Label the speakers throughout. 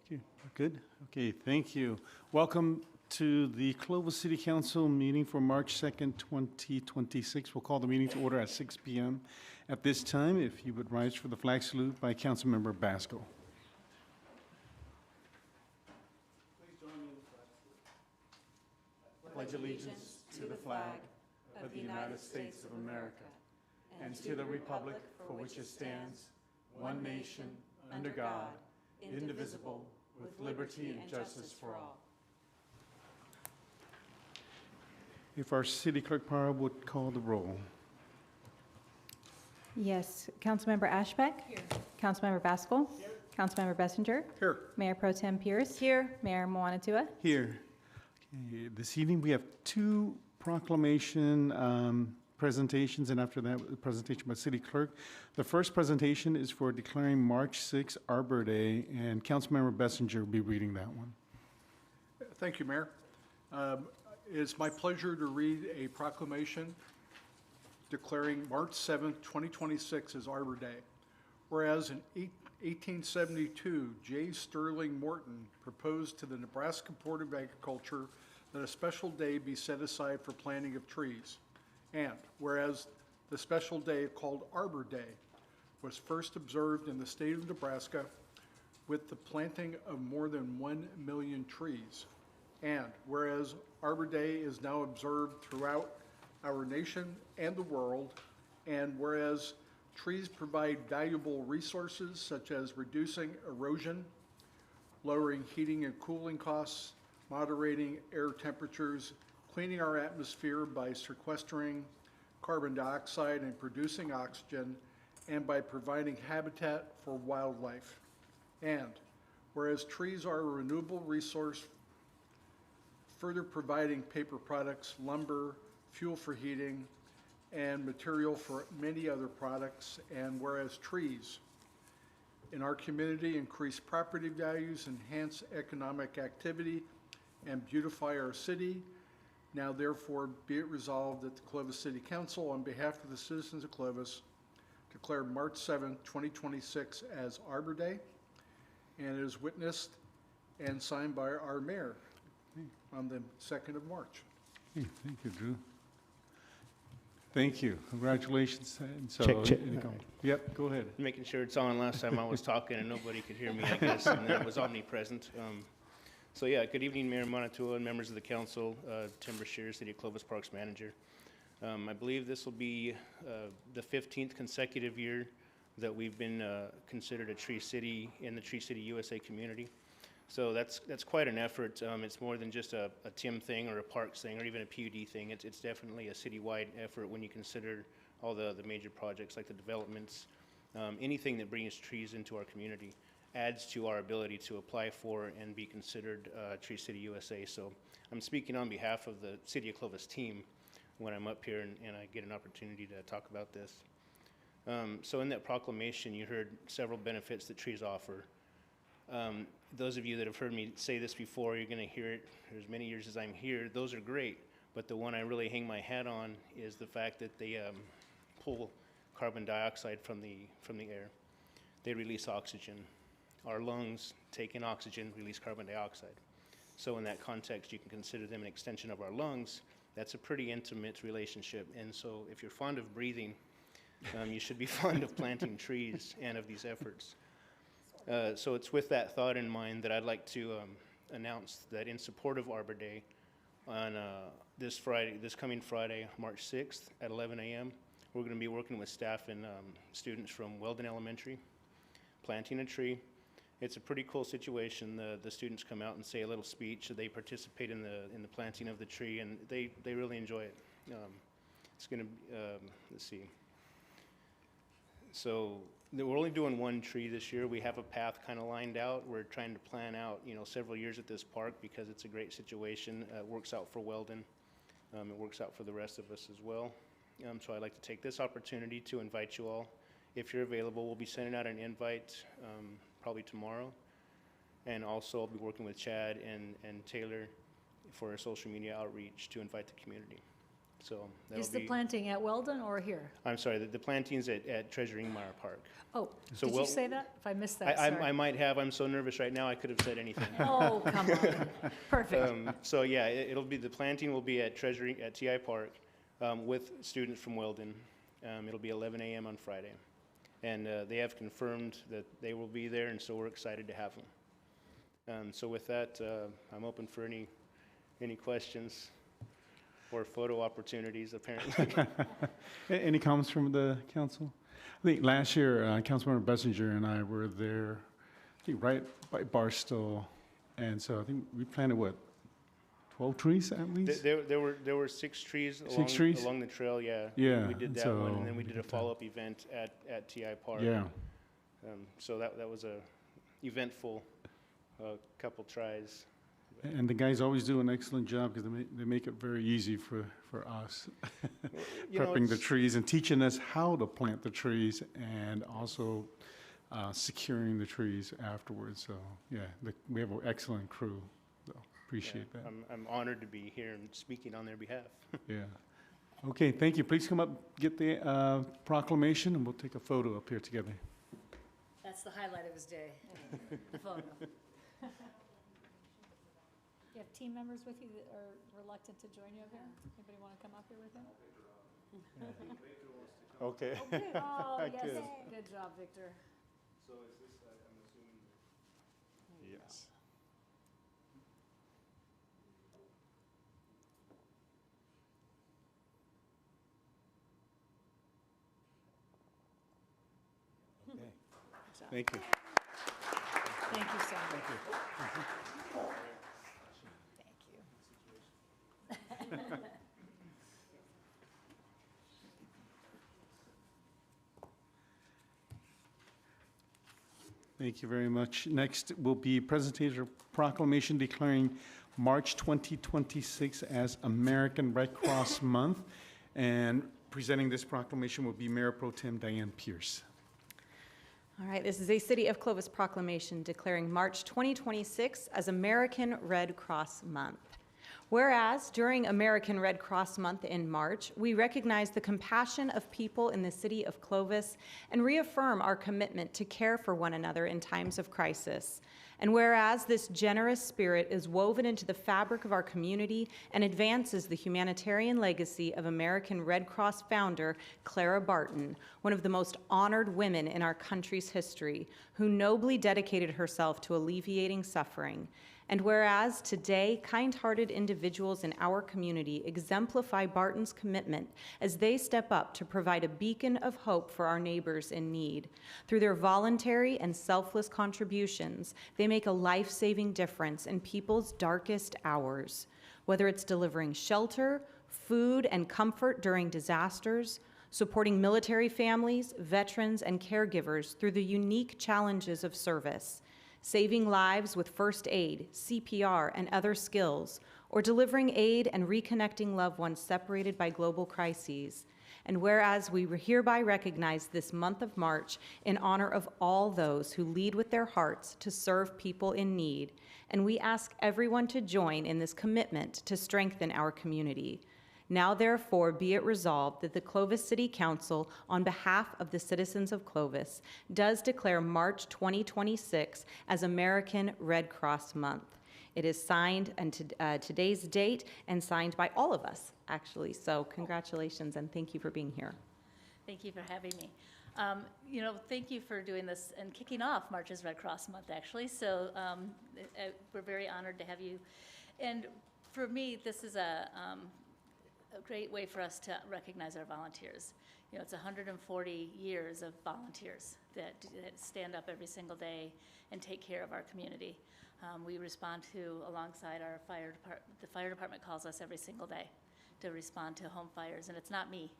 Speaker 1: Okay, good. Okay, thank you. Welcome to the Clovis City Council meeting for March 2nd, 2026. We'll call the meeting to order at 6 p.m. At this time, if you would rise for the flag salute by Councilmember Basco. Please join me in the flag salute. Pledge allegiance to the flag of the United States of America and to the republic for which it stands, one nation, under God, indivisible, with liberty and justice for all. If our city clerk Parra would call the roll.
Speaker 2: Yes. Councilmember Ashbeck? Here. Councilmember Baskel? Here. Councilmember Bessinger?
Speaker 1: Here.
Speaker 2: Mayor Pro Tem Pierce?
Speaker 3: Here.
Speaker 2: Mayor Moanatua?
Speaker 1: Here. Okay, this evening we have two proclamation presentations, and after that, a presentation by City Clerk. The first presentation is for declaring March 6th Arbor Day, and Councilmember Bessinger will be reading that one.
Speaker 4: Thank you, Mayor. It's my pleasure to read a proclamation declaring March 7th, 2026 as Arbor Day. Whereas in 1872, J. Sterling Morton proposed to the Nebraska Board of Agriculture that a special day be set aside for planting of trees. And whereas the special day called Arbor Day was first observed in the state of Nebraska with the planting of more than 1 million trees. And whereas Arbor Day is now observed throughout our nation and the world, and whereas trees provide valuable resources such as reducing erosion, lowering heating and cooling costs, moderating air temperatures, cleaning our atmosphere by sequestering carbon dioxide and producing oxygen, and by providing habitat for wildlife. And whereas trees are a renewable resource, further providing paper products, lumber, fuel for heating, and material for many other products, and whereas trees in our community increase property values, enhance economic activity, and beautify our city, now therefore be it resolved that the Clovis City Council, on behalf of the citizens of Clovis, declare March 7, 2026 as Arbor Day, and it is witnessed and signed by our mayor on the 2nd of March.
Speaker 1: Hey, thank you, Drew. Thank you. Congratulations. And so,
Speaker 5: Check.
Speaker 1: Yep, go ahead.
Speaker 5: Making sure it's on. Last time I was talking and nobody could hear me, I guess, and that was omnipresent. So yeah, good evening, Mayor Moanatua and members of the council, Tim Brashear, City of Clovis Parks Manager. I believe this will be the 15th consecutive year that we've been considered a Tree City in the Tree City USA community. So that's quite an effort. It's more than just a Tim thing or a Parks thing or even a PUD thing. It's definitely a citywide effort when you consider all the major projects like the developments, anything that brings trees into our community adds to our ability to apply for and be considered Tree City USA. So I'm speaking on behalf of the City of Clovis team when I'm up here and I get an opportunity to talk about this. So in that proclamation, you heard several benefits that trees offer. Those of you that have heard me say this before, you're going to hear it for as many years as I'm here. Those are great, but the one I really hang my hat on is the fact that they pull carbon dioxide from the air. They release oxygen. Our lungs take in oxygen, release carbon dioxide. So in that context, you can consider them an extension of our lungs. That's a pretty intimate relationship. And so if you're fond of breathing, you should be fond of planting trees and of these efforts. So it's with that thought in mind that I'd like to announce that in support of Arbor Day on this coming Friday, March 6th at 11 a.m., we're going to be working with staff and students from Weldon Elementary, planting a tree. It's a pretty cool situation. The students come out and say a little speech. They participate in the planting of the tree, and they really enjoy it. It's going to let's see. So we're only doing one tree this year. We have a path kind of lined out. We're trying to plan out, several years at this park because it's a great situation. It works out for Weldon. It works out for the rest of us as well. So I'd like to take this opportunity to invite you all. If you're available, we'll be sending out an invite probably tomorrow. And also I'll be working with Chad and Taylor for our social media outreach to invite the community. So
Speaker 3: Is
Speaker 5: that'll
Speaker 3: the
Speaker 5: be,
Speaker 3: planting at Weldon or here?
Speaker 5: I'm sorry, the planting's at Treasure Ingmeyer Park.
Speaker 3: Oh,
Speaker 5: So
Speaker 3: did
Speaker 5: we'll-
Speaker 3: you say that? If I missed that,
Speaker 5: I
Speaker 3: sorry.
Speaker 5: might have, I'm so nervous right now, I could have said anything.
Speaker 3: Oh, come on. Perfect.
Speaker 5: So yeah, it'll be, the planting will be at at TI Park with students from Weldon. It'll be 11 a.m. on Friday. And they have confirmed that they will be there, and so we're excited to have them. So with that, I'm open for any questions or photo opportunities, apparently.
Speaker 1: Any comments from the council? I think last year, Councilmember Bessinger and I were there, I think right by Barstow, and so I think we planted, what, 12 trees at least?
Speaker 5: There were 6 trees along the trail, yeah.
Speaker 1: Yeah,
Speaker 5: We did
Speaker 1: and
Speaker 5: that
Speaker 1: so
Speaker 5: one, and then we
Speaker 1: we
Speaker 5: did a
Speaker 1: did that.
Speaker 5: follow-up event at TI Park.
Speaker 1: Yeah,
Speaker 5: So that was a eventful couple tries.
Speaker 1: and the guys always do an excellent job because they make it very easy for us,
Speaker 5: You know,
Speaker 1: prepping the
Speaker 5: it's-
Speaker 1: trees and teaching us how to plant the trees and also securing the trees afterwards. So, yeah, we have an excellent crew, so appreciate
Speaker 5: yeah,
Speaker 1: that.
Speaker 5: I'm honored to be here and speaking on their behalf.
Speaker 1: Yeah. Okay, thank you. Please come up, get the proclamation, and we'll take a photo up here together.
Speaker 3: That's the highlight of his day, the photo. You have team members with you that are reluctant to join you up here? Anybody want to come up here with him?
Speaker 1: Okay.
Speaker 3: Oh, good. Oh, yes.
Speaker 1: Good.
Speaker 3: Good job, Victor.
Speaker 5: So is this, I'm assuming?
Speaker 1: Yes. Okay.
Speaker 3: Good job.
Speaker 1: Thank you.
Speaker 3: Thank you so much.
Speaker 1: Thank you.
Speaker 3: Thank you.
Speaker 1: Thank you very much. Next will be presentation of proclamation declaring March 2026 as American Red Cross Month. And presenting this proclamation will be Mayor Pro Tem Diane Pierce.
Speaker 2: All right, this is a City of Clovis proclamation declaring March 2026 as American Red Cross Month. Whereas during American Red Cross Month in March, we recognize the compassion of people in the city of Clovis and reaffirm our commitment to care for one another in times of crisis. And whereas this generous spirit is woven into the fabric of our community and advances the humanitarian legacy of American Red Cross founder Clara Barton, one of the most honored women in our country's history, who nobly dedicated herself to alleviating suffering. And whereas today, kind-hearted individuals in our community exemplify Barton's commitment as they step up to provide a beacon of hope for our neighbors in need. Through their voluntary and selfless contributions, they make a life-saving difference in people's darkest hours. Whether it's delivering shelter, food, and comfort during disasters, supporting military families, veterans, and caregivers through the unique challenges of service, saving lives with first aid, CPR, and other skills, or delivering aid and reconnecting loved ones separated by global crises. And whereas we hereby recognize this month of March in honor of all those who lead with their hearts to serve people in need, and we ask everyone to join in this commitment to strengthen our community. Now therefore be it resolved that the Clovis City Council, on behalf of the citizens of Clovis, does declare March 2026 as American Red Cross Month. It is signed and today's date and signed by all of us, actually. So congratulations and thank you for being here.
Speaker 6: Thank you for having me. Thank you for doing this and kicking off March's Red Cross Month, actually. So we're very honored to have you. And for me, this is a great way for us to recognize our volunteers. You know, it's 140 years of volunteers that stand up every single day and take care of our community. We respond to, alongside our fire department, the fire department calls us every single day to respond to home fires, and it's not me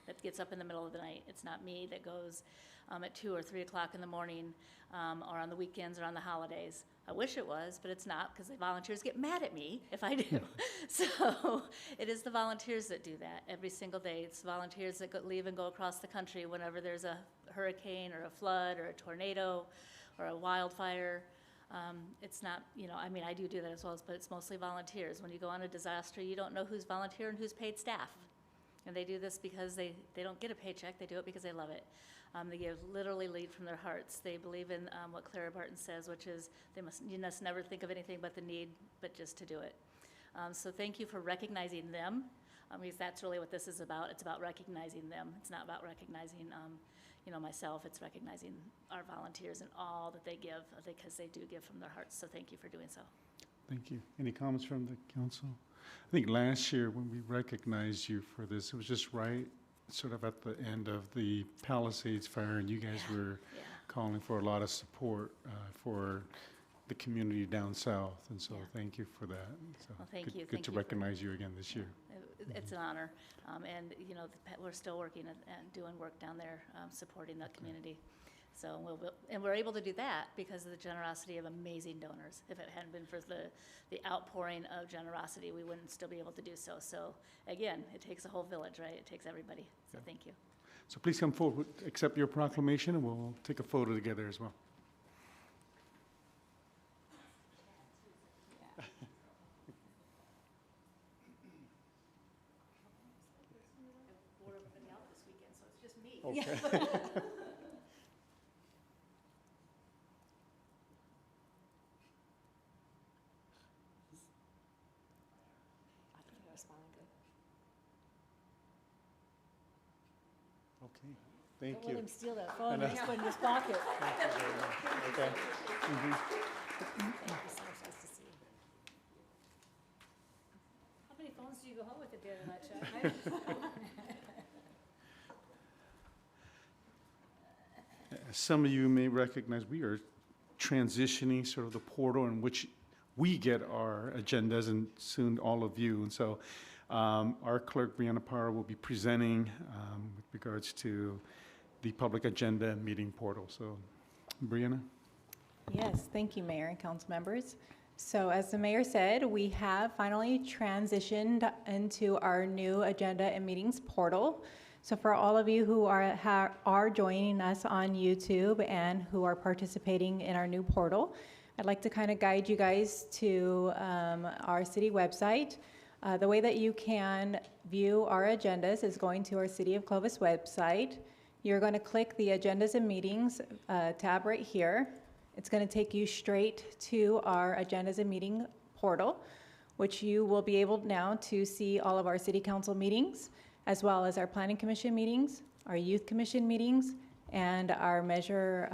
Speaker 6: that gets up in the middle of the night. It's not me that goes at 2 or 3 o'clock in the morning or on the weekends or on the holidays. I wish it was, but it's not, because the volunteers get mad at me if I do. So it is the volunteers that do that every single day. It's volunteers that leave and go across the country whenever there's a hurricane or a flood or a tornado or a wildfire. It's not, I mean, I do that as well, but it's mostly volunteers. When you go on a disaster, you don't know who's volunteer and who's paid staff. And they do this because they don't get a paycheck, they do it because they love it. They give literally lead from their hearts. They believe in what Clara Barton says, which is you must never think of anything but the need, but just to do it. So thank you for recognizing them, because that's really what this is about. It's about recognizing them. It's not about recognizing, myself. It's recognizing our volunteers and all that they give, because they do give from their hearts. So thank you for doing so.
Speaker 1: Thank you. Any comments from the council? I think last year when we recognized you for this, it was just right sort of at the end of the Palisades fire, and you guys were calling for a lot of support for the community down south, and so thank you for that. So
Speaker 6: Well, thank you.
Speaker 1: Good
Speaker 6: Thank
Speaker 1: to
Speaker 6: you
Speaker 1: recognize you again this year.
Speaker 6: It's an honor. And, we're still working and doing work down there, supporting the community. So we're able to do that because of the generosity of amazing donors. If it hadn't been for the outpouring of generosity, we wouldn't still be able to do so. So again, it takes a whole village, right? It takes everybody. So thank you.
Speaker 1: So please come forward, accept your proclamation, and we'll take a photo together as well. Okay. Okay, thank
Speaker 3: Don't let
Speaker 1: you.
Speaker 3: him steal that phone and just put it in his pocket.
Speaker 1: Okay. Mhm.
Speaker 3: Thank you, so nice to see you. How many phones do you go home with a day of that, Chuck?
Speaker 1: As some of you may recognize, we are transitioning sort of the portal in which we get our agendas, and soon all of you. And so our clerk, Brianna Parra, will be presenting with regards to the public agenda and meeting portal. So, Brianna?
Speaker 2: Yes, thank you, Mayor and council members. So as the mayor said, we have finally transitioned into our new agenda and meetings portal. So for all of you who are joining us on YouTube and who are participating in our new portal, I'd like to kind of guide you guys to our city website. The way that you can view our agendas is going to our City of Clovis website. You're going to click the Agendas and Meetings tab right here. It's going to take you straight to our Agendas and Meeting portal, which you will be able now to see all of our City Council meetings, as well as our Planning Commission meetings, our Youth Commission meetings, and our Measure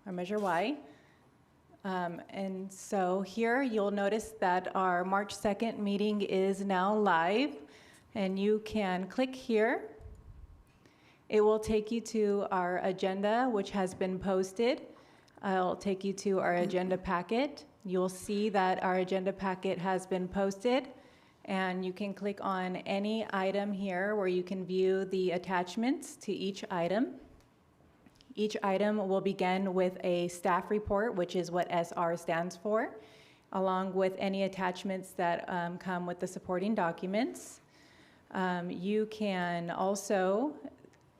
Speaker 2: Y. And so here you'll notice that our March 2nd meeting is now live, and you can click here. It will take you to our agenda, which has been posted. It'll take you to our agenda packet. You'll see that our agenda packet has been posted, and you can click on any item here where you can view the attachments to each item. Each item will begin with a staff report, which is what SR stands for, along with any attachments that come with the supporting documents. You can also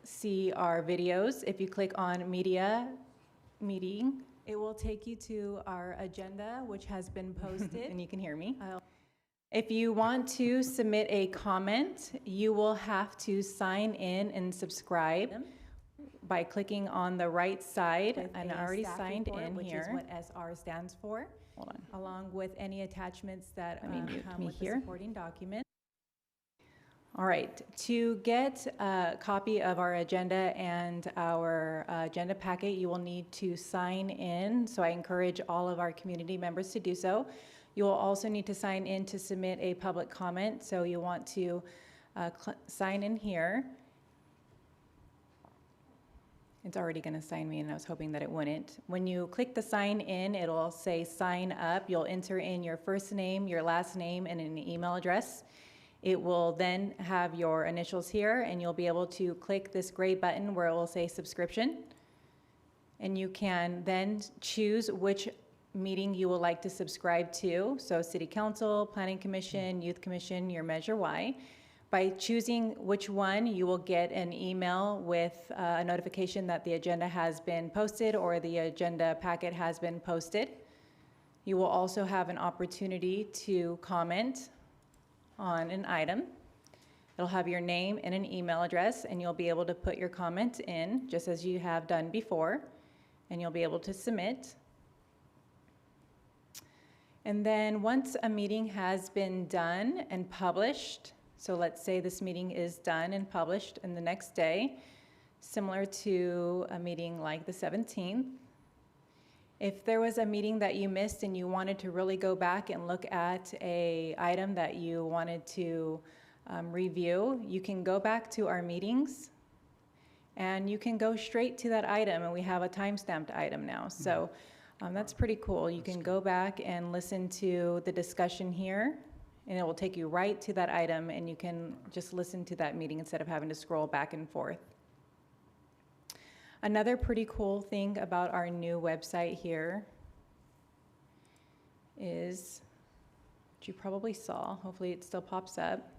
Speaker 2: see our videos. If you click on Media Meeting, it will take you to our agenda, which has been posted, and you can hear me. If you want to submit a comment, you will have to sign in and subscribe by clicking on the right side, and I already signed in here, which is what SR stands for. Hold on. Along with any attachments that come with the supporting document. All right, to get a copy of our agenda and our agenda packet, you will need to sign in. So I encourage all of our community members to do so. You will also need to sign in to submit a public comment. So you want to sign in here. It's already going to sign me, and I was hoping that it wouldn't. When you click the sign in, it'll say sign up. You'll enter in your first name, your last name, and an email address. It will then have your initials here, and you'll be able to click this gray button where it will say subscription. And you can then choose which meeting you would like to subscribe to. So City Council, Planning Commission, Youth Commission, your Measure Y. By choosing which one, you will get an email with a notification that the agenda has been posted or the agenda packet has been posted. You will also have an opportunity to comment on an item. It'll have your name and an email address, and you'll be able to put your comment in, just as you have done before, and you'll be able to submit. And then once a meeting has been done and published, so let's say this meeting is done and published, and the next day, similar to a meeting like the 17th, if there was a meeting that you missed and you wanted to really go back and look at an item that you wanted to review, you can go back to our meetings and you can go straight to that item, and we have a time-stamped item now. So that's pretty cool. You can go back and listen to the discussion here, and it will take you right to that item, and you can just listen to that meeting instead of having to scroll back and forth. Another pretty cool thing about our new website here is, which you probably saw, hopefully it still pops up,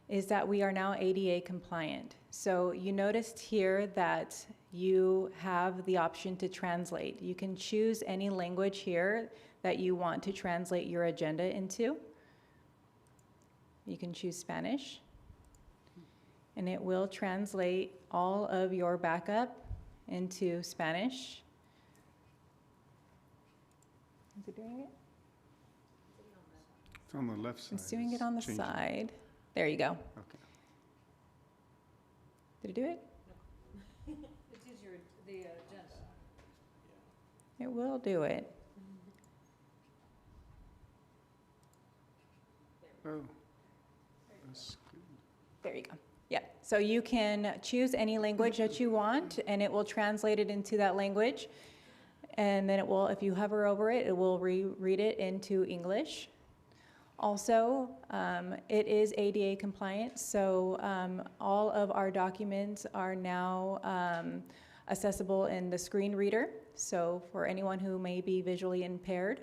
Speaker 2: is that we are now ADA compliant. So you noticed here that you have the option to translate. You can choose any language here that you want to translate your agenda into. You can choose Spanish, and it will translate all of your backup into Spanish. Is it doing it?
Speaker 1: It's on the left side.
Speaker 2: It's doing it on the
Speaker 1: Change
Speaker 2: side. There you go.
Speaker 1: Okay.
Speaker 2: Did it do it?
Speaker 3: It is the agenda.
Speaker 2: It will do it.
Speaker 1: Oh. That's good.
Speaker 2: There you go. Yeah, so you can choose any language that you want, and it will translate it into that language. And then it will, if you hover over it, it will read it into English. Also, it is ADA compliant, so all of our documents are now accessible in the screen reader. So for anyone who may be visually impaired,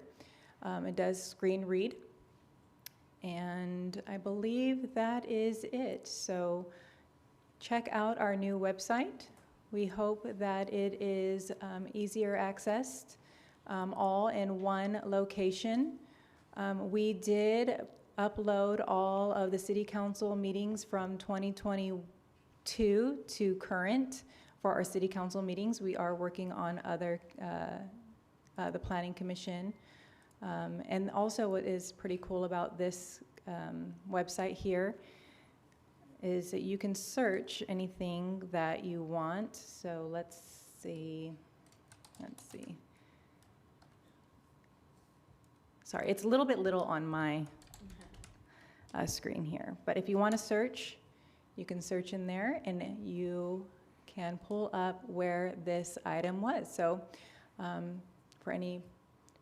Speaker 2: it does screen read. And I believe that is it. So check out our new website. We hope that it is easier accessed, all in one location. We did upload all of the city council meetings from 2022 to current for our city council meetings. We are working on other, the planning commission. And also what is pretty cool about this website here is that you can search anything that you want. So let's see. Sorry, it's a little bit little on my screen here. But if you want to search, you can search in there and you can pull up where this item was. So for any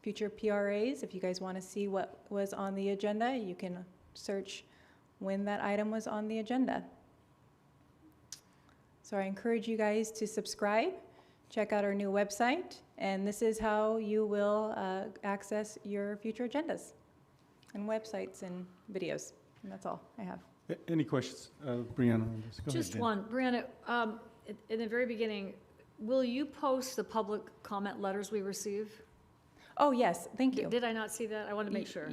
Speaker 2: future PRAs, if you guys want to see what was on the agenda, you can search when that item was on the agenda. So I encourage you guys to subscribe, check out our new website, and this is how you will access your future agendas and websites and videos. And that's all I have.
Speaker 1: Any questions, Brianna, on this? Go
Speaker 3: Just
Speaker 1: ahead, Jen.
Speaker 3: one. Brianna, in the very beginning, will you post the public comment letters we receive?
Speaker 2: Oh, yes, thank you.
Speaker 3: Did I not see that? I wanted to make sure.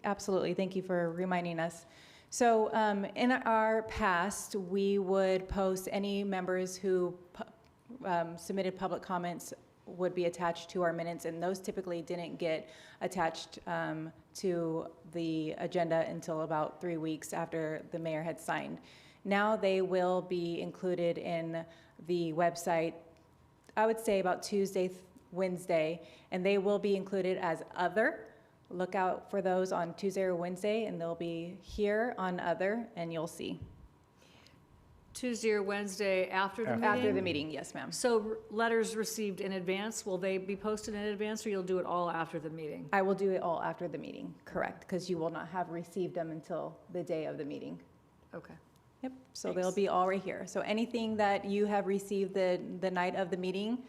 Speaker 2: Absolutely, thank you for reminding us. So in our past, we would post any members who submitted public comments would be attached to our minutes, and those typically didn't get attached to the agenda until about 3 weeks after the mayor had signed. Now they will be included in the website, I would say about Tuesday, Wednesday, and they will be included as other. Look out for those on Tuesday or Wednesday, and they'll be here on other, and you'll see.
Speaker 3: Tuesday or Wednesday after the meeting?
Speaker 2: After the meeting, yes, ma'am.
Speaker 3: So letters received in advance, will they be posted in advance, or you'll do it all after the meeting?
Speaker 2: I will do it all after the meeting, correct, because you will not have received them until the day of the meeting.
Speaker 3: Okay.
Speaker 2: Yep, so
Speaker 3: Thanks.
Speaker 2: they'll be all right here. So anything that you have received the night of the meeting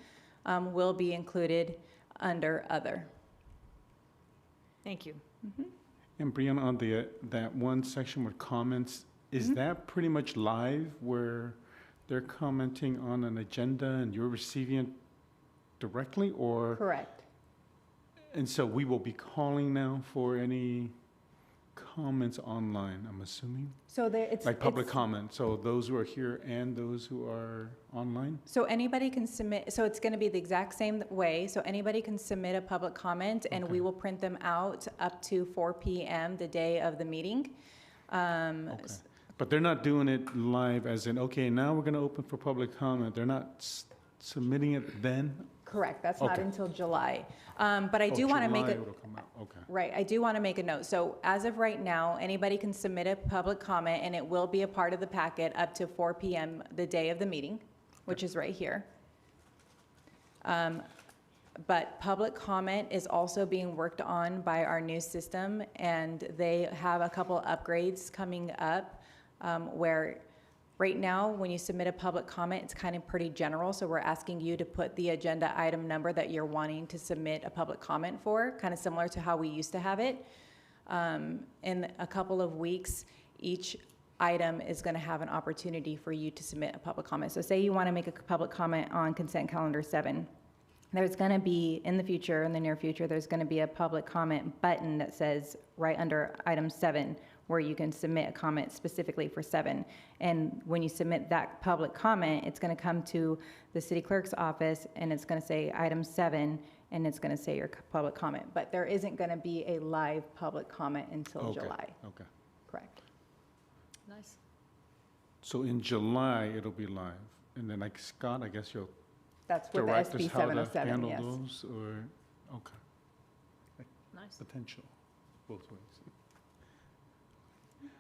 Speaker 2: will be included under other.
Speaker 3: Thank you.
Speaker 1: And Brianna, on that one section with comments, is that pretty much live where they're commenting on an agenda and you're receiving it directly, or?
Speaker 2: Correct.
Speaker 1: And so we will be calling now for any comments online, I'm assuming?
Speaker 2: So there, it's.
Speaker 1: Like public
Speaker 2: it's-
Speaker 1: comment, so those who are here and those who are online?
Speaker 2: So anybody can submit, so it's going to be the exact same way. So anybody can submit a public comment, and we
Speaker 1: Okay.
Speaker 2: will print them out up to 4 PM the day of the meeting.
Speaker 1: Okay. But they're not doing it live as in, okay, now we're going to open for public comment. They're not submitting it then?
Speaker 2: Correct, that's not
Speaker 1: Okay.
Speaker 2: until July. But I do want to make
Speaker 1: July
Speaker 2: it,
Speaker 1: it'll come out. Okay.
Speaker 2: right, I do want to make a note. So as of right now, anybody can submit a public comment, and it will be a part of the packet up to 4 PM the day of the meeting, which is right here. But public comment is also being worked on by our new system, and they have a couple upgrades coming up, where right now, when you submit a public comment, it's kind of pretty general, so we're asking you to put the agenda item number that you're wanting to submit a public comment for, kind of similar to how we used to have it. In a couple of weeks, each item is going to have an opportunity for you to submit a public comment. So say you want to make a public comment on consent calendar 7. There's going to be, in the future, in the near future, there's going to be a public comment button that says right under item 7, where you can submit a comment specifically for 7. And when you submit that public comment, it's going to come to the city clerk's office, and it's going to say item 7, and it's going to say your public comment. But there isn't going to be a live public comment until
Speaker 1: Okay.
Speaker 2: July.
Speaker 1: Okay.
Speaker 2: Correct.
Speaker 3: Nice.
Speaker 1: So in July, it'll be live. And then like Scott, I guess you'll
Speaker 2: That's with the
Speaker 1: direct us
Speaker 2: SB
Speaker 1: how to
Speaker 2: 707,
Speaker 1: handle
Speaker 2: yes.
Speaker 1: those, or, okay,
Speaker 3: Nice.
Speaker 1: potential, both ways.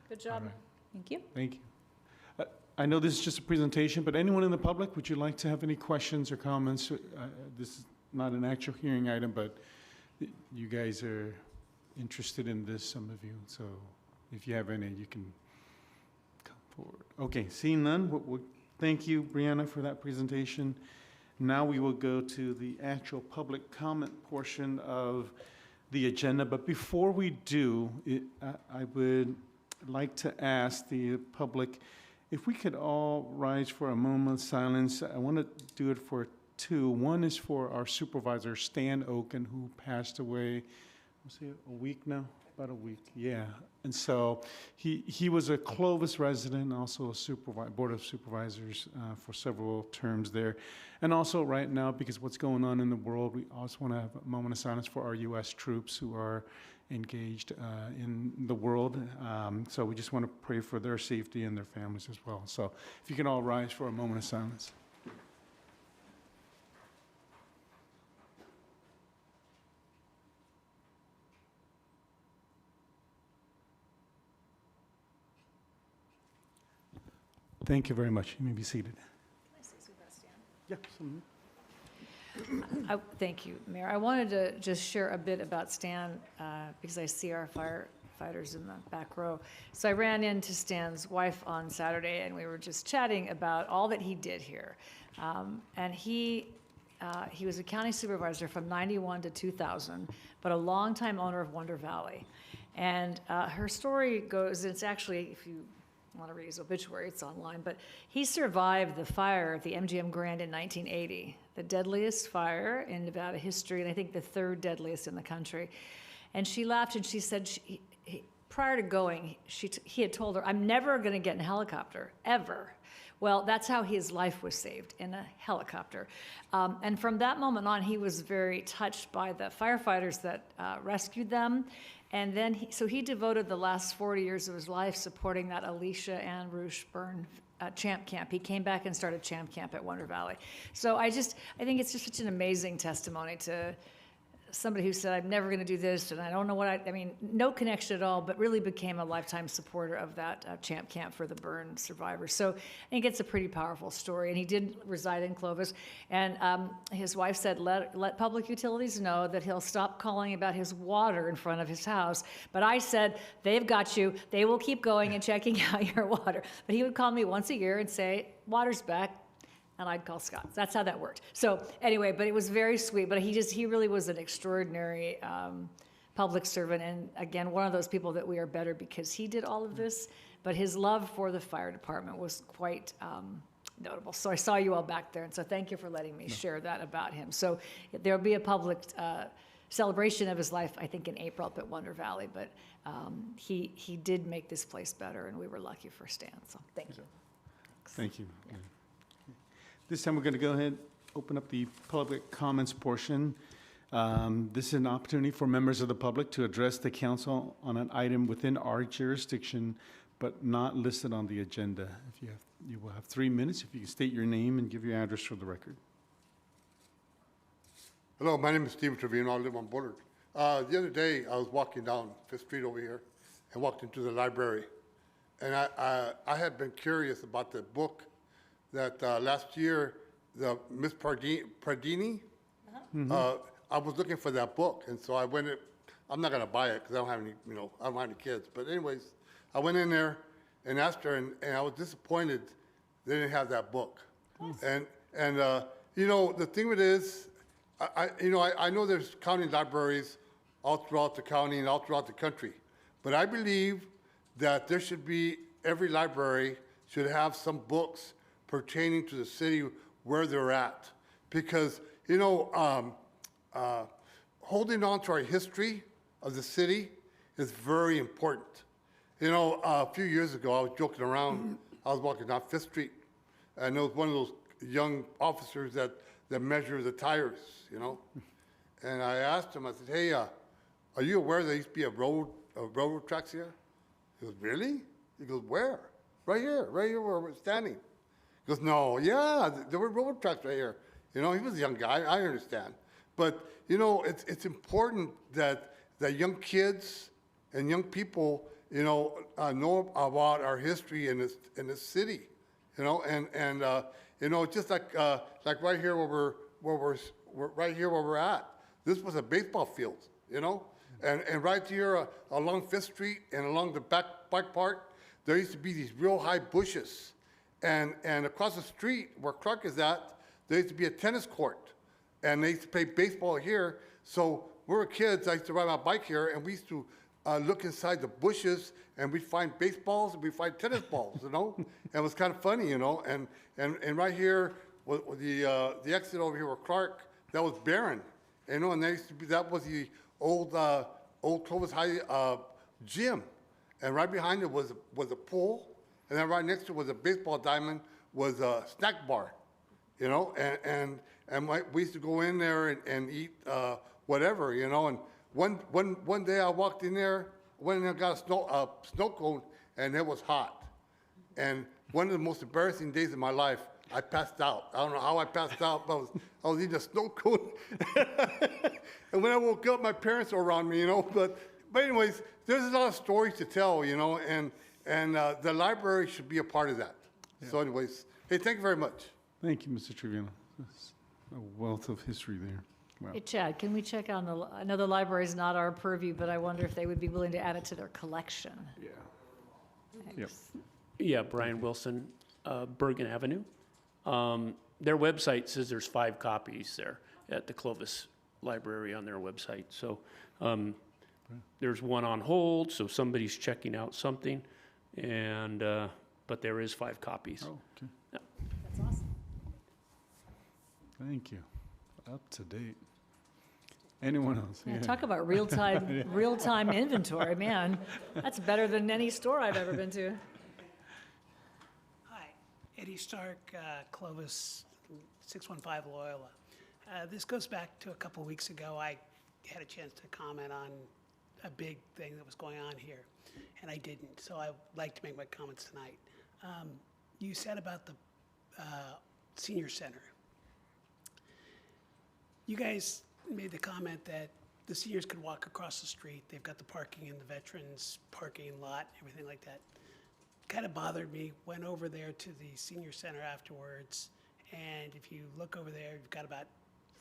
Speaker 3: Good job.
Speaker 1: All right.
Speaker 2: Thank you.
Speaker 1: Thank you. I know this is just a presentation, but anyone in the public, would you like to have any questions or comments? This is not an actual hearing item, but you guys are interested in this, some of you, so if you have any, you can come forward. Okay, seeing none, thank you, Brianna, for that presentation. Now we will go to the actual public comment portion of the agenda, but before we do, I would like to ask the public if we could all rise for a moment of silence. I want to do it for two. One is for our supervisor, Stan Oken, who passed away, was it a week now? About a week, yeah. And so he was a Clovis resident, also a Board of Supervisors for several terms there. And also right now, because what's going on in the world, we also want to have a moment of silence for our U.S. troops who are engaged in the world. So we just want to pray for their safety and their families as well. So if you can all rise for a moment of silence. Thank you very much. You may be seated. Yeah.
Speaker 3: Thank you, Mayor. I wanted to just share a bit about Stan, because I see our firefighters in the back row. So I ran into Stan's wife on Saturday, and we were just chatting about all that he did here. And he was a county supervisor from 91 to 2000, but a longtime owner of Wonder Valley. And her story goes, it's actually, if you want to read his obituary, it's online, but he survived the fire at the MGM Grand in 1980, the deadliest fire in Nevada history, and I think the third deadliest in the country. And she laughed and she said, prior to going, he had told her, I'm never going to get in a helicopter, ever. Well, that's how his life was saved, in a helicopter. And from that moment on, he was very touched by the firefighters that rescued them. And then, so he devoted the last 40 years of his life supporting that Alicia Ann Roosh burn Champ Camp. He came back and started Champ Camp at Wonder Valley. So I think it's just such an amazing testimony to somebody who said, I'm never going to do this, and I don't know what I mean, no connection at all, but really became a lifetime supporter of that Champ Camp for the burn survivors. So I think it's a pretty powerful story, and he did reside in Clovis, and his wife said, let public utilities know that he'll stop calling about his water in front of his house, but I said, they've got you, they will keep going and checking out your water. But he would call me once a year and say, water's back, and I'd call Scott. That's how that worked. So anyway, but it was very sweet. But he really was an extraordinary public servant. And again, one of those people that we are better because he did all of this. but his love for the fire department was quite notable. So I saw you all back there, and so thank you for letting me share that about him. So there'll be a public celebration of his life, I think, in April up at Wonder Valley, but he did make this place better, and we were lucky for Stan, so thank you.
Speaker 1: Thank you. This time, we're going to go ahead, open up the public comments portion. This is an opportunity for members of the public to address the council on an item within our jurisdiction, but not listed on the agenda. If you will have 3 minutes. If you can state your name and give your address for the record.
Speaker 7: Hello, my name is Stephen Trevino. I live on Bullard. The other day, I was walking down Fifth Street over here and walked into the library. And I had been curious about the book that last year, the Miss Pardini, I was looking for that book. And so I went in. I'm not going to buy it because I don't have any, I don't have any kids. But anyways, I went in there and asked her, and I was disappointed they didn't have that book. And the thing with it is, I know there's county libraries all throughout the county and all throughout the country, but I believe that there should be, every library should have some books pertaining to the city where they're at. Because, holding on to our history of the city is very important. A few years ago, I was joking around. I was walking down Fifth Street, and there was one of those young officers that measure the tires, And I asked him, I said, hey, are you aware there used to be a railroad tracks here? He goes, really? He goes, where? Right here where we're standing. He goes, no, yeah, there were railroad tracks right here. He was a young guy, I understand. But, it's important that young kids and young people, know about our history in this city, just like right here where we're at. This was a baseball field, and right here along Fifth Street and along the back part, there used to be these real high bushes, and across the street where Clark is at, there used to be a tennis court, and they used to play baseball here. So we were kids. I used to ride my bike here, and we used to look inside the bushes, and we'd find baseballs and we'd find tennis balls, And it was kind of funny, And right here, the exit over here where Clark, that was barren, and that was the old Clovis High gym, and right behind it was a pool, and then right next to it was a baseball diamond, was a snack bar, and we used to go in there and eat whatever, and one day I walked in there, went in there, got a snow cone, and it was hot. And one of the most embarrassing days of my life, I passed out. I don't know how I passed out, but I was eating a snow cone. And when I woke up, my parents were around me, But anyways, there's a lot of stories to tell, and the library should be a part of that. Yeah. So anyways, hey, thank you very much.
Speaker 1: Thank you, Mr. Trevino. That's a wealth of history there. Wow.
Speaker 3: Hey, Chad, can we check on I know the library is not our purview, but I wonder if they would be willing to add it to their collection.
Speaker 1: Yeah.
Speaker 3: Thanks.
Speaker 1: Yep.
Speaker 8: Yeah, Brian Wilson, Bergen Avenue. Their website says there's 5 copies there at the Clovis Library on their website. So there's one on hold, so somebody's checking out something, and but there is 5 copies.
Speaker 1: Oh, okay.
Speaker 8: Yeah.
Speaker 3: That's awesome.
Speaker 1: Thank you. Up to date. Anyone else?
Speaker 3: Yeah, talk about real-time inventory, man. That's better than any store I've ever been to.
Speaker 9: Hi, Eddie Stark, Clovis, 615 Loyola. This goes back to a couple weeks ago. I had a chance to comment on a big thing that was going on here, and I didn't, so I'd like to make my comments tonight. You said about the senior center. You guys made the comment that the seniors could walk across the street. They've got the parking in the veterans parking lot, everything like that. Kind of bothered me. Went over there to the senior center afterwards, and if you look over there, you've got about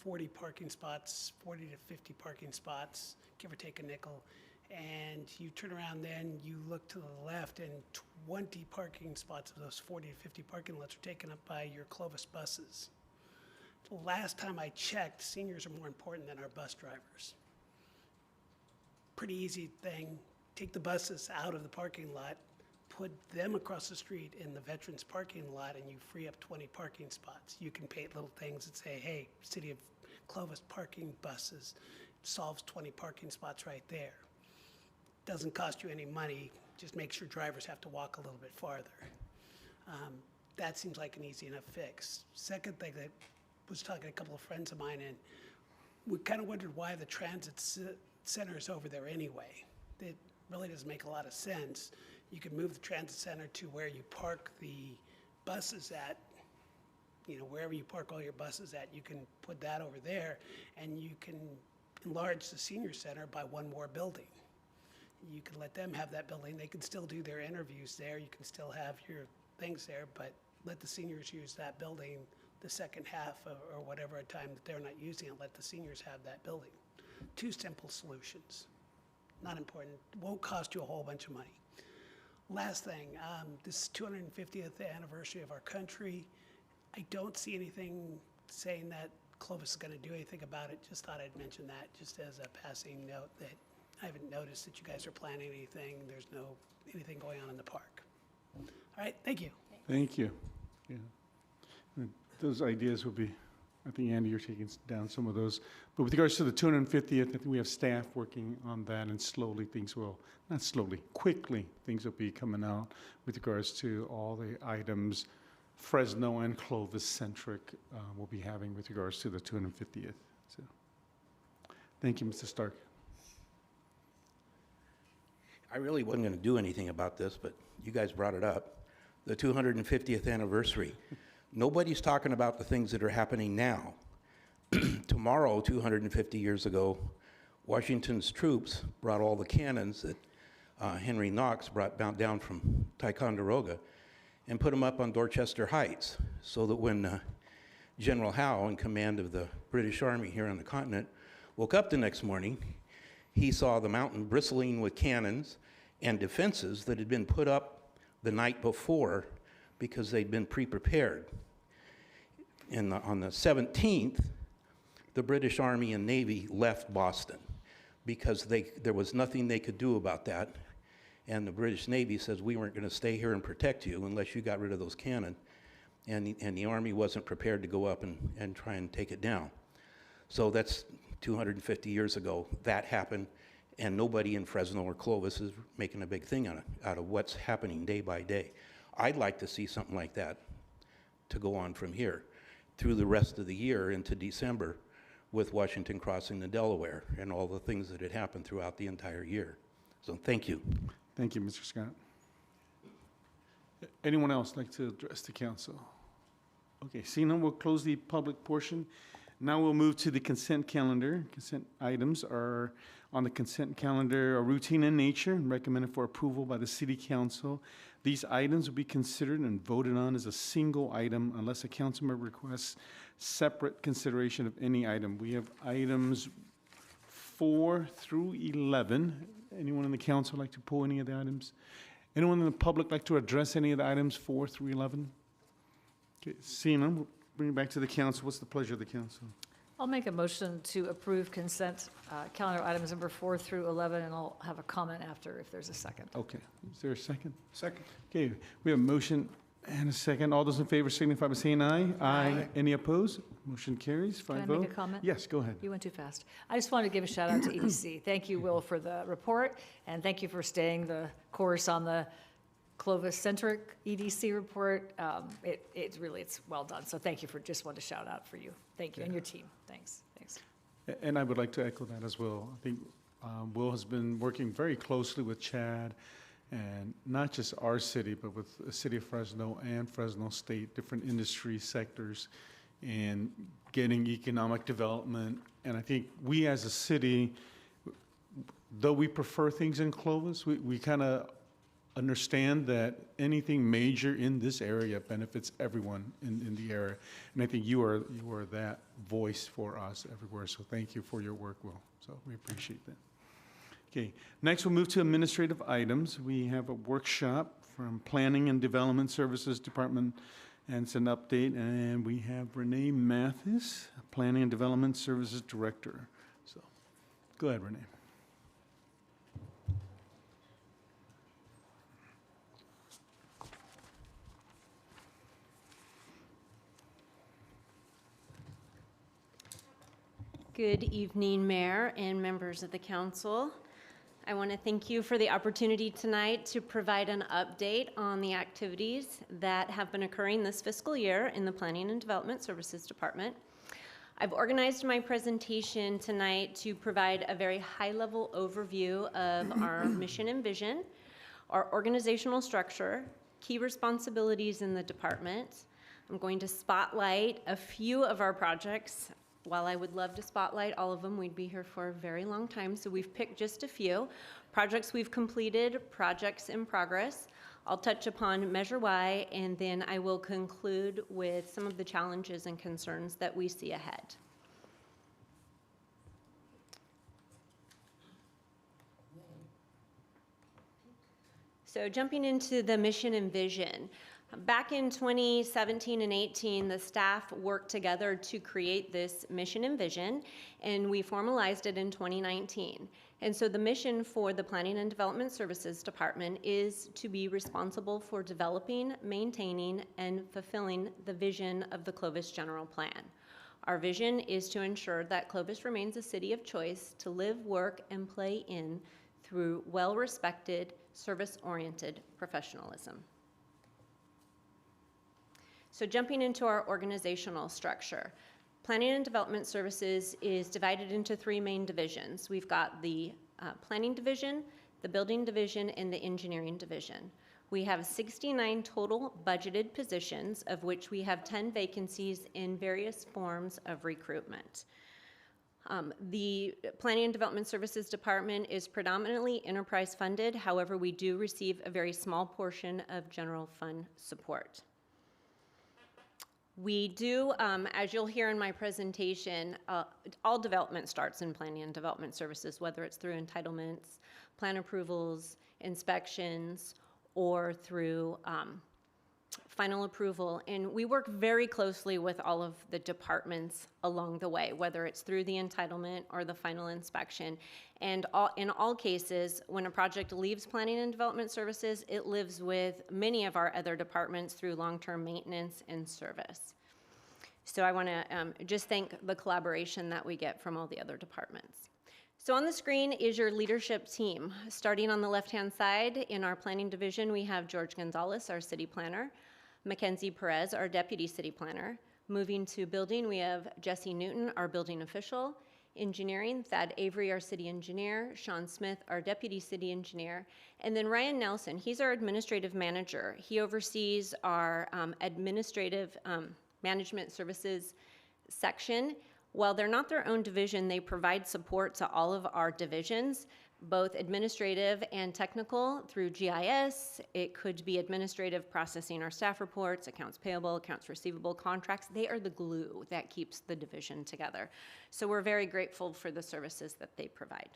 Speaker 9: 40 parking spots, 40 to 50 parking spots, give or take a nickel. And you turn around then, you look to the left, and 20 parking spots of those 40 to 50 parking lots are taken up by your Clovis buses. The last time I checked, seniors are more important than our bus drivers. Pretty easy thing. Take the buses out of the parking lot, put them across the street in the veterans parking lot and you free up 20 parking spots. You can paint little things that say, hey, City of Clovis parking buses, solves 20 parking spots right there. Doesn't cost you any money, just makes your drivers have to walk a little bit farther. That seems like an easy enough fix. Second thing, that was talking to a couple of friends of mine, and we kind of wondered why the transit center is over there anyway. It really doesn't make a lot of sense. You could move the transit center to where you park the buses at, wherever you park all your buses at, you can put that over there, and you can enlarge the senior center by one more building. You can let them have that building. They can still do their interviews there. You can still have your things there, but let the seniors use that building the second half or whatever time that they're not using it. Let the seniors have that building. Two simple solutions. Not important. Won't cost you a whole bunch of money. Last thing, this is 250th anniversary of our country. I don't see anything saying that Clovis is going to do anything about it. Just thought I'd mention that just as a passing note, that I haven't noticed that you guys are planning anything. There's anything going on in the park. All right, thank you.
Speaker 1: Thank you. Yeah. Those ideas will be, I think, Andy, you're taking down some of those. But with regards to the 250th, I think we have staff working on that, and slowly things will, not slowly, quickly, things will be coming out with regards to all the items Fresno and Clovis centric will be having with regards to the 250th. So, thank you, Mr. Stark.
Speaker 10: I really wasn't going to do anything about this, but you guys brought it up. The 250th anniversary. Nobody's talking about the things that are happening now. Tomorrow, 250 years ago, Washington's troops brought all the cannons that Henry Knox brought down from Ticonderoga and put them up on Dorchester Heights, so that when General Howe, in command of the British Army here on the continent, woke up the next morning, he saw the mountain bristling with cannons and defenses that had been put up the night before because they'd been pre-prepared. On the 17th, the British Army and Navy left Boston because there was nothing they could do about that. And the British Navy says, we weren't going to stay here and protect you unless you got rid of those cannon. And the Army wasn't prepared to go up and try and take it down. So that's 250 years ago. That happened, and nobody in Fresno or Clovis is making a big thing out of what's happening day by day. I'd like to see something like that to go on from here through the rest of the year into December, with Washington crossing the Delaware and all the things that had happened throughout the entire year. So thank you.
Speaker 1: Thank you, Mr. Scott. Anyone else like to address the council? Okay, seeing none, we'll close the public portion. Now we'll move to the consent calendar. Consent items are on the consent calendar, are routine in nature and recommended for approval by the city council. These items will be considered and voted on as a single item unless a council member requests separate consideration of any item. We have items 4 through 11. Anyone in the council like to pull any of the items? Anyone in the public like to address any of the items 4 through 11? Okay, seeing none, we'll bring it back to the council. What's the pleasure of the council?
Speaker 3: I'll make a motion to approve consent calendar items number 4 through 11, and I'll have a comment after if there's a second.
Speaker 1: Okay, is there a second?
Speaker 4: Second.
Speaker 1: Okay, we have a motion and a second. All those in favor signify by saying aye. Aye. Any opposed? Motion carries, 5-0.
Speaker 3: Can I make a comment?
Speaker 1: Yes, go ahead.
Speaker 3: You went too fast. I just wanted to give a shout out to EDC. Thank you, Will, for the report, and thank you for staying the course on the Clovis-centric EDC report. It's well done. So thank you just wanted to shout out for you. Thank you, and your team. Thanks.
Speaker 1: And I would like to echo that as well. I think Will has been working very closely with Chad, and not just our city, but with the city of Fresno and Fresno State, different industry sectors, and getting economic development. And I think we as a city, though we prefer things in Clovis, we kind of understand that anything major in this area benefits everyone in the area. And I think you are that voice for us everywhere. So thank you for your work, Will. So we appreciate that. Okay, next we'll move to administrative items. We have a workshop from Planning and Development Services Department, and it's an update. And we have Renee Mathis, Planning and Development Services Director. So go ahead, Renee.
Speaker 11: Good evening, Mayor and members of the council. I want to thank you for the opportunity tonight to provide an update on the activities that have been occurring this fiscal year in the Planning and Development Services Department. I've organized my presentation tonight to provide a very high-level overview of our mission and vision, our organizational structure, key responsibilities in the department. I'm going to spotlight a few of our projects. While I would love to spotlight all of them, we'd be here for a very long time, so we've picked just a few. Projects we've completed, projects in progress. I'll touch upon Measure Y, and then I will conclude with some of the challenges and concerns that we see ahead. So jumping into the mission and vision. Back in 2017 and 18, the staff worked together to create this mission and vision, and we formalized it in 2019. And so the mission for the Planning and Development Services Department is to be responsible for developing, maintaining, and fulfilling the vision of the Clovis General Plan. Our vision is to ensure that Clovis remains a city of choice to live, work, and play in through well-respected, service-oriented professionalism. So jumping into our organizational structure, Planning and Development Services is divided into three main divisions. We've got the Planning Division, the Building Division, and the Engineering Division. We have 69 total budgeted positions, of which we have 10 vacancies in various forms of recruitment. The Planning and Development Services Department is predominantly enterprise funded. However, we do receive a very small portion of general fund support. We do, as you'll hear in my presentation, all development starts in Planning and Development Services, whether it's through entitlements, plan approvals, inspections, or through final approval. And we work very closely with all of the departments along the way, whether it's through the entitlement or the final inspection. And in all cases, when a project leaves Planning and Development Services, it lives with many of our other departments through long-term maintenance and service. So I want to just thank the collaboration that we get from all the other departments. So on the screen is your leadership team. Starting on the left-hand side, in our planning division, we have George Gonzalez, our city planner, Mackenzie Perez, our deputy city planner. Moving to building, we have Jesse Newton, our building official. Engineering, Thad Avery, our city engineer. Sean Smith, our deputy city engineer. And then Ryan Nelson, he's our administrative manager. He oversees our administrative management services section. While they're not their own division, they provide support to all of our divisions, both administrative and technical through GIS. It could be administrative, processing our staff reports, accounts payable, accounts receivable, contracts. They are the glue that keeps the division together. So we're very grateful for the services that they provide.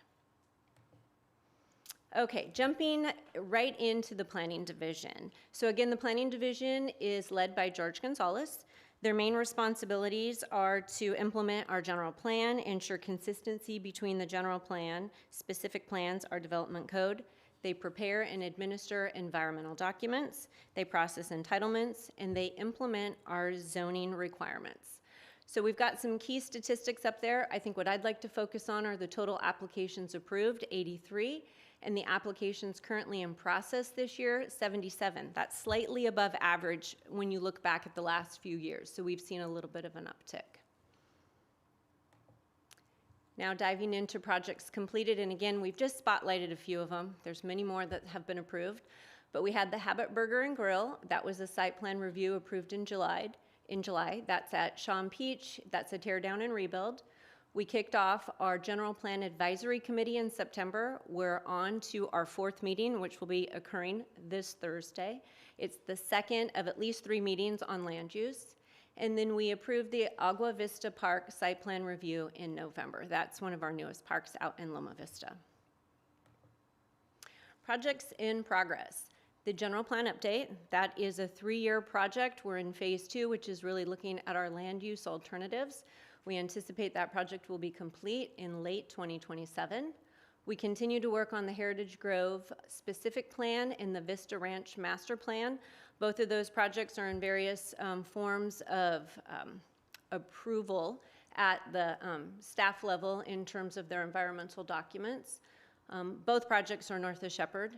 Speaker 11: Okay, jumping right into the planning division. So again, the planning division is led by George Gonzalez. Their main responsibilities are to implement our general plan, ensure consistency between the general plan, specific plans, our development code. They prepare and administer environmental documents. They process entitlements, and they implement our zoning requirements. So we've got some key statistics up there. I think what I'd like to focus on are the total applications approved, 83, and the applications currently in process this year, 77. That's slightly above average when you look back at the last few years. So we've seen a little bit of an uptick. Now diving into projects completed, and again, we've just spotlighted a few of them. There's many more that have been approved, but we had the Habit Burger and Grill. That was a site plan review approved in July. That's at Shawn Peach. That's a tear down and rebuild. We kicked off our General Plan Advisory Committee in September. We're on to our 4th meeting, which will be occurring this Thursday. It's the second of at least 3 meetings on land use. And then we approved the Agua Vista Park site plan review in November. That's one of our newest parks out in Loma Vista. Projects in progress. The general plan update, that is a 3-year project. We're in phase 2, which is really looking at our land use alternatives. We anticipate that project will be complete in late 2027. We continue to work on the Heritage Grove specific plan and the Vista Ranch master plan. Both of those projects are in various forms of approval at the staff level in terms of their environmental documents. Both projects are north of Shepherd.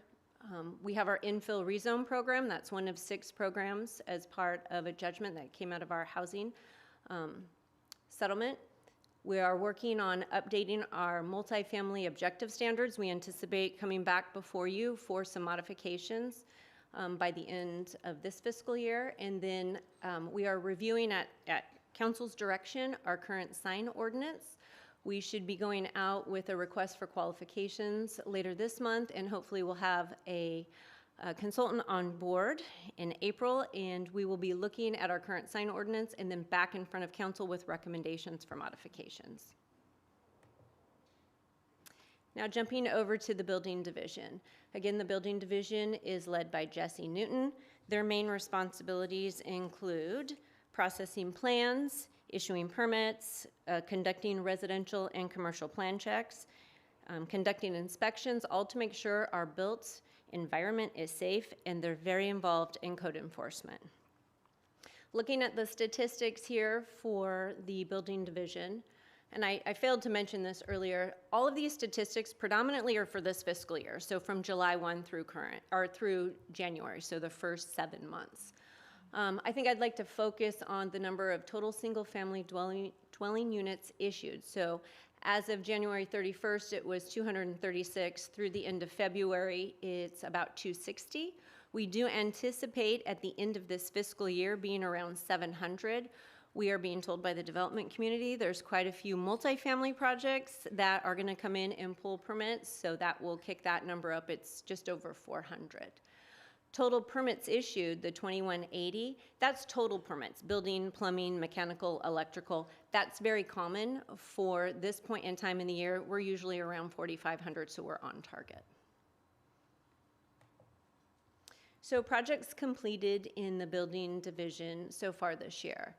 Speaker 11: We have our infill rezone program. That's one of 6 programs as part of a judgment that came out of our housing settlement. We are working on updating our multifamily objective standards. We anticipate coming back before you for some modifications by the end of this fiscal year. And then we are reviewing at council's direction our current sign ordinance. We should be going out with a request for qualifications later this month, and hopefully we'll have a consultant on board in April, and we will be looking at our current sign ordinance and then back in front of council with recommendations for modifications. Now jumping over to the building division. Again, the building division is led by Jesse Newton. Their main responsibilities include processing plans, issuing permits, conducting residential and commercial plan checks, conducting inspections, all to make sure our built environment is safe, and they're very involved in code enforcement. Looking at the statistics here for the building division, and I failed to mention this earlier, all of these statistics predominantly are for this fiscal year, so from July 1 through January, so the first 7 months. I think I'd like to focus on the number of total single-family dwelling units issued. So as of January 31st, it was 236. Through the end of February, it's about 260. We do anticipate at the end of this fiscal year being around 700. We are being told by the development community there's quite a few multifamily projects that are going to come in and pull permits, so that will kick that number up. It's just over 400. Total permits issued, the 2180, that's total permits, building, plumbing, mechanical, electrical. That's very common for this point in time in the year. We're usually around 4,500, so we're on target. So projects completed in the building division so far this year.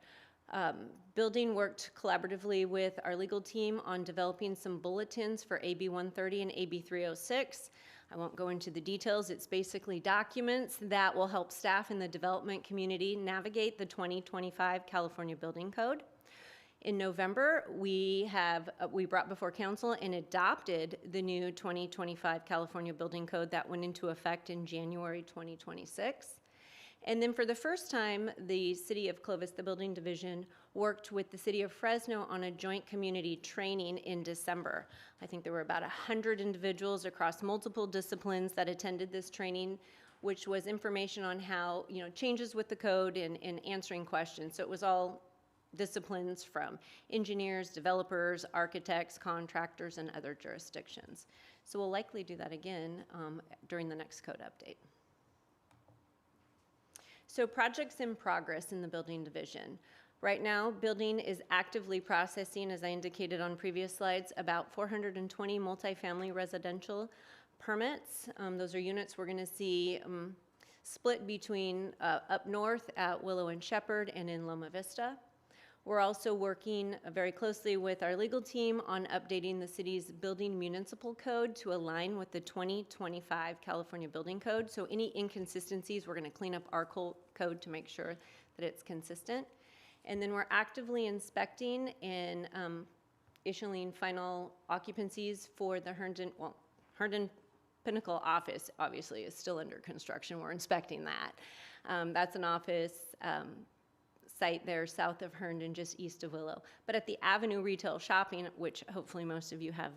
Speaker 11: Building worked collaboratively with our legal team on developing some bulletins for AB 130 and AB 306. I won't go into the details. It's basically documents that will help staff in the development community navigate the 2025 California Building Code. In November, we brought before council and adopted the new 2025 California Building Code that went into effect in January 2026. And then for the first time, the City of Clovis, the building division, worked with the City of Fresno on a joint community training in December. I think there were about 100 individuals across multiple disciplines that attended this training, which was information on how, changes with the code and answering questions. So it was all disciplines from engineers, developers, architects, contractors, and other jurisdictions. So we'll likely do that again during the next code update. So projects in progress in the building division. Right now, building is actively processing, as I indicated on previous slides, about 420 multifamily residential permits. Those are units we're going to see split between up north at Willow and Shepherd and in Loma Vista. We're also working very closely with our legal team on updating the city's building municipal code to align with the 2025 California Building Code. So any inconsistencies, we're going to clean up our code to make sure that it's consistent. And then we're actively inspecting and issuing final occupancies for the Herndon Pinnacle office, obviously, is still under construction. We're inspecting that. That's an office site there south of Herndon, just east of Willow. But at the Avenue Retail Shopping, which hopefully most of you have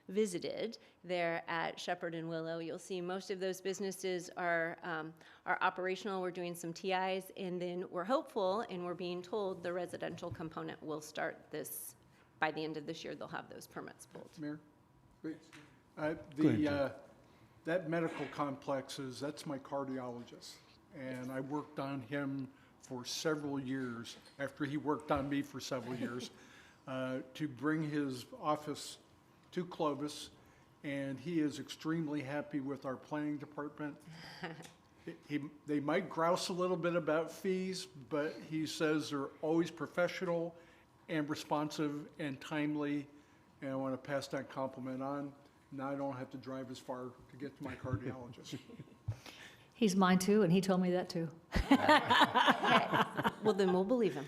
Speaker 11: visited there at Shepherd and Willow, you'll see most of those businesses are operational. We're doing some TIs, and then we're hopeful, and we're being told the residential component will start this, by the end of this year, they'll have those permits pulled.
Speaker 4: Mayor? That medical complex that's my cardiologist, and I worked on him for several years, after he worked on me for several years, to bring his office to Clovis, and he is extremely happy with our planning department. They might grouse a little bit about fees, but he says they're always professional and responsive and timely, and I want to pass that compliment on. Now I don't have to drive as far to get to my cardiologist.
Speaker 3: He's mine too, and he told me that too.
Speaker 11: Well, then we'll believe him.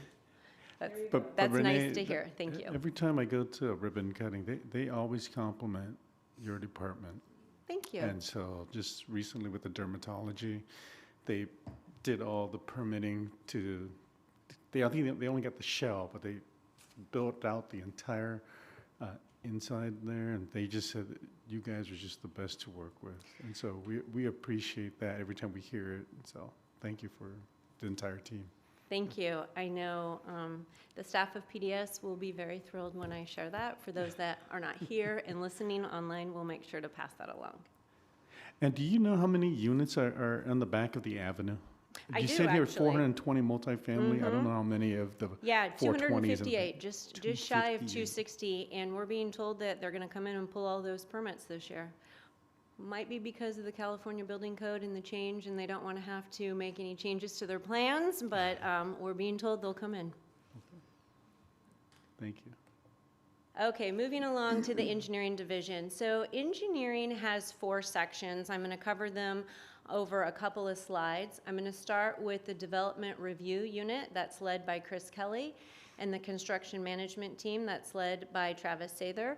Speaker 1: But
Speaker 2: That's
Speaker 1: Renee,
Speaker 2: nice to hear. Thank you.
Speaker 1: Every time I go to a ribbon cutting, they always compliment your department.
Speaker 2: Thank you.
Speaker 1: And so just recently with the dermatology, they did all the permitting I think they only got the shell, but they built out the entire inside there, and they just said that you guys are just the best to work with. And so we appreciate that every time we hear it. So thank you for the entire team.
Speaker 11: Thank you. I know the staff of PDS will be very thrilled when I share that. For those that are not here and listening online, we'll make sure to pass that along.
Speaker 1: And do you know how many units are on the back of the avenue?
Speaker 11: I
Speaker 1: You
Speaker 11: do,
Speaker 1: said here
Speaker 11: actually.
Speaker 1: 420 multifamily. I don't know how many of the
Speaker 11: Yeah,
Speaker 1: 420s.
Speaker 11: 258, just shy of
Speaker 1: 258.
Speaker 11: 260, and we're being told that they're going to come in and pull all those permits this year. Might be because of the California Building Code and the change, and they don't want to have to make any changes to their plans, but we're being told they'll come in.
Speaker 1: Thank you.
Speaker 11: Okay, moving along to the engineering division. So engineering has 4 sections. I'm going to cover them over a couple of slides. I'm going to start with the development review unit that's led by Chris Kelly, and the construction management team that's led by Travis Sather.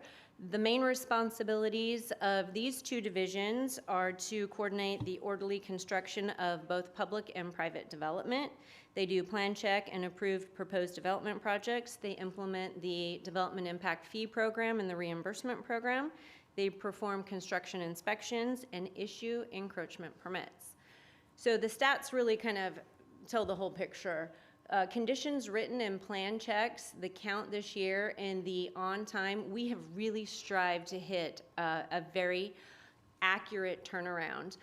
Speaker 11: The main responsibilities of these 2 divisions are to coordinate the orderly construction of both public and private development. They do plan check and approve proposed development projects. They implement the development impact fee program and the reimbursement program. They perform construction inspections and issue encroachment permits. So the stats really kind of tell the whole picture. Conditions written and plan checks, the count this year, and the on time, we have really strived to hit a very accurate turnaround.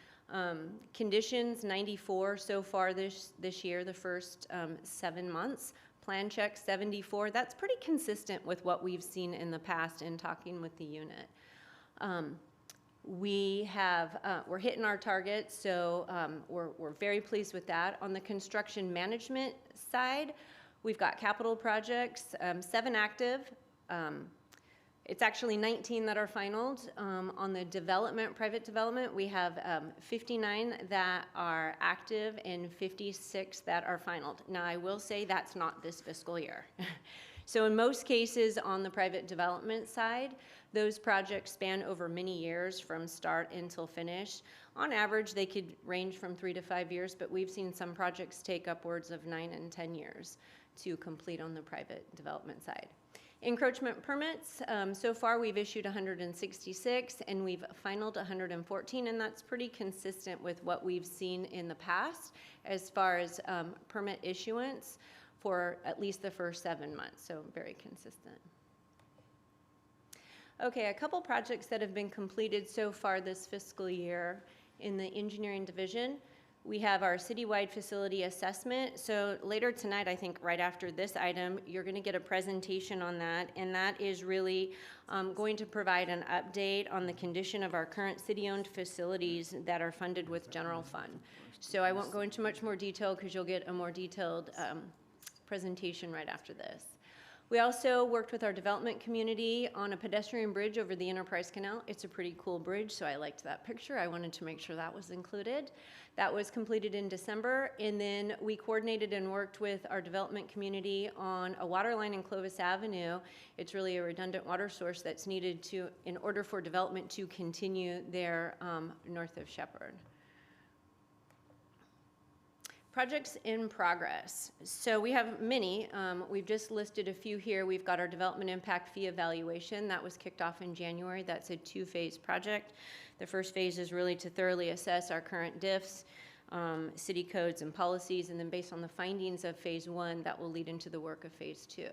Speaker 11: Conditions 94 so far this year, the first 7 months. Plan check 74. That's pretty consistent with what we've seen in the past in talking with the unit. We're hitting our targets, so we're very pleased with that. On the construction management side, we've got capital projects, 7 active. It's actually 19 that are finalized. On the development, private development, we have 59 that are active and 56 that are finalized. Now, I will say that's not this fiscal year. So in most cases on the private development side, those projects span over many years from start until finish. On average, they could range from 3 to 5 years, but we've seen some projects take upwards of 9 and 10 years to complete on the private development side. Encroachment permits, so far we've issued 166 and we've finalized 114, and that's pretty consistent with what we've seen in the past as far as permit issuance for at least the first 7 months, so very consistent. Okay, a couple projects that have been completed so far this fiscal year in the engineering division. We have our citywide facility assessment. So later tonight, I think right after this item, you're going to get a presentation on that, and that is really going to provide an update on the condition of our current city-owned facilities that are funded with general fund. So I won't go into much more detail because you'll get a more detailed presentation right after this. We also worked with our development community on a pedestrian bridge over the Enterprise Canal. It's a pretty cool bridge, so I liked that picture. I wanted to make sure that was included. That was completed in December, and then we coordinated and worked with our development community on a water line in Clovis Avenue. It's really a redundant water source that's needed in order for development to continue there north of Shepherd. Projects in progress. So we have many. We've just listed a few here. We've got our development impact fee evaluation. That was kicked off in January. That's a 2-phase project. The first phase is really to thoroughly assess our current diffs, city codes and policies, and then based on the findings of phase 1, that will lead into the work of phase 2.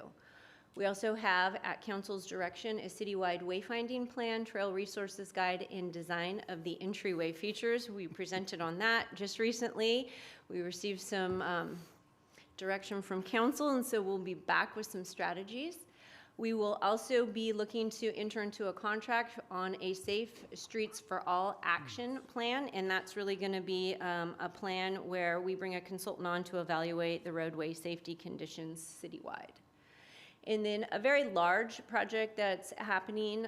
Speaker 11: We also have, at council's direction, a citywide wayfinding plan, trail resources guide, and design of the entryway features. We presented on that just recently. We received some direction from council, and so we'll be back with some strategies. We will also be looking to enter into a contract on a Safe Streets for All action plan, and that's really going to be a plan where we bring a consultant on to evaluate the roadway safety conditions citywide. And then a very large project that's happening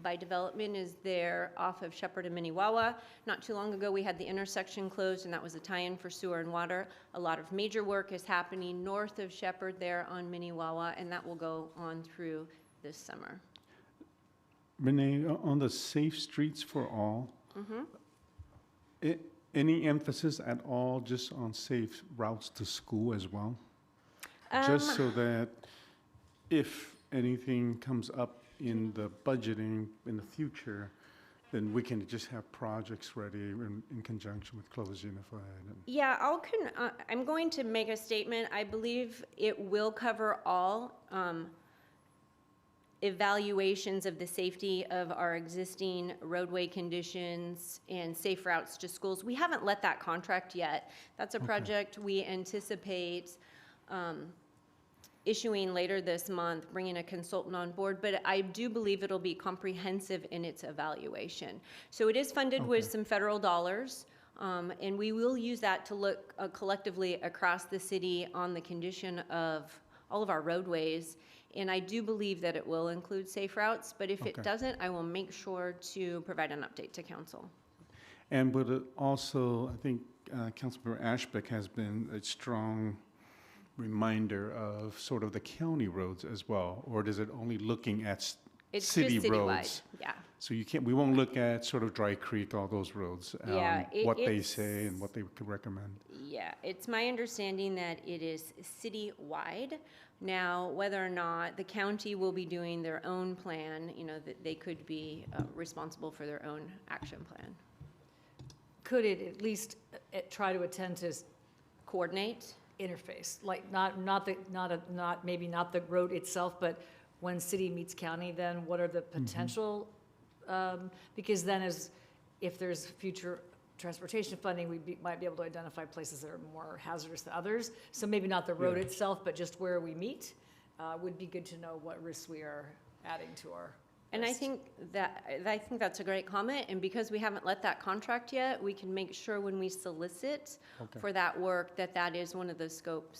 Speaker 11: by development is there off of Shepherd and Minnewawa. Not too long ago, we had the intersection closed, and that was a tie-in for sewer and water. A lot of major work is happening north of Shepherd there on Minnewawa, and that will go on through this summer.
Speaker 1: Renee, on the Safe Streets for All, any emphasis at all just on safe routes to school as well? Just so that if anything comes up in the budgeting in the future, then we can just have projects ready in conjunction with Clovis Unified.
Speaker 11: Yeah, I'm going to make a statement. I believe it will cover all evaluations of the safety of our existing roadway conditions and safe routes to schools. We haven't let that contract yet. That's a project we anticipate issuing later this month, bringing a consultant on board, but I do believe it'll be comprehensive in its evaluation. So it is funded with some federal dollars, and we will use that to look collectively across the city on the condition of all of our roadways. And I do believe that it will include safe routes, but if it doesn't, I will make sure to provide an update to council.
Speaker 1: And would it also, I think Councilmember Ashbeck has been a strong reminder of sort of the county roads as well, or is it only looking at
Speaker 11: It's
Speaker 1: city
Speaker 11: just citywide,
Speaker 1: roads?
Speaker 11: yeah.
Speaker 1: So we won't look at sort of Dry Creek, all those roads,
Speaker 11: Yeah,
Speaker 1: what they
Speaker 11: it's-
Speaker 1: say and what they could recommend.
Speaker 11: Yeah, it's my understanding that it is city-wide. Now, whether or not the county will be doing their own plan, that they could be responsible for their own action plan.
Speaker 3: Could it at least try to attend to
Speaker 11: Coordinate?
Speaker 3: interface, like maybe not the road itself, but when city meets county, then what are the potential? Because then if there's future transportation funding, we might be able to identify places that are more hazardous than others. So maybe not the road itself, but just where we meet, would be good to know what risks we are adding to our
Speaker 11: And I
Speaker 3: list.
Speaker 11: think that's a great comment, and because we haven't let that contract yet, we can make sure when we solicit for that work, that is one of the scope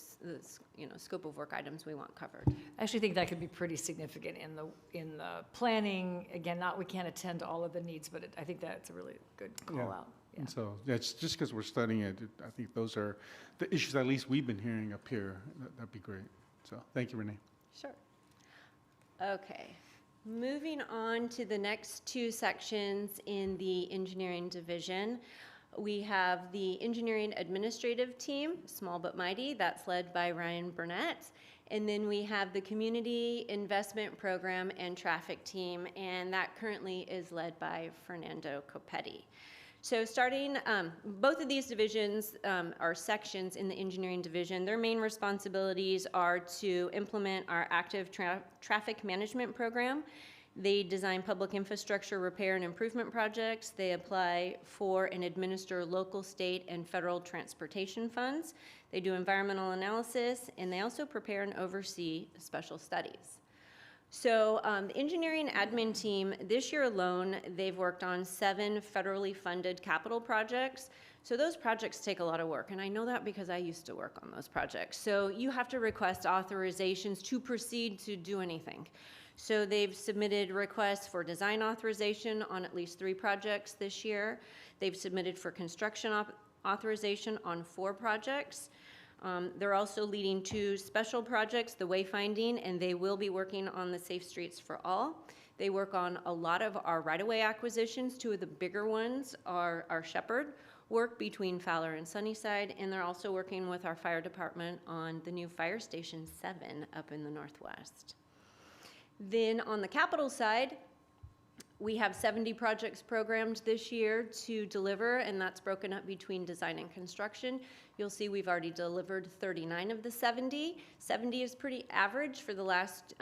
Speaker 11: of work items we want covered.
Speaker 3: I actually think that could be pretty significant in the planning. Again, we can't attend to all of the needs, but I think that's a really good call out. Yeah.
Speaker 1: And so that's just because we're studying it, I think those are the issues at least we've been hearing up here. That'd be great. So thank you, Renee.
Speaker 11: Sure. Okay. Moving on to the next two sections in the engineering division, we have the engineering administrative team, small but mighty, that's led by Ryan Burnett. And then we have the community investment program and traffic team, and that currently is led by Fernando Copetti. So starting, both of these divisions are sections in the engineering division. Their main responsibilities are to implement our active traffic management program. They design public infrastructure repair and improvement projects. They apply for and administer local, state, and federal transportation funds. They do environmental analysis, and they also prepare and oversee special studies. So the engineering admin team, this year alone, they've worked on 7 federally funded capital projects. So those projects take a lot of work, and I know that because I used to work on those projects. So you have to request authorizations to proceed to do anything. So they've submitted requests for design authorization on at least 3 projects this year. They've submitted for construction authorization on 4 projects. They're also leading 2 special projects, the wayfinding, and they will be working on the Safe Streets for All. They work on a lot of our right-of-way acquisitions. 2 of the bigger ones are our Shepherd work between Fowler and Sunnyside, and they're also working with our fire department on the new Fire Station 7 up in the Northwest. Then on the capital side, we have 70 projects programmed this year to deliver, and that's broken up between design and construction. You'll see we've already delivered 39 of the 70. 70 is pretty average for the last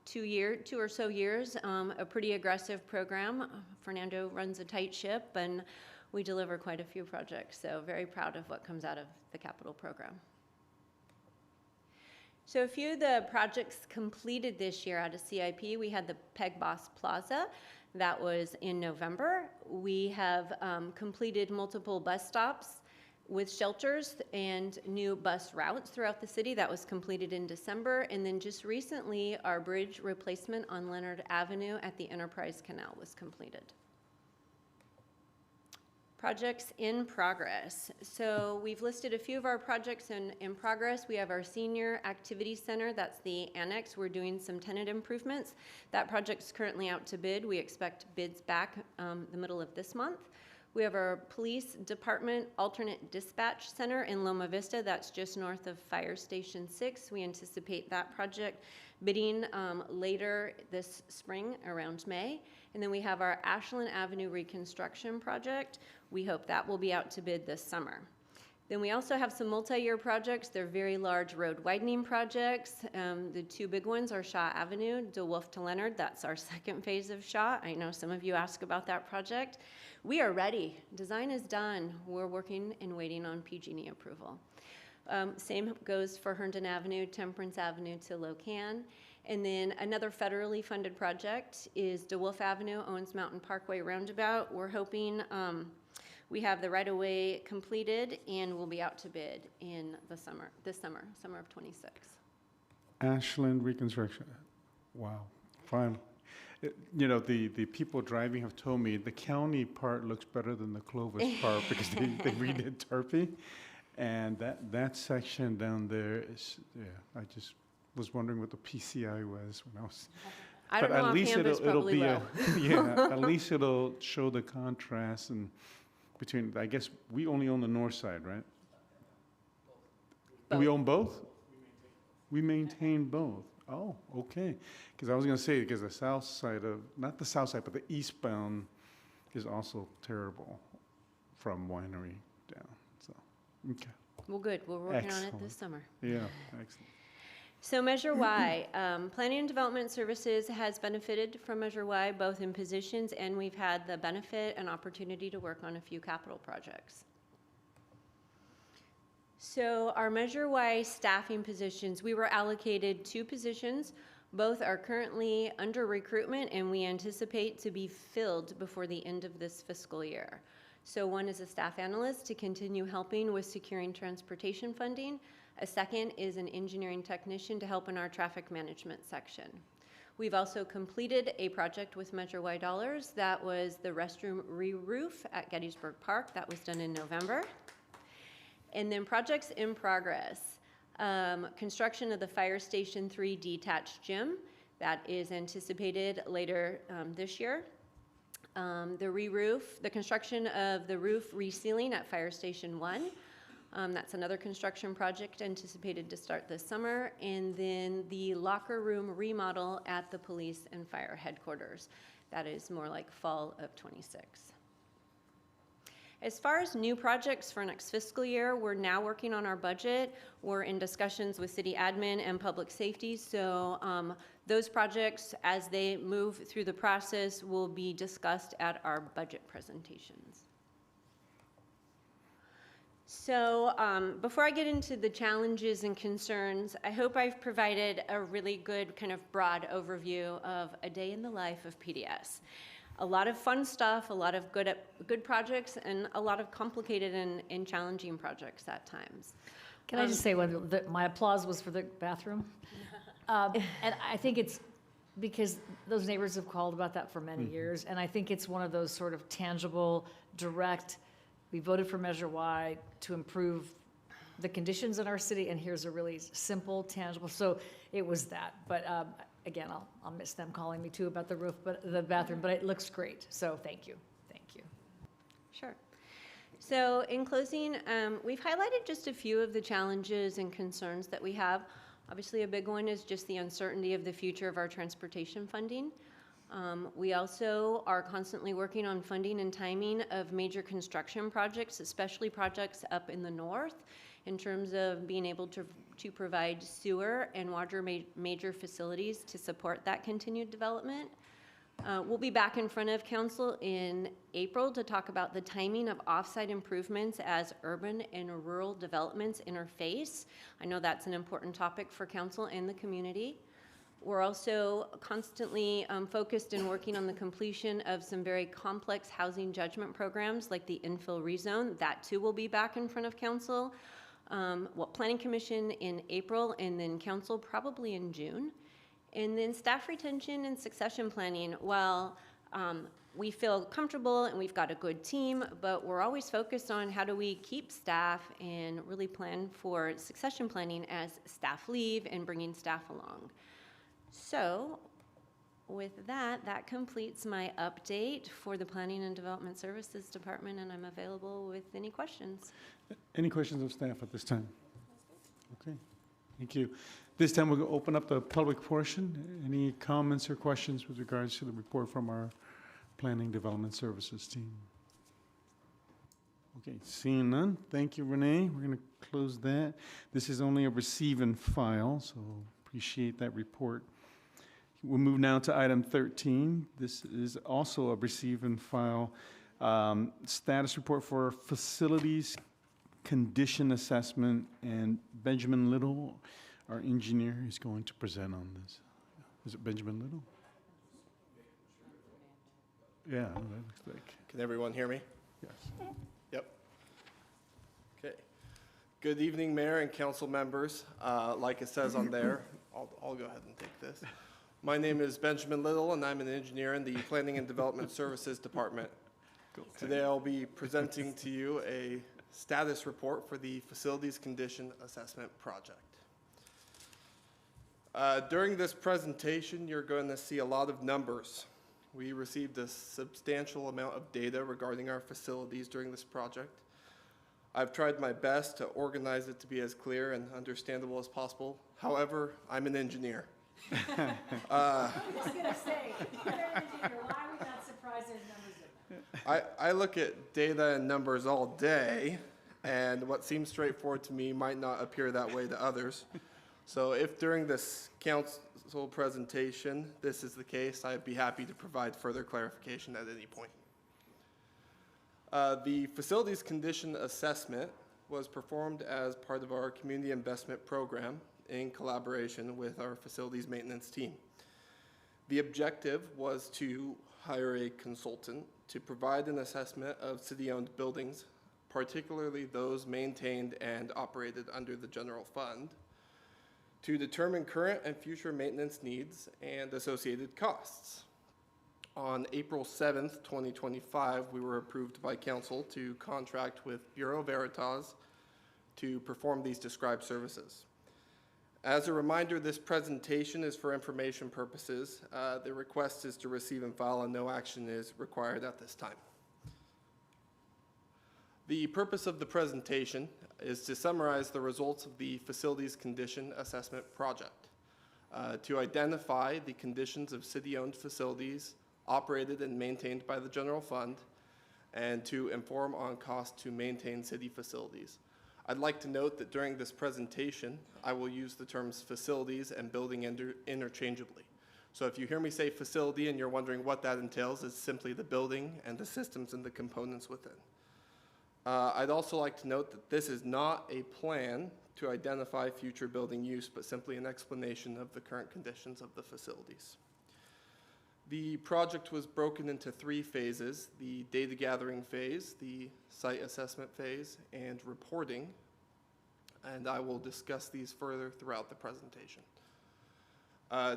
Speaker 11: 2 or so years, a pretty aggressive program. Fernando runs a tight ship, and we deliver quite a few projects, so very proud of what comes out of the capital program. So a few of the projects completed this year out of CIP, we had the Peg Boss Plaza. That was in November. We have completed multiple bus stops with shelters and new bus routes throughout the city. That was completed in December. And then just recently, our bridge replacement on Leonard Avenue at the Enterprise Canal was completed. Projects in progress. So we've listed a few of our projects in progress. We have our Senior Activity Center, that's the annex. We're doing some tenant improvements. That project's currently out to bid. We expect bids back the middle of this month. We have our Police Department Alternate Dispatch Center in Loma Vista. That's just north of Fire Station 6. We anticipate that project bidding later this spring, around May. And then we have our Ashland Avenue Reconstruction Project. We hope that will be out to bid this summer. Then we also have some multi-year projects. They're very large road widening projects. The two big ones are Shaw Avenue, DeWolf to Leonard. That's our second phase of Shaw. I know some of you ask about that project. We are ready. Design is done. We're working and waiting on PG&E approval. Same goes for Herndon Avenue, Temperance Avenue to Locan. And then another federally funded project is DeWolf Avenue, Owens Mountain Parkway Roundabout. We're hoping we have the right-of-way completed and we'll be out to bid in the summer, summer of '26.
Speaker 1: Ashland Reconstruction. Wow, finally. You know, the people driving have told me the county part looks better than the Clovis part because they redid Turpie. And that section down there is, yeah, I just was wondering what the PCI was when I was.
Speaker 11: I don't know offhand, but it's probably low.
Speaker 1: Yeah, at least it'll show the contrast and between, I guess, we only own the north side, right? Do we own both? We maintain both. Oh, okay. Because I was going to say, because the south side of, not the south side, but the eastbound is also terrible from Winery down. So, okay.
Speaker 11: Well, good. We're working on it
Speaker 1: Excellent.
Speaker 11: this summer.
Speaker 1: Yeah, excellent.
Speaker 11: So Measure Y, Planning and Development Services has benefited from Measure Y, both in positions, and we've had the benefit and opportunity to work on a few capital projects. So our Measure Y staffing positions, we were allocated 2 positions. Both are currently under recruitment, and we anticipate to be filled before the end of this fiscal year. So one is a staff analyst to continue helping with securing transportation funding. A second is an engineering technician to help in our traffic management section. We've also completed a project with Measure Y dollars. That was the restroom re-roof at Gettysburg Park. That was done in November. And then projects in progress. Construction of the Fire Station 3 detached gym. That is anticipated later this year. The re-roof, the construction of the roof resealing at Fire Station 1. That's another construction project anticipated to start this summer. And then the locker room remodel at the police and fire headquarters. That is more like fall of '26. As far as new projects for next fiscal year, we're now working on our budget. We're in discussions with city admin and public safety. So those projects, as they move through the process, will be discussed at our budget presentations. So before I get into the challenges and concerns, I hope I've provided a really good kind of broad overview of a day in the life of PDS. A lot of fun stuff, a lot of good projects, and a lot of complicated and challenging projects at times.
Speaker 3: Can I just say my applause was for the bathroom? And I think it's because those neighbors have called about that for many years, and I think it's one of those sort of tangible, direct, we voted for Measure Y to improve the conditions in our city, and here's a really simple, tangible, so it was that. But again, I'll miss them calling me too about the roof, but the bathroom, but it looks great, so thank you.
Speaker 11: Sure. So in closing, we've highlighted just a few of the challenges and concerns that we have. Obviously, a big one is just the uncertainty of the future of our transportation funding. We also are constantly working on funding and timing of major construction projects, especially projects up in the north, in terms of being able to provide sewer and water major facilities to support that continued development. We'll be back in front of council in April to talk about the timing of offsite improvements as urban and rural developments interface. I know that's an important topic for council and the community. We're also constantly focused and working on the completion of some very complex housing judgment programs like the infill rezone. That too will be back in front of council. Planning Commission in April, and then council probably in June. And then staff retention and succession planning. While we feel comfortable and we've got a good team, but we're always focused on how do we keep staff and really plan for succession planning as staff leave and bringing staff along. So with that, that completes my update for the Planning and Development Services Department, and I'm available with any questions.
Speaker 1: Any questions of staff at this time? Okay, thank you. This time we'll open up the public portion. Any comments or questions with regards to the report from our Planning Development Services team? Okay, seeing none, thank you, Renee. We're going to close that. This is only a receive and file, so appreciate that report. We'll move now to item 13. This is also a receive and file status report for facilities condition assessment, and Benjamin Little, our engineer, is going to present on this. Is it Benjamin Little? Yeah, that looks like.
Speaker 12: Can everyone hear me?
Speaker 1: Yes.
Speaker 12: Yep. Okay. Good evening, Mayor and council members. Like it says on there, I'll go ahead and take this. My name is Benjamin Little, and I'm an engineer in the Planning and Development Services Department. Today I'll be presenting to you a status report for the Facilities Condition Assessment Project. During this presentation, you're going to see a lot of numbers. We received a substantial amount of data regarding our facilities during this project. I've tried my best to organize it to be as clear and understandable as possible. However, I'm an engineer.
Speaker 3: I was just gonna say, you're an engineer, why are we not surprised there's numbers in there?
Speaker 12: I look at data and numbers all day, and what seems straightforward to me might not appear that way to others. So if during this council presentation this is the case, I'd be happy to provide further clarification at any point. The facilities condition assessment was performed as part of our community investment program in collaboration with our facilities maintenance team. The objective was to hire a consultant to provide an assessment of city-owned buildings, particularly those maintained and operated under the general fund, to determine current and future maintenance needs and associated costs. On April 7th, 2025, we were approved by council to contract with Bureau Veritas to perform these described services. As a reminder, this presentation is for information purposes. The request is to receive and file, and no action is required at this time. The purpose of the presentation is to summarize the results of the Facilities Condition Assessment Project, to identify the conditions of city-owned facilities operated and maintained by the general fund, and to inform on costs to maintain city facilities. I'd like to note that during this presentation, I will use the terms facilities and building interchangeably. So if you hear me say facility and you're wondering what that entails, it's simply the building and the systems and the components within. I'd also like to note that this is not a plan to identify future building use, but simply an explanation of the current conditions of the facilities. The project was broken into 3 phases: the data gathering phase, the site assessment phase, and reporting. And I will discuss these further throughout the presentation.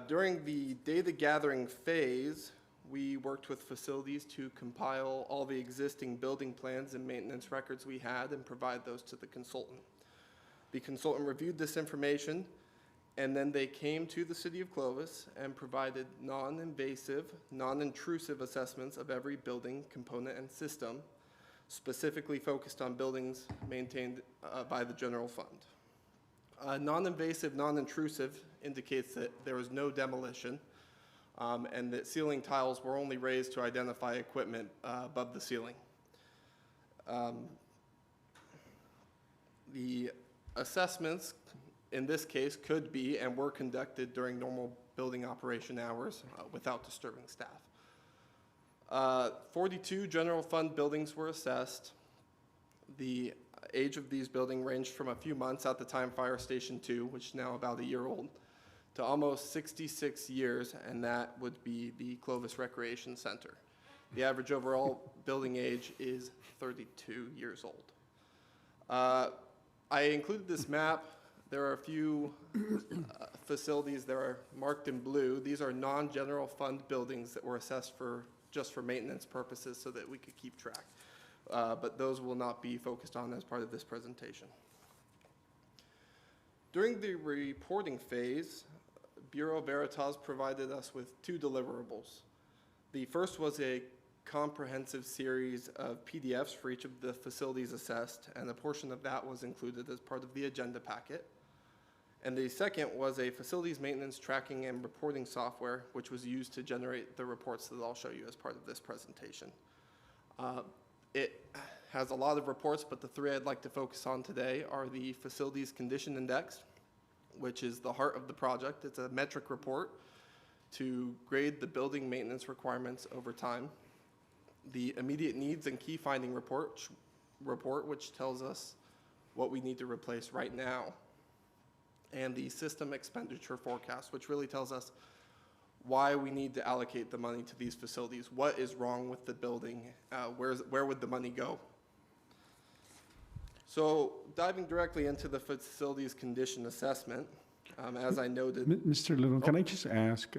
Speaker 12: During the data gathering phase, we worked with facilities to compile all the existing building plans and maintenance records we had and provide those to the consultant. The consultant reviewed this information, and then they came to the city of Clovis and provided non-invasive, non-intrusive assessments of every building, component, and system, specifically focused on buildings maintained by the general fund. Non-invasive, non-intrusive indicates that there was no demolition, and that ceiling tiles were only raised to identify equipment above the ceiling. The assessments in this case could be and were conducted during normal building operation hours without disturbing staff. 42 general fund buildings were assessed. The age of these buildings ranged from a few months at the time Fire Station 2, which is now about a year old, to almost 66 years, and that would be the Clovis Recreation Center. The average overall building age is 32 years old. I included this map. There are a few facilities that are marked in blue. These are non-general fund buildings that were assessed just for maintenance purposes so that we could keep track. But those will not be focused on as part of this presentation. During the reporting phase, Bureau Veritas provided us with 2 deliverables. The first was a comprehensive series of PDFs for each of the facilities assessed, and a portion of that was included as part of the agenda packet. And the second was a facilities maintenance tracking and reporting software, which was used to generate the reports that I'll show you as part of this presentation. It has a lot of reports, but the 3 I'd like to focus on today are the Facilities Condition Index, which is the heart of the project. It's a metric report to grade the building maintenance requirements over time. The Immediate Needs and Key Finding report, which tells us what we need to replace right now. And the System Expenditure Forecast, which really tells us why we need to allocate the money to these facilities. What is wrong with the building? Where would the money go? So diving directly into the facilities condition assessment, as I noted.
Speaker 1: Mr. Little, can I just ask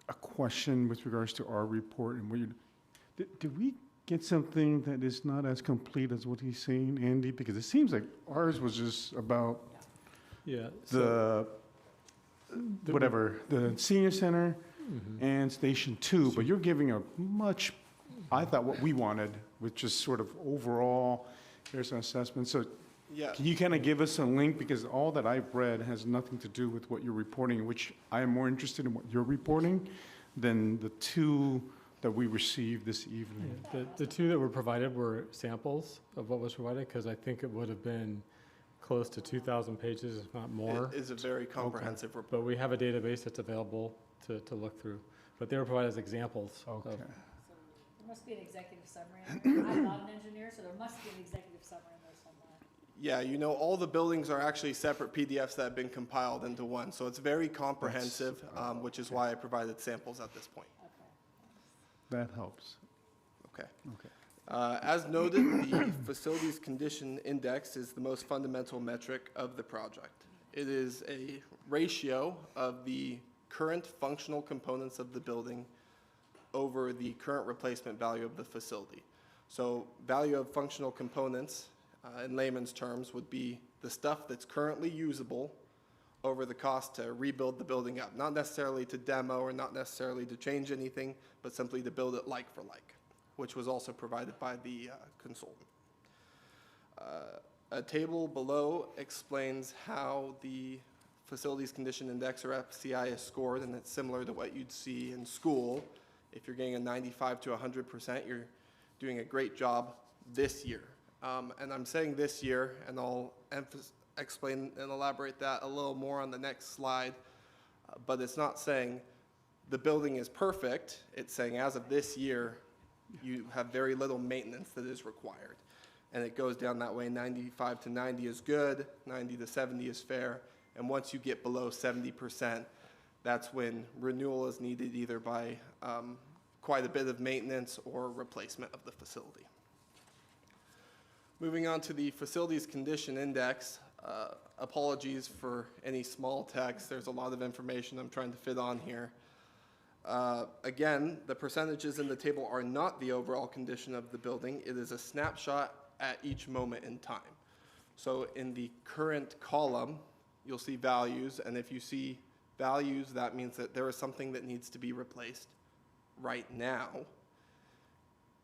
Speaker 1: a question with regards to our report? And what did we get something that is not as complete as what he's saying, Andy? Because it seems like ours was just about the senior center and Station 2, but you're giving a much, I thought what we wanted, which is sort of overall, here's an assessment. So
Speaker 12: Yeah.
Speaker 1: can you kind of give us a link? Because all that I've read has nothing to do with what you're reporting, which I am more interested in what you're reporting than the 2 that we received this evening.
Speaker 13: The 2 that were provided were samples of what was provided, because I think it would have been close to 2,000 pages, if not more.
Speaker 12: It is a very comprehensive report.
Speaker 13: But we have a database that's available to look through. But they were provided as examples.
Speaker 1: Okay.
Speaker 3: There must be an executive summary in there. I'm not an engineer, so there must be an executive summary in there somewhere.
Speaker 12: Yeah, you know, all the buildings are actually separate PDFs that have been compiled into one. So it's very comprehensive, which is why I provided samples at this point.
Speaker 1: That helps.
Speaker 12: Okay.
Speaker 1: Okay.
Speaker 12: As noted, the Facilities Condition Index is the most fundamental metric of the project. It is a ratio of the current functional components of the building over the current replacement value of the facility. So value of functional components, in layman's terms, would be the stuff that's currently usable over the cost to rebuild the building up. Not necessarily to demo or not necessarily to change anything, but simply to build it like for like, which was also provided by the consultant. A table below explains how the Facilities Condition Index, or FCI, is scored, and it's similar to what you'd see in school. If you're getting a 95 to 100%, you're doing a great job this year. And I'm saying this year, and I'll explain and elaborate that a little more on the next slide, but it's not saying the building is perfect. It's saying as of this year, you have very little maintenance that is required. And it goes down that way. 95 to 90 is good, 90 to 70 is fair, and once you get below 70%, that's when renewal is needed either by quite a bit of maintenance or replacement of the facility. Moving on to the Facilities Condition Index, apologies for any small text. There's a lot of information I'm trying to fit on here. Again, the percentages in the table are not the overall condition of the building. It is a snapshot at each moment in time. So in the current column, you'll see values, and if you see values, that means that there is something that needs to be replaced right now.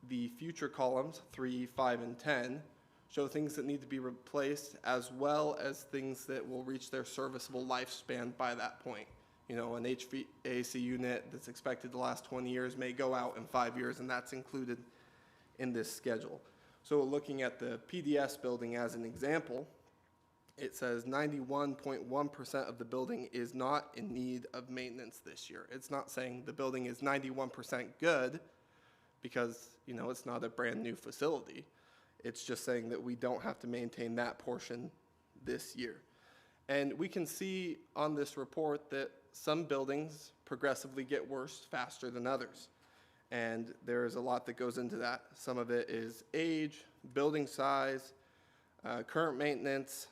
Speaker 12: The future columns, 3, 5, and 10, show things that need to be replaced, as well as things that will reach their serviceable lifespan by that point. You know, an HVAC unit that's expected to last 20 years may go out in 5 years, and that's included in this schedule. So looking at the PDS building as an example, it says 91.1% of the building is not in need of maintenance this year. It's not saying the building is 91% good because, you know, it's not a brand new facility. It's just saying that we don't have to maintain that portion this year. And we can see on this report that some buildings progressively get worse faster than others. And there's a lot that goes into that. Some of it is age, building size, current maintenance.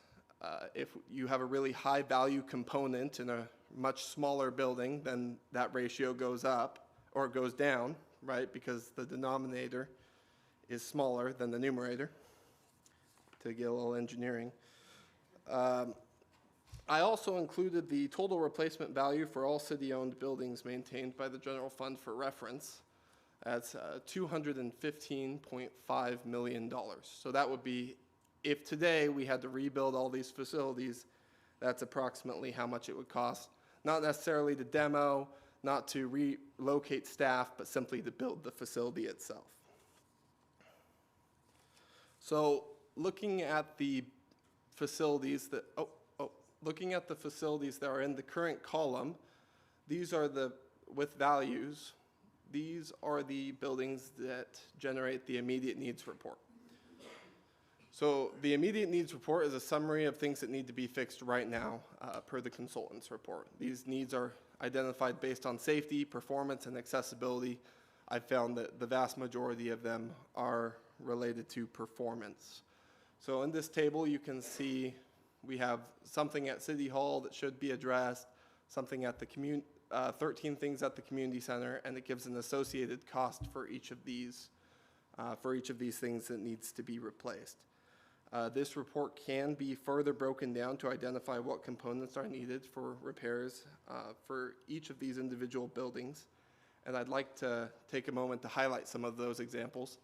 Speaker 12: If you have a really high value component in a much smaller building, then that ratio goes up or goes down, right? Because the denominator is smaller than the numerator, to get a little engineering. I also included the total replacement value for all city-owned buildings maintained by the general fund for reference. That's $215.5 million. So that would be, if today we had to rebuild all these facilities, that's approximately how much it would cost. Not necessarily to demo, not to relocate staff, but simply to build the facility itself. So looking at the facilities that, looking at the facilities that are in the current column, these are the, with values, these are the buildings that generate the immediate needs report. So the immediate needs report is a summary of things that need to be fixed right now per the consultant's report. These needs are identified based on safety, performance, and accessibility. I found that the vast majority of them are related to performance. So in this table, you can see we have something at City Hall that should be addressed, something at the 13 things at the community center, and it gives an associated cost for each of these things that needs to be replaced. This report can be further broken down to identify what components are needed for repairs for each of these individual buildings. And I'd like to take a moment to highlight some of those examples,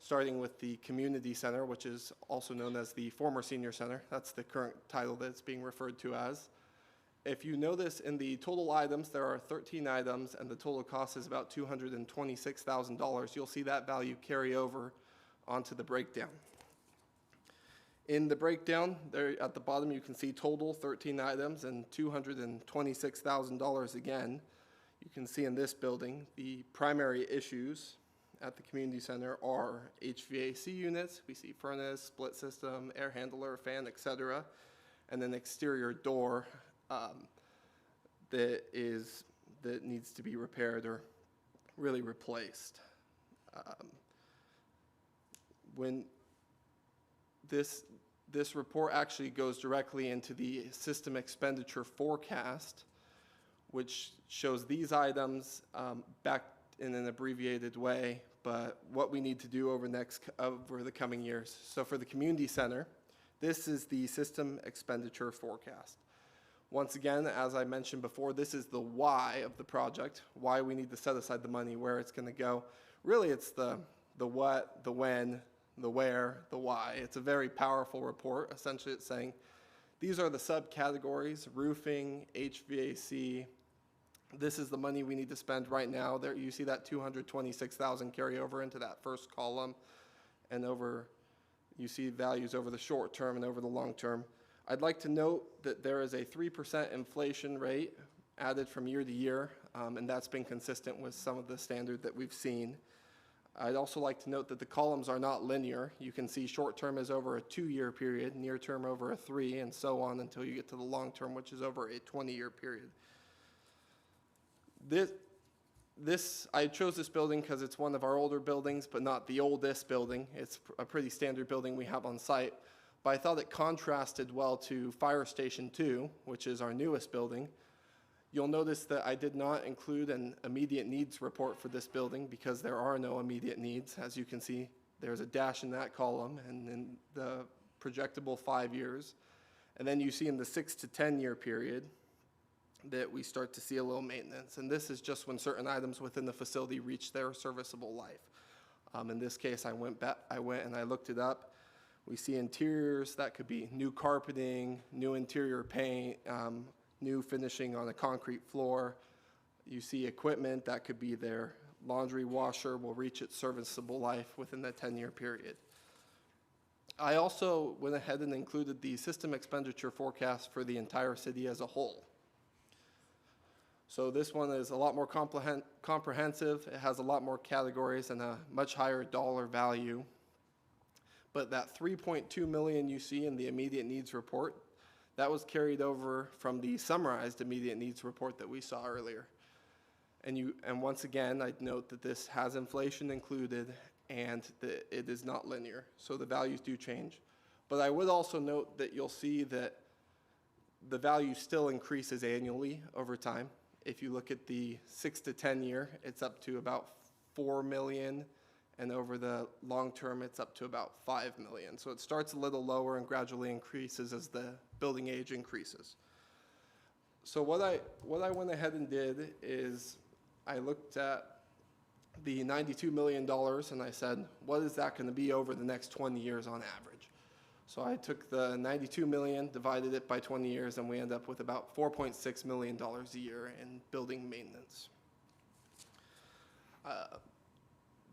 Speaker 12: starting with the community center, which is also known as the former senior center. That's the current title that it's being referred to as. If you notice in the total items, there are 13 items and the total cost is about $226,000. You'll see that value carry over onto the breakdown. In the breakdown, there at the bottom, you can see total 13 items and $226,000 again. You can see in this building, the primary issues at the community center are HVAC units. We see furnace, split system, air handler, fan, etc. And an exterior door that needs to be repaired or really replaced. When this report actually goes directly into the system expenditure forecast, which shows these items back in an abbreviated way, but what we need to do over the coming years. So for the community center, this is the system expenditure forecast. Once again, as I mentioned before, this is the why of the project, why we need to set aside the money, where it's going to go. Really, it's the what, the when, the where, the why. It's a very powerful report. Essentially, it's saying these are the subcategories: roofing, HVAC. This is the money we need to spend right now. There, you see that $226,000 carry over into that first column, and you see values over the short term and over the long term. I'd like to note that there is a 3% inflation rate added from year to year, and that's been consistent with some of the standard that we've seen. I'd also like to note that the columns are not linear. You can see short term is over a 2-year period, near term over a 3, and so on until you get to the long term, which is over a 20-year period. I chose this building because it's one of our older buildings, but not the oldest building. It's a pretty standard building we have on site. But I thought it contrasted well to Fire Station 2, which is our newest building. You'll notice that I did not include an immediate needs report for this building because there are no immediate needs. As you can see, there's a dash in that column and in the projectable 5 years. And then you see in the 6 to 10 year period that we start to see a little maintenance. And this is just when certain items within the facility reach their serviceable life. In this case, I went and I looked it up. We see interiors, that could be new carpeting, new interior paint, new finishing on a concrete floor. You see equipment, that could be their laundry washer will reach its serviceable life within the 10-year period. I also went ahead and included the system expenditure forecast for the entire city as a whole. So this one is a lot more comprehensive. It has a lot more categories and a much higher dollar value. But that $3.2 million you see in the immediate needs report, That was carried over from the summarized immediate needs report that we saw earlier. And once again, I'd note that this has inflation included and that it is not linear, so the values do change. But I would also note that you'll see that the value still increases annually over time. If you look at the 6 to 10 year, it's up to about 4 million, and over the long term, it's up to about 5 million. So it starts a little lower and gradually increases as the building age increases. So what I went ahead and did is I looked at the $92 million and I said, what is that going to be over the next 20 years on average? So I took the 92 million, divided it by 20 years, and we end up with about $4.6 million a year in building maintenance.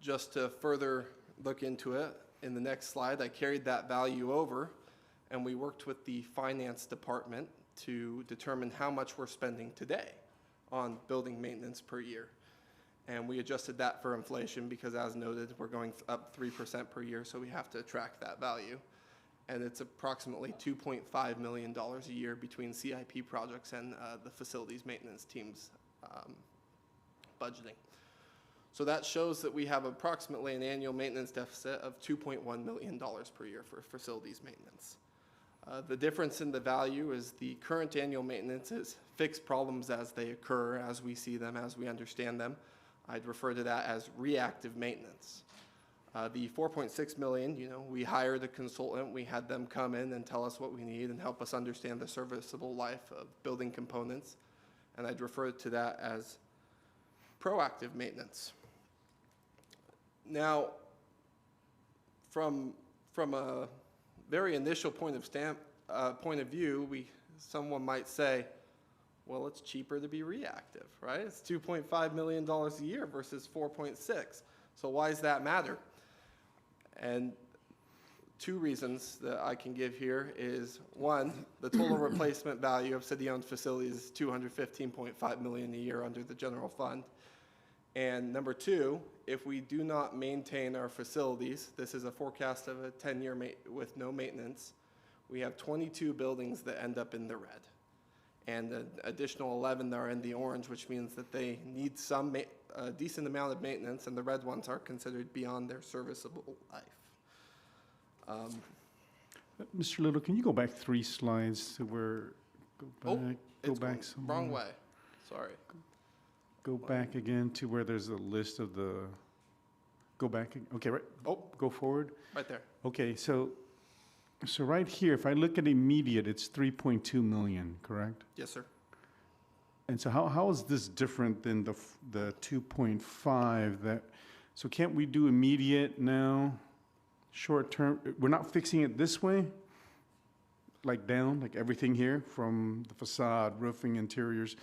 Speaker 12: Just to further look into it, in the next slide, I carried that value over, and we worked with the finance department to determine how much we're spending today on building maintenance per year. And we adjusted that for inflation because, as noted, we're going up 3% per year, so we have to track that value. And it's approximately $2.5 million a year between CIP projects and the facilities maintenance team's budgeting. So that shows that we have approximately an annual maintenance deficit of $2.1 million per year for facilities maintenance. The difference in the value is the current annual maintenance is fixed problems as they occur, as we see them, as we understand them. I'd refer to that as reactive maintenance. The 4.6 million, we hired a consultant, we had them come in and tell us what we need and help us understand the serviceable life of building components. And I'd refer to that as proactive maintenance. Now, from a very initial point of view, someone might say, well, it's cheaper to be reactive, right? It's $2.5 million a year versus 4.6. So why does that matter? And two reasons that I can give here is, one, the total replacement value of city-owned facilities is $215.5 million a year under the general fund. And number two, if we do not maintain our facilities, this is a forecast of a 10-year with no maintenance, we have 22 buildings that end up in the red. And an additional 11 that are in the orange, which means that they need some decent amount of maintenance, and the red ones are considered beyond their serviceable life.
Speaker 1: Mr. Little, can you go back 3 slides to where, go back some
Speaker 12: Wrong
Speaker 1: more.
Speaker 12: way, sorry.
Speaker 1: Go back again to where there's a list of the, go back, okay, right, go forward.
Speaker 12: Right there.
Speaker 1: Okay, so right here, if I look at immediate, it's 3.2 million, correct?
Speaker 12: Yes, sir.
Speaker 1: And so how is this different than the 2.5 that, so can't we do immediate now, short term? We're not fixing it this way? Like down, like everything here from the facade, roofing, interiors?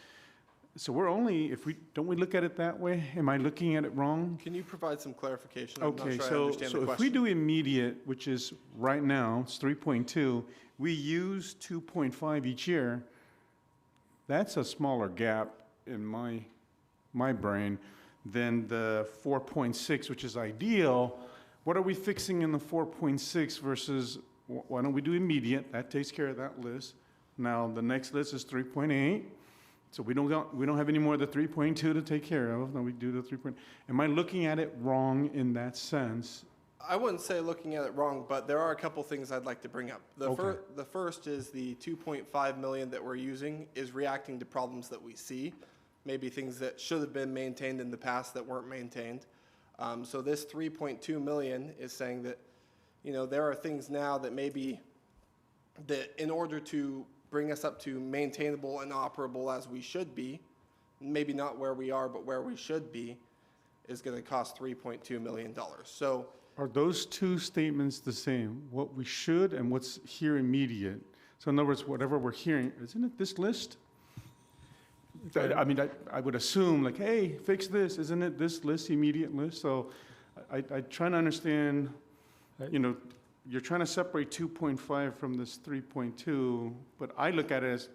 Speaker 1: So we're only, don't we look at it that way? Am I looking at it wrong?
Speaker 12: Can you provide some clarification? I'm not
Speaker 1: Okay,
Speaker 12: sure I
Speaker 1: so
Speaker 12: understand the
Speaker 1: if we
Speaker 12: question.
Speaker 1: do immediate, which is right now, it's 3.2, we use 2.5 each year, that's a smaller gap in my brain than the 4.6, which is ideal. What are we fixing in the 4.6 versus, why don't we do immediate? That takes care of that list. Now, the next list is 3.8. So we don't have any more of the 3.2 to take care of. Now we do the 3. Am I looking at it wrong in that sense?
Speaker 12: I wouldn't say looking at it wrong, but there are a couple things I'd like to bring up.
Speaker 1: Okay.
Speaker 12: The first is the 2.5 million that we're using is reacting to problems that we see, maybe things that should have been maintained in the past that weren't maintained. So this 3.2 million is saying that, there are things now that maybe that in order to bring us up to maintainable and operable as we should be, maybe not where we are, but where we should be, is going to cost $3.2 million. So
Speaker 1: Are those two statements the same? What we should and what's here immediate? So in other words, whatever we're hearing, isn't it this list? I mean, I would assume like, hey, fix this, isn't it this list, immediate list? So I try to understand, you're trying to separate 2.5 from this 3.2, but I look at it as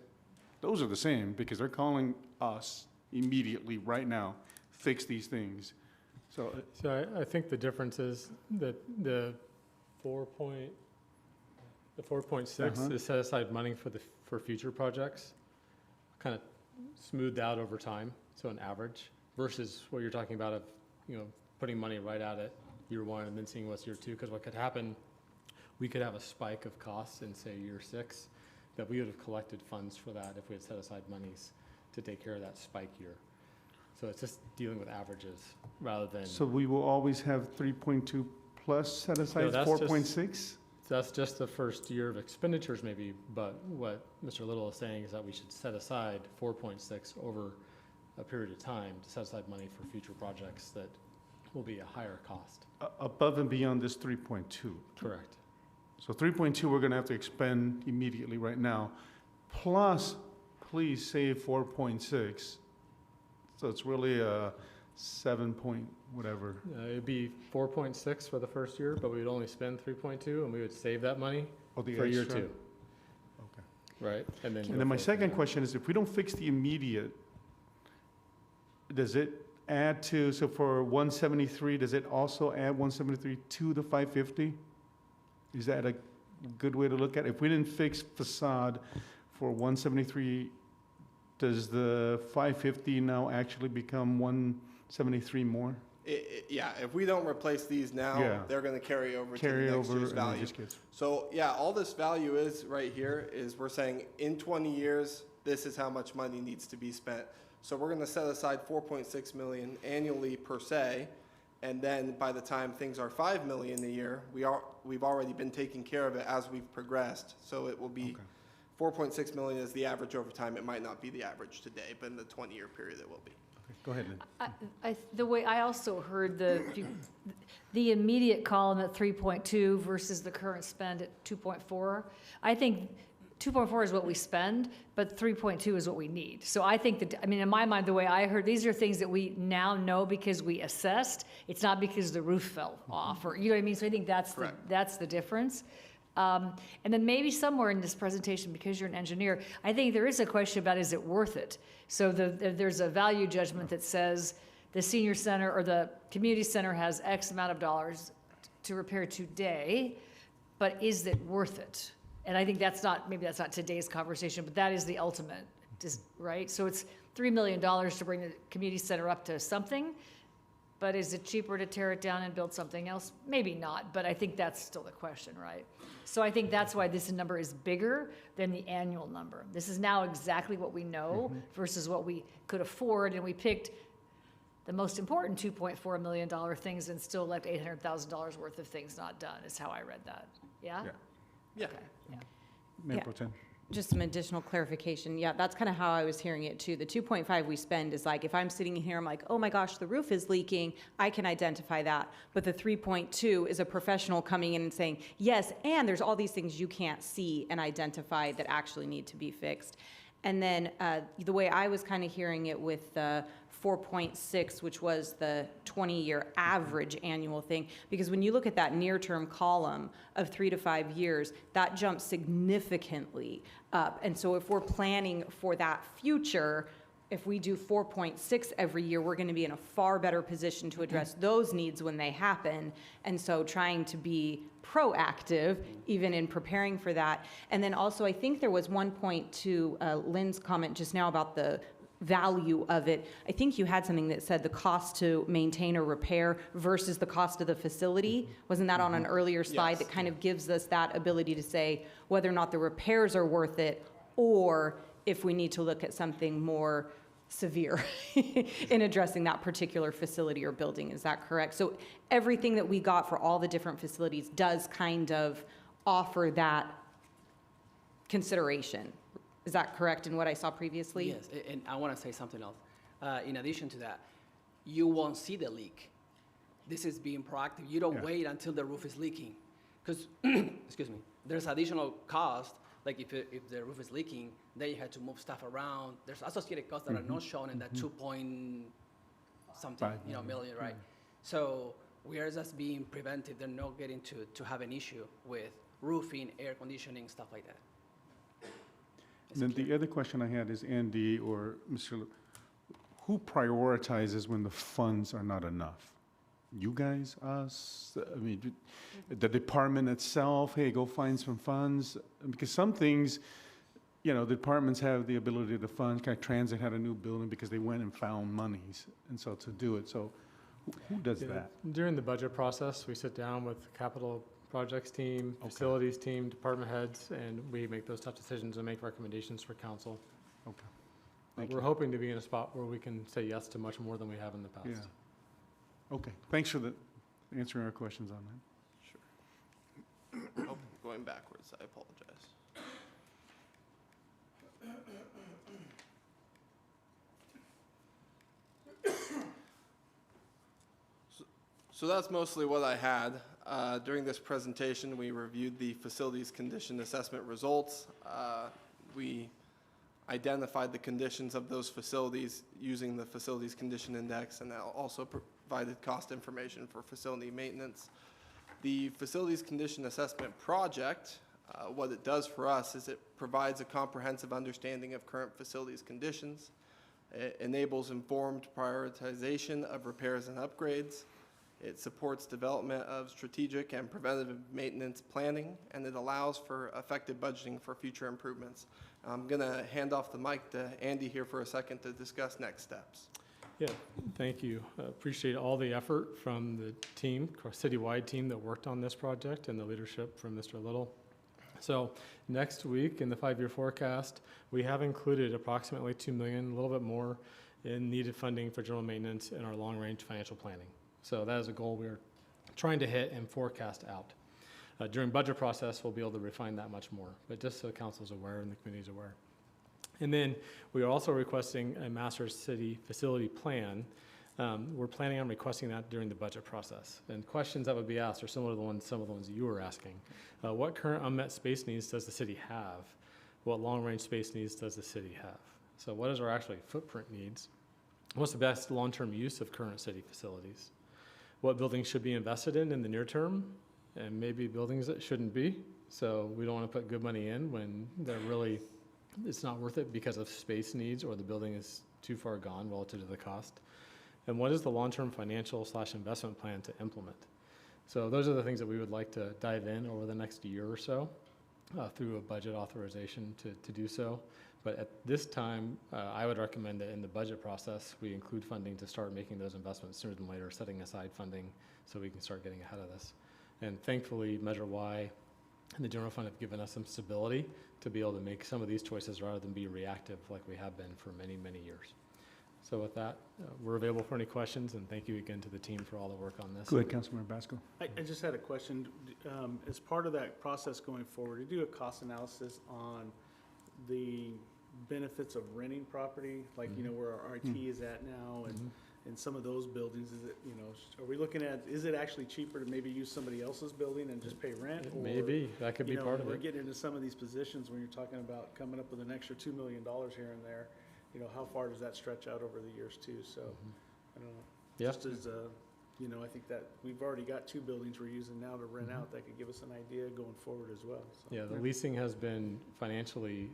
Speaker 1: those are the same because they're calling us immediately right now, fix these things. So
Speaker 13: I think the difference is that the The 4.6 is set aside money for future projects, kind of smoothed out over time, so an average, versus what you're talking about of, putting money right at it year one and then seeing what's year two, because what could happen, we could have a spike of costs in, say, year 6, that we would have collected funds for that if we had set aside monies to take care of that spike year. So it's just dealing with averages rather than.
Speaker 1: So we will always have 3.2 plus set aside
Speaker 13: that's
Speaker 1: 4.6?
Speaker 13: That's just the first year of expenditures maybe, but what Mr. Little is saying is that we should set aside 4.6 over a period of time to set aside money for future projects that will be a higher cost.
Speaker 1: Above and beyond this 3.2.
Speaker 13: Correct.
Speaker 1: So 3.2, we're going to have to expend immediately right now, plus, please save 4.6. So it's really a 7 point whatever.
Speaker 13: It'd be 4.6 for the first year, but we would only spend 3.2, and we would save that money
Speaker 1: Oh, the
Speaker 13: for year
Speaker 1: extra?
Speaker 13: 2,
Speaker 1: Okay.
Speaker 13: right? And
Speaker 1: And then my second question is, if we don't fix the immediate, does it add to, so for 173, does it also add 173 to the 550? Is that a good way to look at it? If we didn't fix facade for 173, does the 550 now actually become 173 more?
Speaker 12: Yeah, if we don't replace these now,
Speaker 1: Yeah.
Speaker 12: they're gonna carry over to
Speaker 1: Carry
Speaker 12: the next
Speaker 1: over
Speaker 12: year's
Speaker 1: and it
Speaker 12: value.
Speaker 1: just gets.
Speaker 12: So, yeah, all this value is right here is we're saying in 20 years, this is how much money needs to be spent. So we're gonna set aside 4.6 million annually per se, and then by the time things are 5 million a year, we've already been taking care of it as we've progressed. So it will be 4.6 million is the average over time. It might not be the average today, but in the 20-year period, it will be.
Speaker 1: Go ahead, Lynn.
Speaker 3: The way I also heard the immediate column at 3.2 versus the current spend at 2.4, I think 2.4 is what we spend, but 3.2 is what we need. So I think that, I mean, in my mind, the way I heard, these are things that we now know because we assessed. It's not because the roof fell off, or, you know what I mean? So I think that's the difference. And then maybe somewhere in this presentation, because you're an engineer, I think there is a question about, is it worth it? So there's a value judgment that says the senior center or the community center has X amount of dollars to repair today, but is it worth it? And I think maybe that's not today's conversation, but that is the ultimate, right? So it's $3 million to bring the community center up to something, but is it cheaper to tear it down and build something else? Maybe not, but I think that's still the question, right? So I think that's why this number is bigger than the annual number. This is now exactly what we know versus what we could afford, and we picked the most important $2.4 million things and still left $800,000 worth of things not done, is how I read that. Yeah?
Speaker 12: Yeah.
Speaker 3: Okay, yeah.
Speaker 1: Mayor
Speaker 2: Yeah.
Speaker 1: Pro Tem.
Speaker 2: Just some additional clarification. Yeah, that's kind of how I was hearing it too. The 2.5 we spend is like, if I'm sitting here, I'm like, oh my gosh, the roof is leaking, I can identify that. But the 3.2 is a professional coming in and saying, yes, and there's all these things you can't see and identify that actually need to be fixed. And then the way I was kind of hearing it with the 4.6, which was the 20-year average annual thing, because when you look at that near-term column of 3 to 5 years, that jumps significantly up. And so if we're planning for that future, if we do 4.6 every year, we're going to be in a far better position to address those needs when they happen. And so trying to be proactive, even in preparing for that. And then also, I think there was one point to Lynn's comment just now about the value of it. I think you had something that said the cost to maintain or repair versus the cost of the facility. Wasn't that on an earlier slide?
Speaker 12: Yes.
Speaker 2: That kind of gives us that ability to say whether or not the repairs are worth it, or if we need to look at something more severe in addressing that particular facility or building. Is that correct? So everything that we got for all the different facilities does kind of offer that consideration. Is that correct in what I saw previously?
Speaker 14: Yes, and I want to say something else. In addition to that, you won't see the leak. This is being proactive. You don't wait until the roof is leaking. Because, excuse me, there's additional cost, like if the roof is leaking, then you have to move stuff around. There's associated costs that are not shown in that 2 point something million, right? So we are just being preventive. They're not getting to have an issue with roofing, air conditioning, stuff like that.
Speaker 1: Then the other question I had is, Andy or Mr. Who prioritizes when the funds are not enough? you guys, us, I mean, the department itself, hey, go find some funds? Because some things, you know, the departments have the ability to fund. Kind of Transit had a new building because they went and found monies, and so to do it. So who does
Speaker 13: Yeah,
Speaker 1: that?
Speaker 13: during the budget process, we sit down with the capital projects team, facilities team, department heads, and we make those tough decisions and make recommendations for council.
Speaker 1: Okay.
Speaker 13: But
Speaker 1: Thank
Speaker 13: we're
Speaker 1: you.
Speaker 13: hoping to be in a spot where we can say yes to much more than we have in the past.
Speaker 1: Yeah. Okay. Thanks for answering our questions on that.
Speaker 12: Sure. Oh, going backwards, I apologize. So that's mostly what I had. During this presentation, we reviewed the facilities condition assessment results. We identified the conditions of those facilities using the facilities condition index, and also provided cost information for facility maintenance. The facilities condition assessment project, what it does for us is it provides a comprehensive understanding of current facilities conditions. It enables informed prioritization of repairs and upgrades. It supports development of strategic and preventative maintenance planning, and it allows for effective budgeting for future improvements. I'm going to hand off the mic to Andy here for a second to discuss next steps.
Speaker 13: Yeah, thank you. Appreciate all the effort from the team, our citywide team that worked on this project, and the leadership from Mr. Little. So next week in the 5-year forecast, we have included approximately $2 million, a little bit more, in needed funding for general maintenance in our long-range financial planning. So that is a goal we're trying to hit and forecast out. During budget process, we'll be able to refine that much more, but just so the council's aware and the community's aware. And then we are also requesting a master city facility plan. We're planning on requesting that during the budget process. And questions that would be asked are similar to some of the ones you were asking. What current unmet space needs does the city have? What long-range space needs does the city have? So what is our actually footprint needs? What's the best long-term use of current city facilities? What buildings should be invested in the near term, and maybe buildings that shouldn't be. So we don't want to put good money in when it's not worth it because of space needs or the building is too far gone relative to the cost. And what is the long-term financial/investment plan to implement? So those are the things that we would like to dive in over the next year or so through a budget authorization to do so. But at this time, I would recommend that in the budget process, we include funding to start making those investments sooner than later, setting aside funding so we can start getting ahead of this. And thankfully, Measure Y and the general fund have given us some stability to be able to make some of these choices rather than be reactive like we have been for many, many years. So with that, we're available for any questions, and thank you again to the team for all the work on this.
Speaker 1: Go ahead, Councilmember Basco.
Speaker 15: I just had a question. As part of that process going forward, do you do a cost analysis on the benefits of renting property, like, you know, where our RT is at now, and some of those buildings? Is it, you know, are we looking at, is it actually cheaper to maybe use somebody else's building and just pay rent? Or,
Speaker 13: Maybe, that could be part of
Speaker 15: we're
Speaker 13: it.
Speaker 15: getting into some of these positions when you're talking about coming up with an extra $2 million here and there. You know, how far does that stretch out over the years too? So, I don't know.
Speaker 13: Yeah.
Speaker 15: Just as, you know, I think that we've already got 2 buildings we're using now to rent out. That could give us an idea going forward as well. So.
Speaker 13: Yeah, the leasing has been financially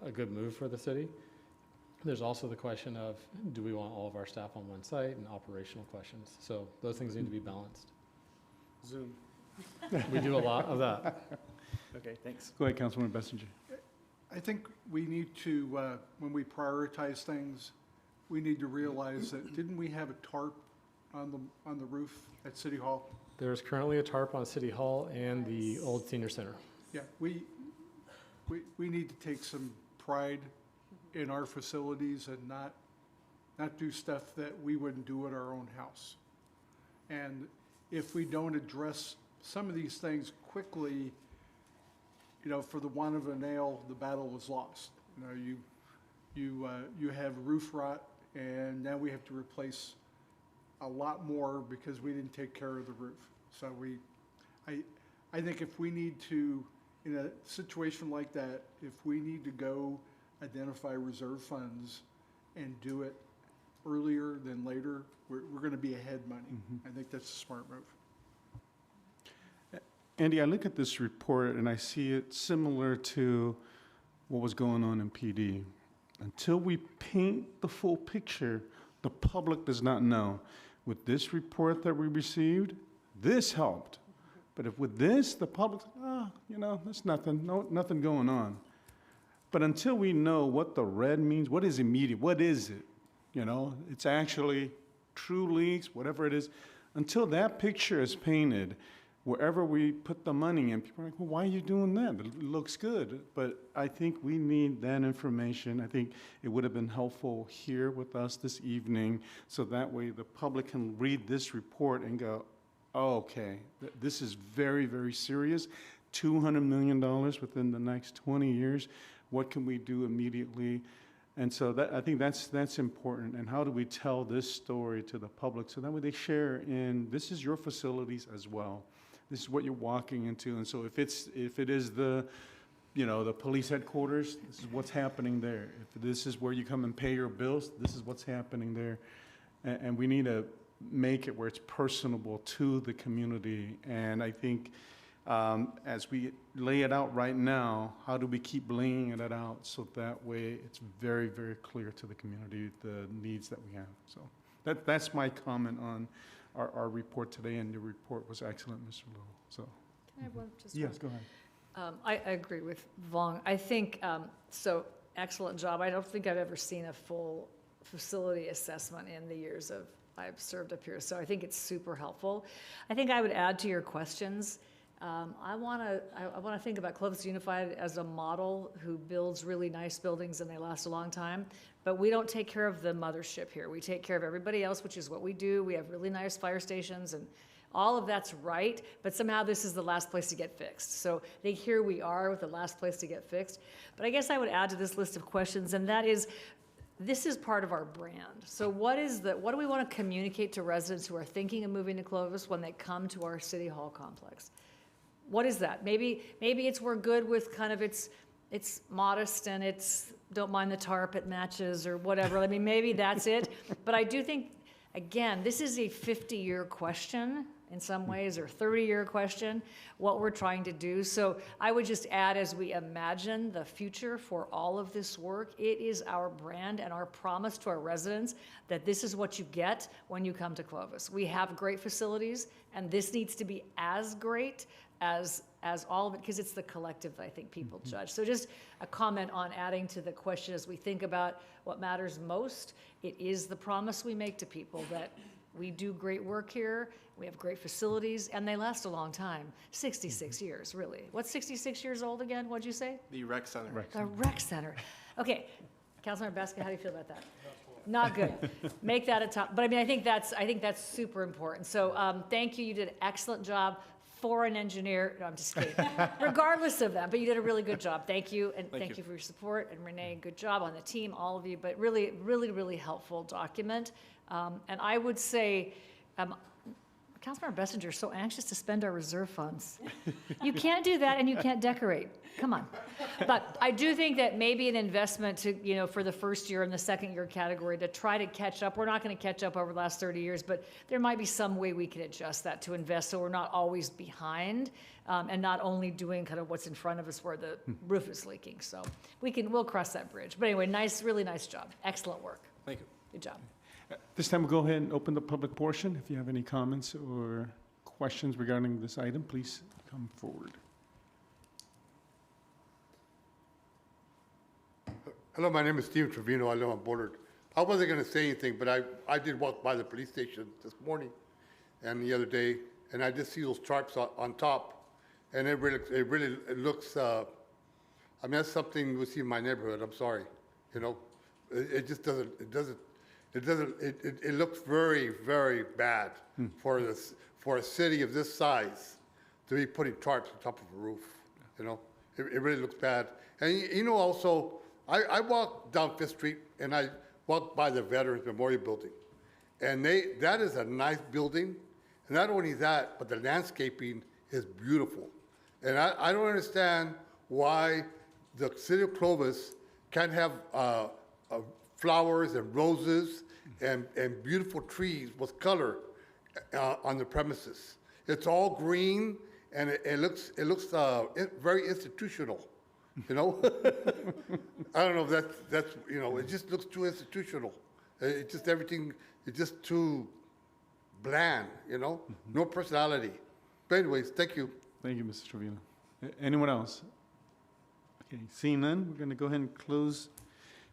Speaker 13: a good move for the city. There's also the question of, do we want all of our staff on one site, and operational questions. So those things need to be balanced.
Speaker 15: Zoom.
Speaker 13: We do a lot of that.
Speaker 15: Okay, thanks.
Speaker 1: Go ahead, Councilmember Bessinger.
Speaker 4: I think we need to, when we prioritize things, we need to realize that, didn't we have a tarp on the roof at City Hall?
Speaker 13: There's currently a tarp on City Hall and the old senior center.
Speaker 4: Yeah, we need to take some pride in our facilities and not do stuff that we wouldn't do at our own house. And if we don't address some of these things quickly, you know, for the want of a nail, the battle was lost. You know, you have roof rot, and now we have to replace a lot more because we didn't take care of the roof. So I think if we need to, in a situation like that, if we need to go identify reserve funds and do it earlier than later, we're going to be ahead money. I think that's a smart move.
Speaker 1: Andy, I look at this report and I see it similar to what was going on in PD. Until we paint the full picture, the public does not know. With this report that we received, this helped. But if with this, the public's, there's nothing, nothing going on. But until we know what the red means, what is immediate, what is it? It's actually true leaks, whatever it is. Until that picture is painted, wherever we put the money in, people are like, well, why are you doing that? It looks good. But I think we need that information. I think it would have been helpful here with us this evening, so that way the public can read this report and go, oh, okay, this is very, very serious. $200 million within the next 20 years. What can we do immediately? And so I think that's important. And how do we tell this story to the public so that way they share in, this is your facilities as well. This is what you're walking into. And so if it is the police headquarters, this is what's happening there. If this is where you come and pay your bills, this is what's happening there. And we need to make it where it's personable to the community. And I think as we lay it out right now, how do we keep laying it out so that way it's very, very clear to the community the needs that we have. So that's my comment on our report today, and your report was excellent, Mr. Lowe. So,
Speaker 3: Can I have one? Just
Speaker 1: yes,
Speaker 3: one?
Speaker 1: go ahead.
Speaker 3: I agree with Vong. I think, so excellent job. I don't think I've ever seen a full facility assessment in the years I've served up here. So I think it's super helpful. I think I would add to your questions. I want to think about Clovis Unified as a model who builds really nice buildings and they last a long time. But we don't take care of the mothership here. We take care of everybody else, which is what we do. We have really nice fire stations and all of that's right, but somehow this is the last place to get fixed. So I think here we are with the last place to get fixed. But I guess I would add to this list of questions, and that is, this is part of our brand. So what do we want to communicate to residents who are thinking of moving to Clovis when they come to our City Hall complex? What is that? Maybe it's we're good with kind of it's modest and it's don't mind the tarp, it matches or whatever. I mean, maybe that's it. But I do think, again, this is a 50-year question in some ways, or 30-year question, what we're trying to do. So I would just add, as we imagine the future for all of this work, it is our brand and our promise to our residents that this is what you get when you come to Clovis. We have great facilities, and this needs to be as great as all of it, because it's the collective that I think people judge. So just a comment on adding to the question as we think about what matters most. It is the promise we make to people that we do great work here, we have great facilities, and they last a long time. 66 years, really. What's 66 years old again? What'd you say?
Speaker 12: The rec center.
Speaker 3: The rec center. Okay, Councilmember Baskin, how do you feel about that? Not good. Make that a top. But I mean, I think that's super important. So thank you. You did an excellent job for an engineer. No, I'm just kidding. Regardless of that, but you did a really good job. Thank you, and thank you for your support. And Renee, good job on the team, all of you. But really, really, really helpful document. And I would say, Councilmember Bessinger is so anxious to spend our reserve funds. You can't do that, and you can't decorate. Come on. But I do think that maybe an investment to, for the first year and the second year category to try to catch up. We're not going to catch up over the last 30 years, but there might be some way we can adjust that to invest so we're not always behind and not only doing kind of what's in front of us where the roof is leaking. So we'll cross that bridge. But anyway, really nice job. Excellent work.
Speaker 12: Thank you.
Speaker 3: Good job.
Speaker 1: This time we'll go ahead and open the public portion. If you have any comments or questions regarding this item, please come forward.
Speaker 7: Hello, my name is Steve Trevino. I live on Bullard. I wasn't going to say anything, but I did walk by the police station this morning and the other day, and I just see those tarps on top, and it really looks. I mean, that's something we see in my neighborhood. I'm sorry, it just doesn't. It looks very, very bad for a city of this size to be putting tarps on top of a roof. It really looks bad. And also, I walk down Fifth Street and I walk by the Veterans Memorial Building, and that is a nice building. And not only that, but the landscaping is beautiful. And I don't understand why the city of Clovis can't have flowers and roses and beautiful trees with color on the premises. It's all green and it looks very institutional. I don't know if that's it just looks too institutional. It just everything. It's just too bland, you know, no personality. But anyways, thank you.
Speaker 1: Thank you, Mr. Trevino. Anyone else? Okay, seeing none, we're going to go ahead and close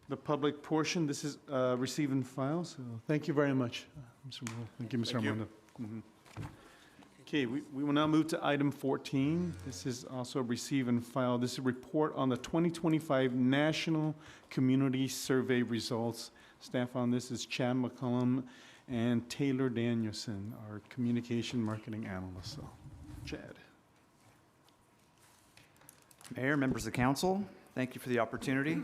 Speaker 1: the public portion. This is receive and file, so thank you very much, Mr. Moore. Thank you, Mr. Armando. Okay, we will now move to item 14. This is also receive and file. This is a report on the 2025 National Community Survey results. Staff on this is Chad McCollum and Taylor Danielson, our communication marketing analyst. So, Chad.
Speaker 16: Mayor, members of the council, thank you for the opportunity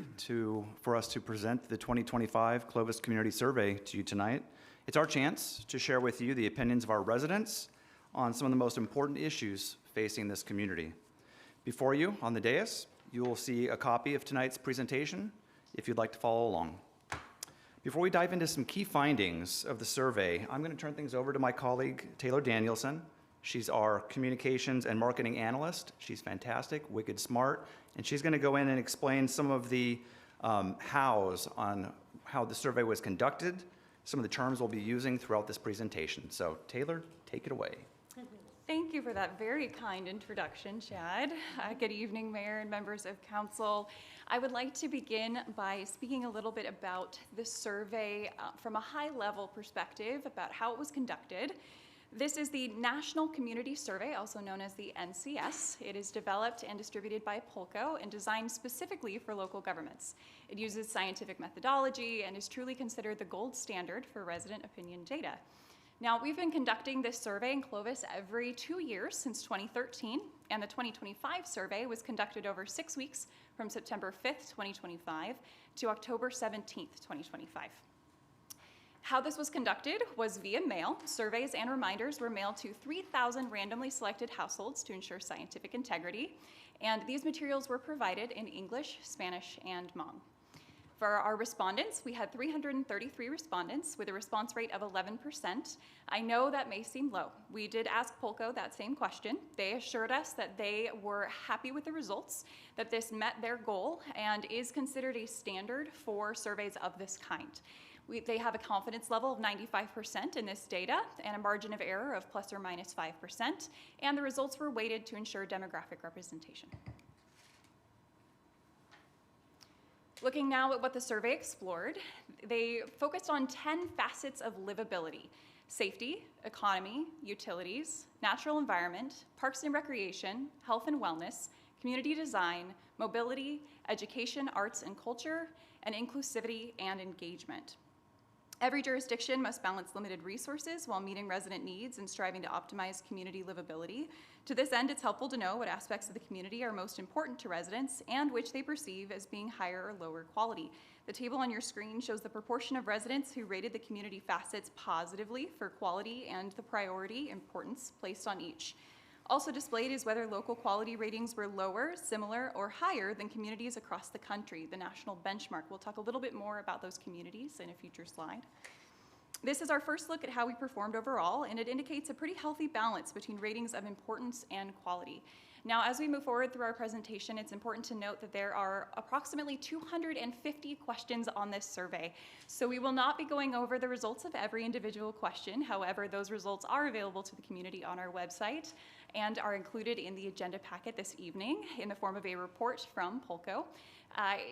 Speaker 16: for us to present the 2025 Clovis Community Survey to you tonight. It's our chance to share with you the opinions of our residents on some of the most important issues facing this community. Before you, on the dais, you will see a copy of tonight's presentation if you'd like to follow along. Before we dive into some key findings of the survey, I'm going to turn things over to my colleague, Taylor Danielson. She's our communications and marketing analyst. She's fantastic, wicked smart, and she's going to go in and explain some of the hows on how the survey was conducted, some of the terms we'll be using throughout this presentation. So, Taylor, take it away.
Speaker 17: Thank you for that very kind introduction, Chad. Good evening, Mayor and members of council. I would like to begin by speaking a little bit about the survey from a high-level perspective about how it was conducted. This is the National Community Survey, also known as the NCS. It is developed and distributed by Polko and designed specifically for local governments. It uses scientific methodology and is truly considered the gold standard for resident opinion data. Now, we've been conducting this survey in Clovis every 2 years since 2013, and the 2025 survey was conducted over 6 weeks from September 5th, 2025 to October 17th, 2025. How this was conducted was via mail. Surveys and reminders were mailed to 3,000 randomly selected households to ensure scientific integrity, and these materials were provided in English, Spanish, and Hmong. For our respondents, we had 333 respondents with a response rate of 11%. I know that may seem low. We did ask Polko that same question. They assured us that they were happy with the results, that this met their goal, and is considered a standard for surveys of this kind. They have a confidence level of 95% in this data and a margin of error of plus or minus 5%, and the results were weighted to ensure demographic representation. Looking now at what the survey explored, they focused on 10 facets of livability: safety, economy, utilities, natural environment, parks and recreation, health and wellness, community design, mobility, education, arts and culture, and inclusivity and engagement. Every jurisdiction must balance limited resources while meeting resident needs and striving to optimize community livability. To this end, it's helpful to know what aspects of the community are most important to residents and which they perceive as being higher or lower quality. The table on your screen shows the proportion of residents who rated the community facets positively for quality and the priority importance placed on each. Also displayed is whether local quality ratings were lower, similar, or higher than communities across the country, the national benchmark. We'll talk a little bit more about those communities in a future slide. This is our first look at how we performed overall, and it indicates a pretty healthy balance between ratings of importance and quality. Now, as we move forward through our presentation, it's important to note that there are approximately 250 questions on this survey. So we will not be going over the results of every individual question. However, those results are available to the community on our website and are included in the agenda packet this evening in the form of a report from Polko.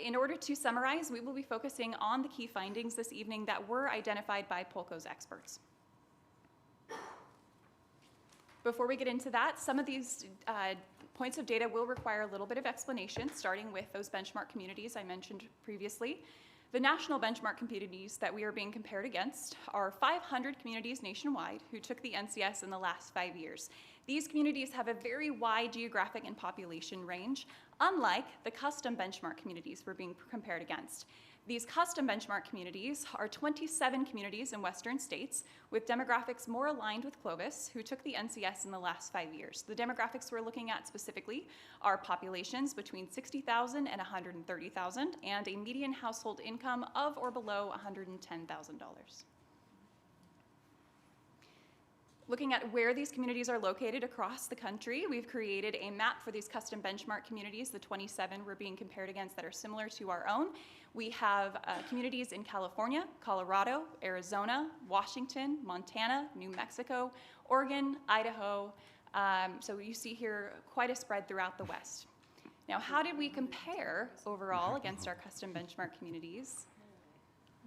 Speaker 17: In order to summarize, we will be focusing on the key findings this evening that were identified by Polko's experts. Before we get into that, some of these points of data will require a little bit of explanation, starting with those benchmark communities I mentioned previously. The national benchmark communities that we are being compared against are 500 communities nationwide who took the NCS in the last 5 years. These communities have a very wide geographic and population range, unlike the custom benchmark communities we're being compared against. These custom benchmark communities are 27 communities in western states with demographics more aligned with Clovis, who took the NCS in the last 5 years. The demographics we're looking at specifically are populations between 60,000 and 130,000 and a median household income of or below $110,000. Looking at where these communities are located across the country, we've created a map for these custom benchmark communities, the 27 we're being compared against that are similar to our own. We have communities in California, Colorado, Arizona, Washington, Montana, New Mexico, Oregon, Idaho. So you see here quite a spread throughout the West. Now, how did we compare overall against our custom benchmark communities?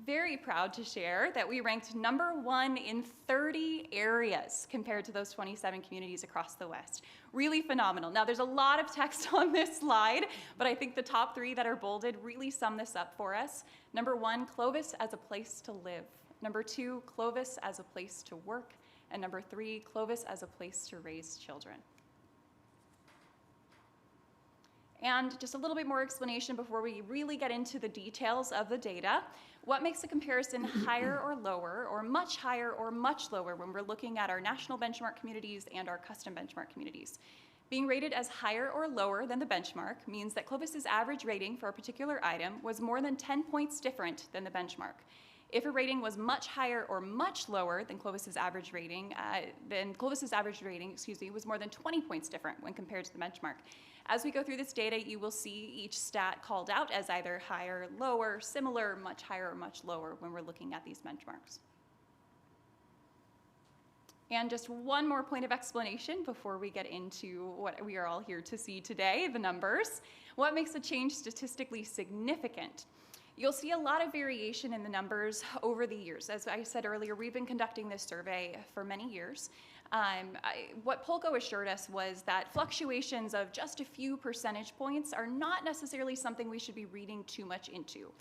Speaker 17: Very proud to share that we ranked #1 in 30 areas compared to those 27 communities across the West. Really phenomenal. Now, there's a lot of text on this slide, but I think the top 3 that are bolded really sum this up for us. #1, Clovis as a place to live. #2, Clovis as a place to work. And #3, Clovis as a place to raise children. And just a little bit more explanation before we really get into the details of the data. What makes a comparison higher or lower, or much higher or much lower when we're looking at our national benchmark communities and our custom benchmark communities? Being rated as higher or lower than the benchmark means that Clovis's average rating for a particular item was more than 10 points different than the benchmark. If a rating was much higher or much lower than Clovis's average rating, was more than 20 points different when compared to the benchmark. As we go through this data, you will see each stat called out as either higher, lower, similar, much higher, or much lower when we're looking at these benchmarks. And just one more point of explanation before we get into what we are all here to see today, the numbers. What makes a change statistically significant? You'll see a lot of variation in the numbers over the years. As I said earlier, we've been conducting this survey for many years. What Polko assured us was that fluctuations of just a few percentage points are not necessarily something we should be reading too much into.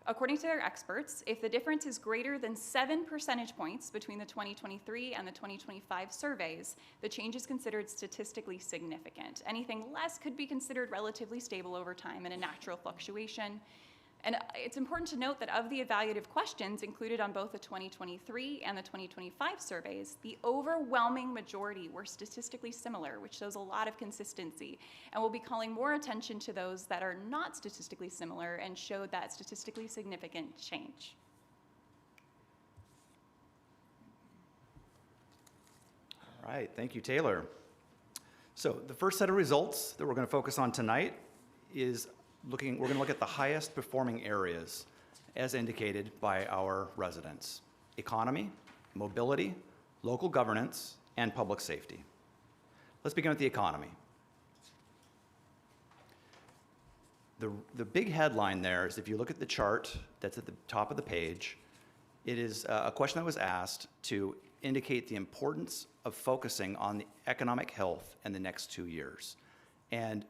Speaker 17: According to their experts, if the difference is greater than 7 percentage points between the 2023 and the 2025 surveys, the change is considered statistically significant. Anything less could be considered relatively stable over time and a natural fluctuation. And it's important to note that of the evaluative questions included on both the 2023 and the 2025 surveys, the overwhelming majority were statistically similar, which shows a lot of consistency. And we'll be calling more attention to those that are not statistically similar and showed that statistically significant change.
Speaker 16: All right, thank you, Taylor. So the first set of results that we're going to focus on tonight is we're going to look at the highest performing areas as indicated by our residents: economy, mobility, local governance, and public safety. Let's begin with the economy. The big headline there is, if you look at the chart that's at the top of the page, it is a question that was asked to indicate the importance of focusing on the economic health in the next 2 years. And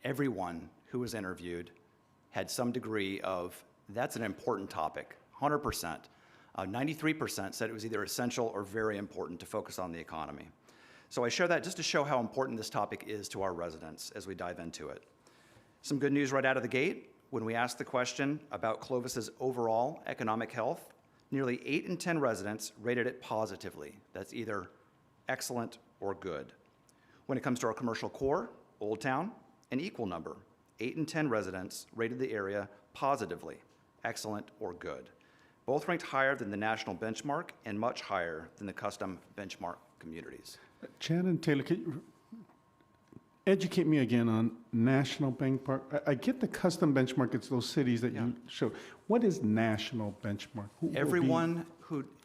Speaker 16: everyone who was interviewed had some degree of, that's an important topic, 100%. 93% said it was either essential or very important to focus on the economy. So I share that just to show how important this topic is to our residents as we dive into it. Some good news right out of the gate. When we asked the question about Clovis's overall economic health, nearly 8 in 10 residents rated it positively. That's either excellent or good. When it comes to our commercial core, Old Town, an equal number. 8 in 10 residents rated the area positively, excellent or good. Both ranked higher than the national benchmark and much higher than the custom benchmark communities.
Speaker 1: Chad and Taylor, can you educate me again on national benchmark? I get the custom benchmark, it's those cities that you showed. What is national benchmark?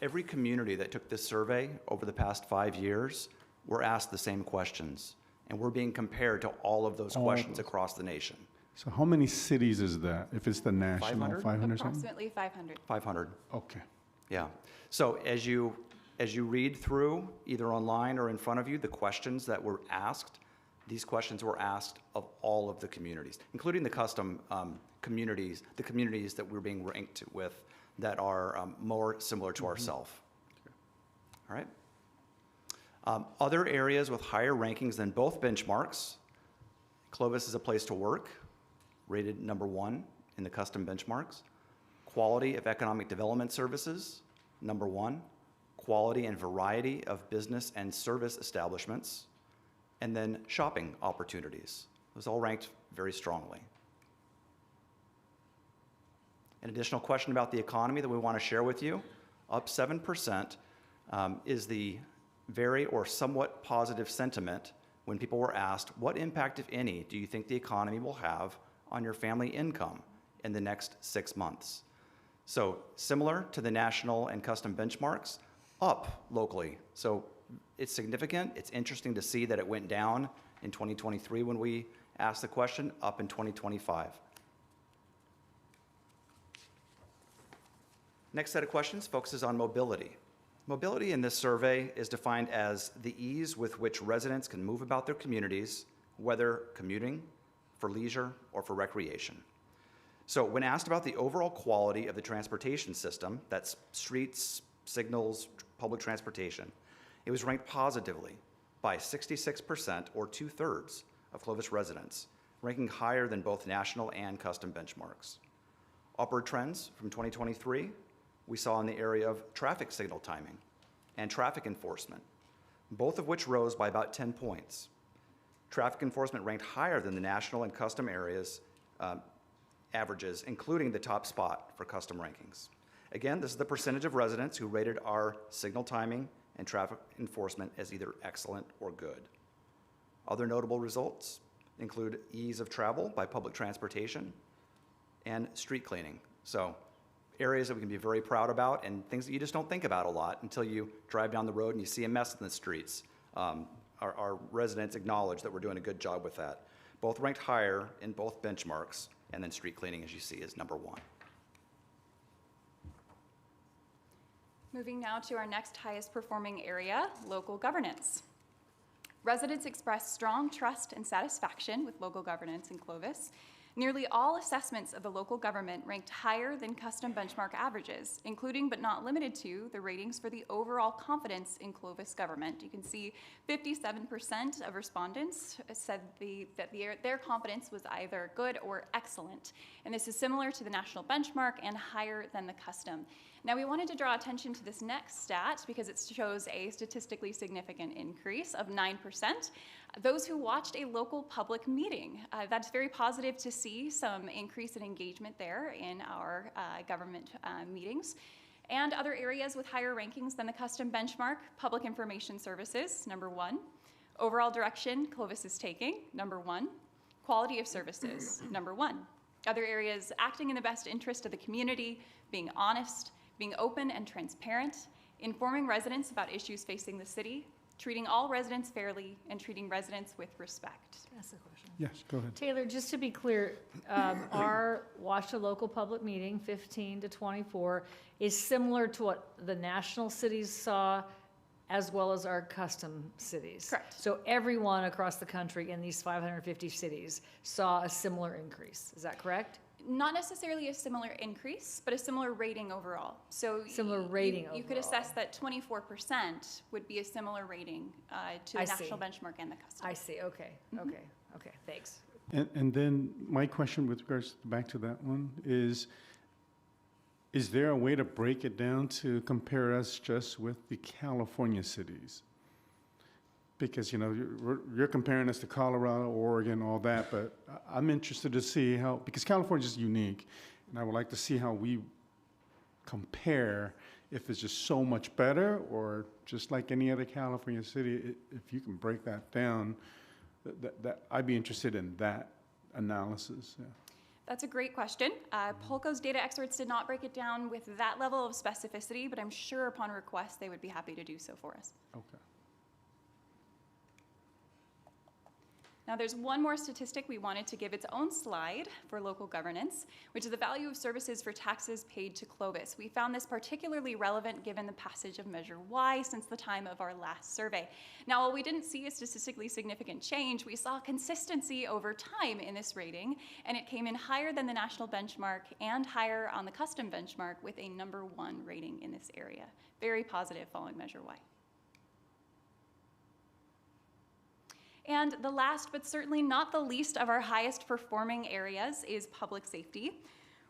Speaker 16: Every community that took this survey over the past 5 years were asked the same questions. And we're being compared to all of those questions across the nation.
Speaker 1: So how many cities is that, if it's the national?
Speaker 16: 500?
Speaker 1: 500 something?
Speaker 17: Approximately 500.
Speaker 16: 500.
Speaker 1: Okay.
Speaker 16: Yeah. So as you read through, either online or in front of you, the questions that were asked, these questions were asked of all of the communities, including the custom communities, the communities that we're being ranked with that are more similar to ourselves. All right. Other areas with higher rankings than both benchmarks: Clovis is a place to work, rated #1 in the custom benchmarks. Quality of economic development services, #1. Quality and variety of business and service establishments. And then shopping opportunities. Those all ranked very strongly. An additional question about the economy that we want to share with you, up 7%, is the very or somewhat positive sentiment when people were asked, what impact, if any, do you think the economy will have on your family income in the next 6 months? So similar to the national and custom benchmarks, up locally. So it's significant. It's interesting to see that it went down in 2023 when we asked the question, up in 2025. Next set of questions focuses on mobility. Mobility in this survey is defined as the ease with which residents can move about their communities, whether commuting, for leisure, or for recreation. So when asked about the overall quality of the transportation system, that's streets, signals, public transportation, it was ranked positively by 66%, or 2/3 of Clovis residents, ranking higher than both national and custom benchmarks. Upward trends from 2023 we saw in the area of traffic signal timing and traffic enforcement, both of which rose by about 10 points. Traffic enforcement ranked higher than the national and custom areas averages, including the top spot for custom rankings. Again, this is the percentage of residents who rated our signal timing and traffic enforcement as either excellent or good. Other notable results include ease of travel by public transportation and street cleaning. So areas that we can be very proud about and things that you just don't think about a lot until you drive down the road and you see a mess in the streets. Our residents acknowledge that we're doing a good job with that. Both ranked higher in both benchmarks, and then street cleaning, as you see, is number 1.
Speaker 17: Moving now to our next highest performing area, local governance. Residents expressed strong trust and satisfaction with local governance in Clovis. Nearly all assessments of the local government ranked higher than custom benchmark averages, including but not limited to the ratings for the overall confidence in Clovis government. You can see 57% of respondents said that their confidence was either good or excellent. And this is similar to the national benchmark and higher than the custom. Now, we wanted to draw attention to this next stat because it shows a statistically significant increase of 9%. Those who watched a local public meeting. That's very positive to see some increase in engagement there in our government meetings. And other areas with higher rankings than the custom benchmark, public information services, number 1. Overall direction Clovis is taking, number 1. Quality of services, number 1. Other areas acting in the best interest of the community, being honest, being open and transparent, informing residents about issues facing the city, treating all residents fairly, and treating residents with respect.
Speaker 3: That's the question.
Speaker 4: Yes, go ahead.
Speaker 3: Taylor, just to be clear, our watch a local public meeting, 15 to 24, is similar to what the national cities saw as well as our custom cities.
Speaker 17: Correct.
Speaker 3: So everyone across the country in these 550 cities saw a similar increase. Is that correct?
Speaker 17: Not necessarily a similar increase, but a similar rating overall. So
Speaker 3: Similar rating
Speaker 17: you could
Speaker 3: overall.
Speaker 17: assess that 24% would be a similar rating to the
Speaker 3: I
Speaker 17: national
Speaker 3: see.
Speaker 17: benchmark and the custom.
Speaker 3: I see, okay, okay, thanks.
Speaker 1: And then my question with regards back to that one is there a way to break it down to compare us just with the California cities? Because, you know, you're comparing us to Colorado, Oregon, all that, but I'm interested to see how, because California is unique, and I would like to see how we compare, if it's just so much better, or just like any other California city, if you can break that down, that I'd be interested in that analysis. Yeah.
Speaker 17: That's a great question. Polko's data experts did not break it down with that level of specificity, but I'm sure upon request they would be happy to do so for us.
Speaker 1: Okay.
Speaker 17: Now, there's one more statistic we wanted to give its own slide for local governance, which is the value of services for taxes paid to Clovis. We found this particularly relevant given the passage of Measure Y since the time of our last survey. Now, while we didn't see a statistically significant change, we saw consistency over time in this rating, and it came in higher than the national benchmark and higher on the custom benchmark with a number 1 rating in this area. Very positive following Measure Y. And the last, but certainly not the least of our highest performing areas is public safety.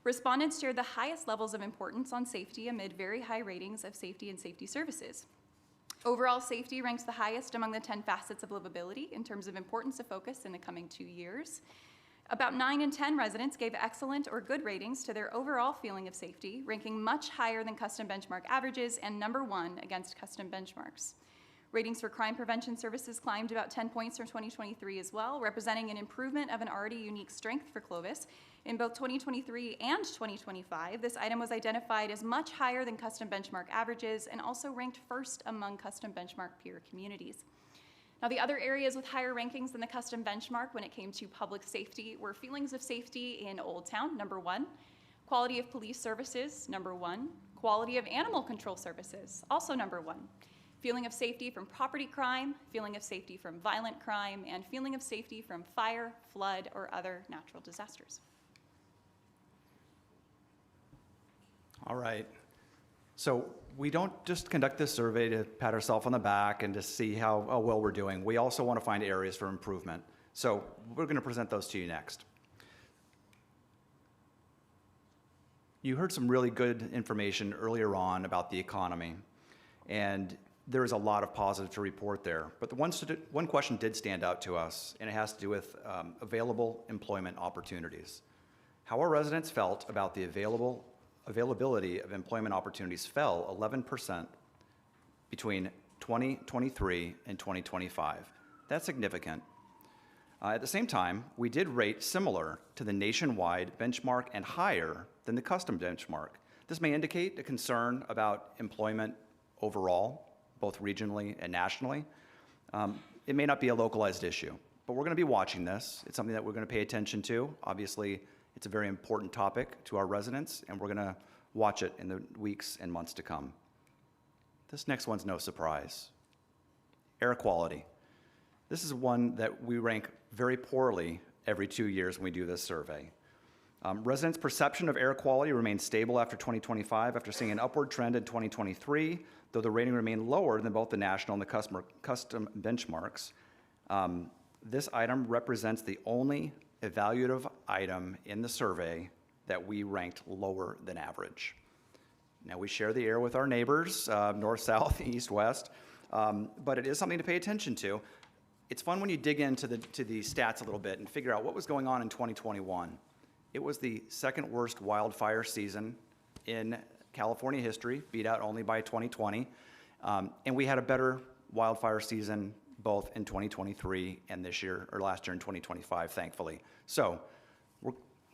Speaker 17: Respondents shared the highest levels of importance on safety amid very high ratings of safety and safety services. Overall safety ranks the highest among the 10 facets of livability in terms of importance of focus in the coming 2 years. About 9 in 10 residents gave excellent or good ratings to their overall feeling of safety, ranking much higher than custom benchmark averages and number 1 against custom benchmarks. Ratings for crime prevention services climbed about 10 points from 2023 as well, representing an improvement of an already unique strength for Clovis. In both 2023 and 2025, this item was identified as much higher than custom benchmark averages and also ranked first among custom benchmark peer communities. Now, the other areas with higher rankings than the custom benchmark when it came to public safety were feelings of safety in Old Town, number 1, quality of police services, number 1, quality of animal control services, also number 1, feeling of safety from property crime, feeling of safety from violent crime, and feeling of safety from fire, flood, or other natural disasters.
Speaker 16: All right. So we don't just conduct this survey to pat ourselves on the back and to see how well we're doing. We also want to find areas for improvement. So we're going to present those to you next. You heard some really good information earlier on about the economy, and there is a lot of positive to report there. But the one question did stand out to us, and it has to do with available employment opportunities. How our residents felt about the availability of employment opportunities fell 11% between 2023 and 2025. That's significant. At the same time, we did rate similar to the nationwide benchmark and higher than the custom benchmark. This may indicate a concern about employment overall, both regionally and nationally. It may not be a localized issue, but we're going to be watching this. It's something that we're going to pay attention to. Obviously, it's a very important topic to our residents, and we're going to watch it in the weeks and months to come. This next one's no surprise. Air quality. This is one that we rank very poorly every 2 years when we do this survey. Residents' perception of air quality remained stable after 2025, after seeing an upward trend in 2023, though the rating remained lower than both the national and the custom benchmarks. This item represents the only evaluative item in the survey that we ranked lower than average. Now, we share the air with our neighbors, north, south, east, west, but it is something to pay attention to. It's fun when you dig into the stats a little bit and figure out what was going on in 2021. It was the second worst wildfire season in California history, beat out only by 2020, and we had a better wildfire season both in 2023 and this year, or last year in 2025, thankfully. So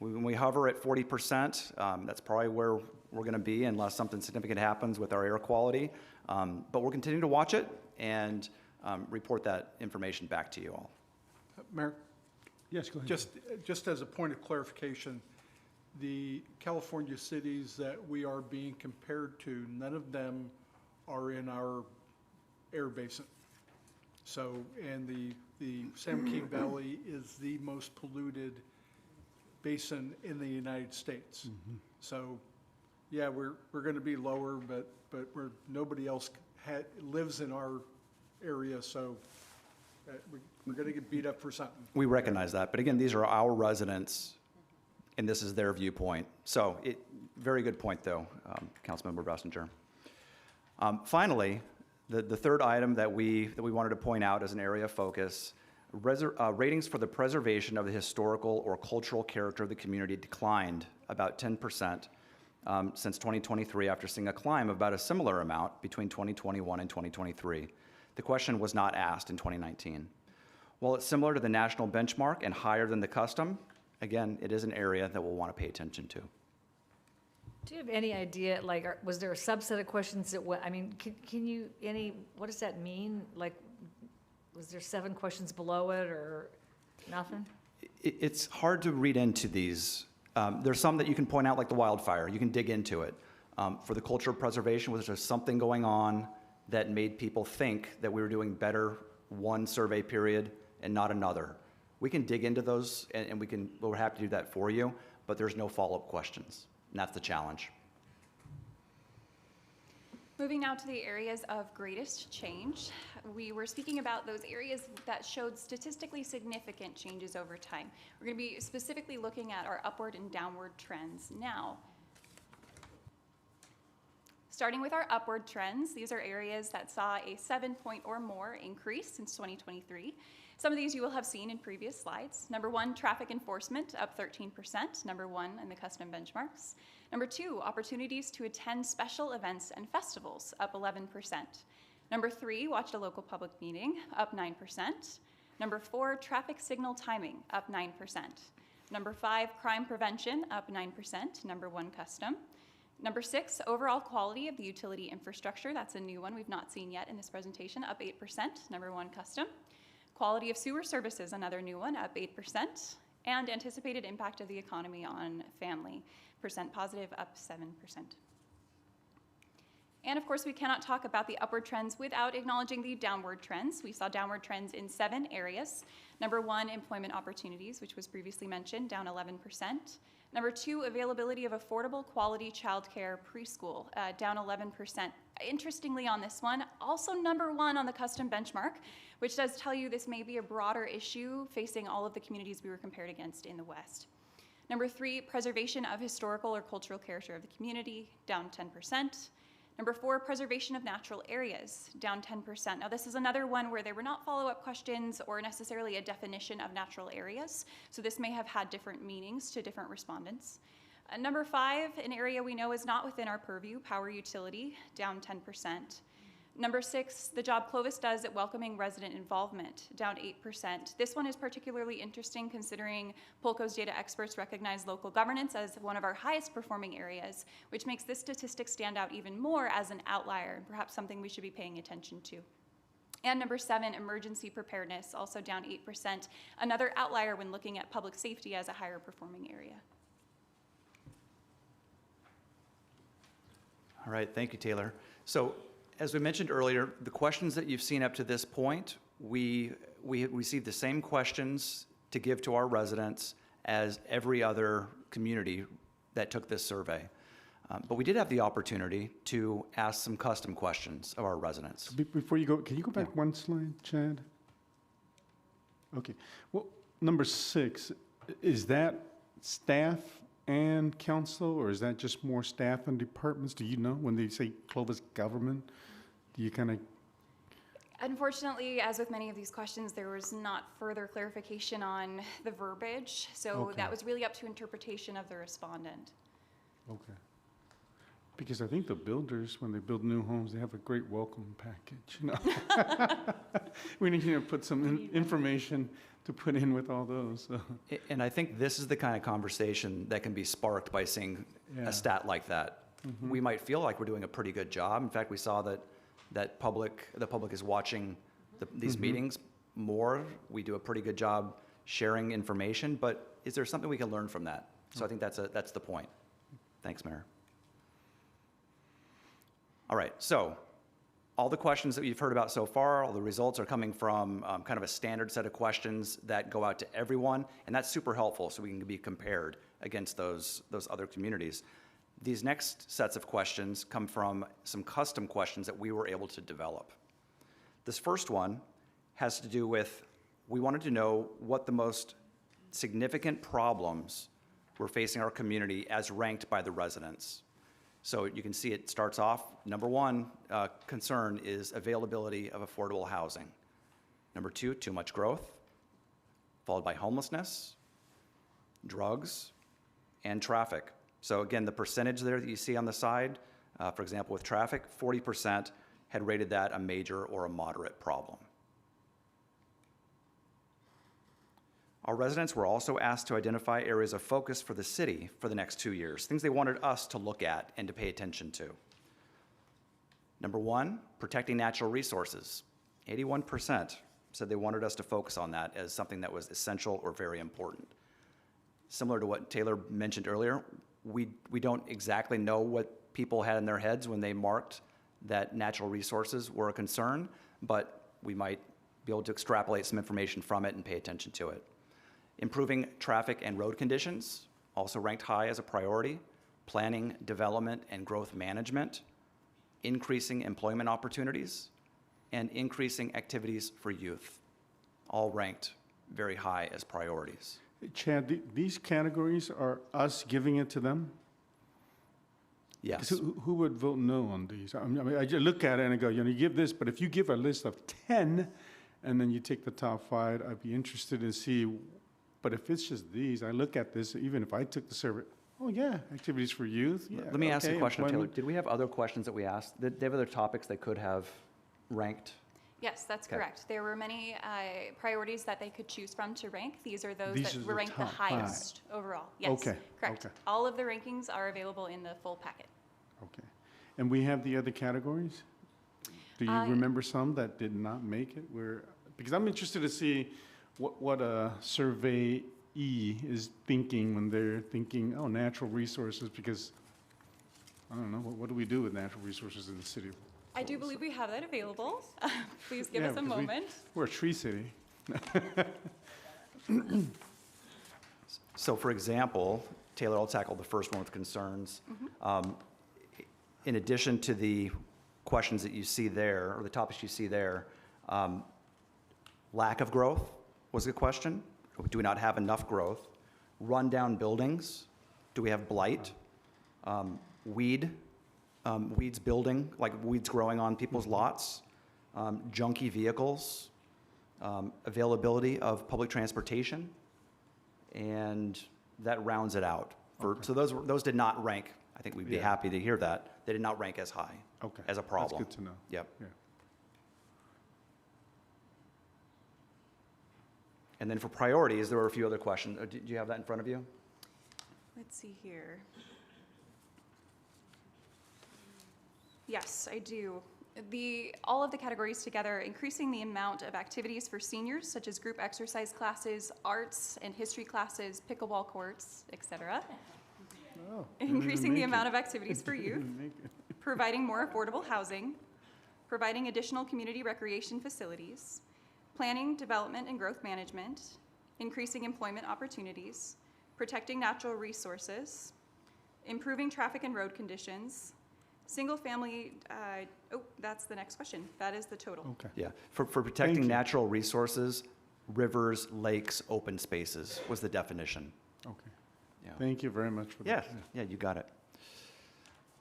Speaker 16: when we hover at 40%, that's probably where we're going to be unless something significant happens with our air quality. But we'll continue to watch it and report that information back to you all.
Speaker 4: Mayor?
Speaker 1: Yes, go ahead.
Speaker 4: Just as a point of clarification, the California cities that we are being compared to, none of them are in our air basin. So, and the San Joaquin Valley is the most polluted basin in the United States. So, yeah, we're going to be lower, but nobody else lives in our area, so we're going to get beat up for something.
Speaker 16: We recognize that, but again, these are our residents, and this is their viewpoint. So, very good point, though, Councilmember Bessinger. Finally, the third item that we wanted to point out as an area of focus, ratings for the preservation of the historical or cultural character of the community declined about 10% since 2023, after seeing a climb of about a similar amount between 2021 and 2023. The question was not asked in 2019. While it's similar to the national benchmark and higher than the custom, again, it is an area that we'll want to pay attention to.
Speaker 3: Do you have any idea, like, was there a subset of questions that went, I mean, what does that mean? Like, was there 7 questions below it or nothing?
Speaker 16: It's hard to read into these. There's some that you can point out, like the wildfire. You can dig into it. For the cultural preservation, was there something going on that made people think that we were doing better one survey period and not another? We can dig into those, and we're happy to do that for you, but there's no follow-up questions. And that's the challenge.
Speaker 17: Moving now to the areas of greatest change. We were speaking about those areas that showed statistically significant changes over time. We're going to be specifically looking at our upward and downward trends now. Starting with our upward trends, these are areas that saw a 7-point or more increase since 2023. Some of these you will have seen in previous slides. Number 1, traffic enforcement, up 13%, number 1 in the custom benchmarks. Number 2, opportunities to attend special events and festivals, up 11%. Number 3, watched a local public meeting, up 9%. Number 4, traffic signal timing, up 9%. Number 5, crime prevention, up 9%. Number 1, custom. Number 6, overall quality of the utility infrastructure. That's a new one we've not seen yet in this presentation, up 8%. Number 1, custom. Quality of sewer services, another new one, up 8%. And anticipated impact of the economy on family, percent positive, up 7%. And of course, we cannot talk about the upward trends without acknowledging the downward trends. We saw downward trends in 7 areas. Number 1, employment opportunities, which was previously mentioned, down 11%. Number 2, availability of affordable quality childcare preschool, down 11%. Interestingly on this one, also number 1 on the custom benchmark, which does tell you this may be a broader issue facing all of the communities we were compared against in the West. Number 3, preservation of historical or cultural character of the community, down 10%. Number 4, preservation of natural areas, down 10%. Now this is another one where there were not follow-up questions or necessarily a definition of natural areas, so this may have had different meanings to different respondents. Number 5, an area we know is not within our purview, power utility, down 10%. Number 6, the job Clovis does at welcoming resident involvement, down 8%. This one is particularly interesting considering Polko's data experts recognize local governance as one of our highest performing areas, which makes this statistic stand out even more as an outlier and perhaps something we should be paying attention to. And number 7, emergency preparedness, also down 8%, another outlier when looking at public safety as a higher performing area.
Speaker 16: All right, thank you, Taylor. So, as we mentioned earlier, the questions that you've seen up to this point, we received the same questions to give to our residents as every other community that took this survey. But we did have the opportunity to ask some custom questions of our residents.
Speaker 1: Before you go, can you go back one slide, Chad? Okay. Well, number 6, is that staff and council, or is that just more staff and departments? Do you know when they say Clovis government? Do you kind of?
Speaker 17: Unfortunately, as with many of these questions, there was not further clarification on the verbiage, so that was really up to interpretation of the respondent.
Speaker 1: Okay. Because I think the builders, when they build new homes, they have a great welcome package, you know? We need to put some information to put in with all those. So.
Speaker 16: And I think this is the kind of conversation that can be sparked by seeing a stat like that.
Speaker 1: Mm-hmm.
Speaker 16: We might feel like we're doing a pretty good job. In fact, we saw that the public is watching these meetings more. We do a pretty good job sharing information, but is there something we can learn from that? So I think that's the point. Thanks, Mayor. All right, so all the questions that you've heard about so far, all the results are coming from kind of a standard set of questions that go out to everyone, and that's super helpful so we can be compared against those other communities. These next sets of questions come from some custom questions that we were able to develop. This first one has to do with, we wanted to know what the most significant problems were facing our community as ranked by the residents. So you can see it starts off, number 1 concern is availability of affordable housing. Number 2, too much growth, followed by homelessness, drugs, and traffic. So again, the percentage there that you see on the side, for example, with traffic, 40% had rated that a major or a moderate problem. Our residents were also asked to identify areas of focus for the city for the next 2 years, things they wanted us to look at and to pay attention to. Number 1, protecting natural resources. 81% said they wanted us to focus on that as something that was essential or very important. Similar to what Taylor mentioned earlier, we don't exactly know what people had in their heads when they marked that natural resources were a concern, but we might be able to extrapolate some information from it and pay attention to it. Improving traffic and road conditions, also ranked high as a priority. Planning, development, and growth management. Increasing employment opportunities, and increasing activities for youth, all ranked very high as priorities.
Speaker 1: Chad, these categories are us giving it to them?
Speaker 16: Yes.
Speaker 1: Who would vote no on these? I mean, I just look at it and I go, you give this, but if you give a list of 10 and then you take the top 5, I'd be interested to see. But if it's just these, I look at this, even if I took the survey, oh yeah, activities for youth. Yeah,
Speaker 16: Let me ask you a question, Taylor. Did we have other questions that we asked? Did they have other topics they could have ranked?
Speaker 17: Yes, that's
Speaker 16: Okay.
Speaker 17: correct. There were many priorities that they could choose from to rank. These are those
Speaker 1: These
Speaker 17: that
Speaker 1: are
Speaker 17: were
Speaker 1: the
Speaker 17: ranked the
Speaker 1: top 5.
Speaker 17: highest overall. Yes,
Speaker 1: Okay,
Speaker 17: correct.
Speaker 1: okay.
Speaker 17: All of the rankings are available in the full packet.
Speaker 1: Okay. And we have the other categories? Do you remember some that did not make it? Because I'm interested to see what a survey is thinking when they're thinking, oh, natural resources, because, I don't know, what do we do with natural resources in the city?
Speaker 17: I do believe we have that available. Please give
Speaker 1: Yeah,
Speaker 17: us a
Speaker 1: because
Speaker 17: moment.
Speaker 1: we're a tree city.
Speaker 16: So for example, Taylor, I'll tackle the first one with concerns. In addition to the questions that you see there, or the topics you see there, lack of growth was a question. Do we not have enough growth? Rundown buildings. Do we have blight? Weeds building, like weeds growing on people's lots. Junky vehicles. Availability of public transportation. And that rounds it out. So those did not rank. I think we'd be happy to hear that. They did not rank as high as a problem.
Speaker 1: That's good to know.
Speaker 16: Yep.
Speaker 1: Yeah.
Speaker 16: And then for priorities, there were a few other questions. Do you have that in front of you?
Speaker 17: Let's see here. Yes, I do. All of the categories together, increasing the amount of activities for seniors, such as group exercise classes, arts and history classes, pickleball courts, etc.
Speaker 1: Oh,
Speaker 17: Increasing the amount of activities for youth, providing more affordable housing, providing additional community recreation facilities, planning, development, and growth management, increasing employment opportunities, protecting natural resources, improving traffic and road conditions, single-family, that's the next question. That is the total.
Speaker 1: Okay.
Speaker 16: Yeah. For protecting natural resources, rivers, lakes, open spaces was the definition.
Speaker 1: Okay.
Speaker 16: Yeah.
Speaker 1: Thank you very much for
Speaker 16: Yes.
Speaker 1: that.
Speaker 16: Yeah, you got it.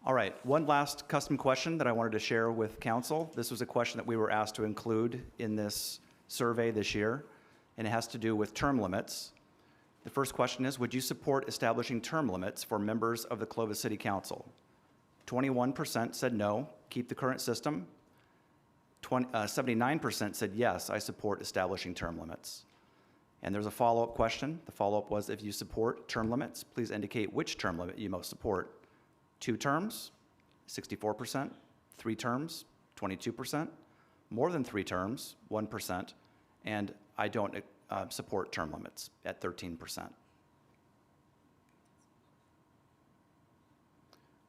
Speaker 16: All right. One last custom question that I wanted to share with council. This was a question that we were asked to include in this survey this year, and it has to do with term limits. The first question is, would you support establishing term limits for members of the Clovis City Council? 21% said no, keep the current system. 79% said yes, I support establishing term limits. And there's a follow-up question. The follow-up was, if you support term limits, please indicate which term limit you most support. 2 terms, 64%. 3 terms, 22%. More than 3 terms, 1%. And I don't support term limits at 13%.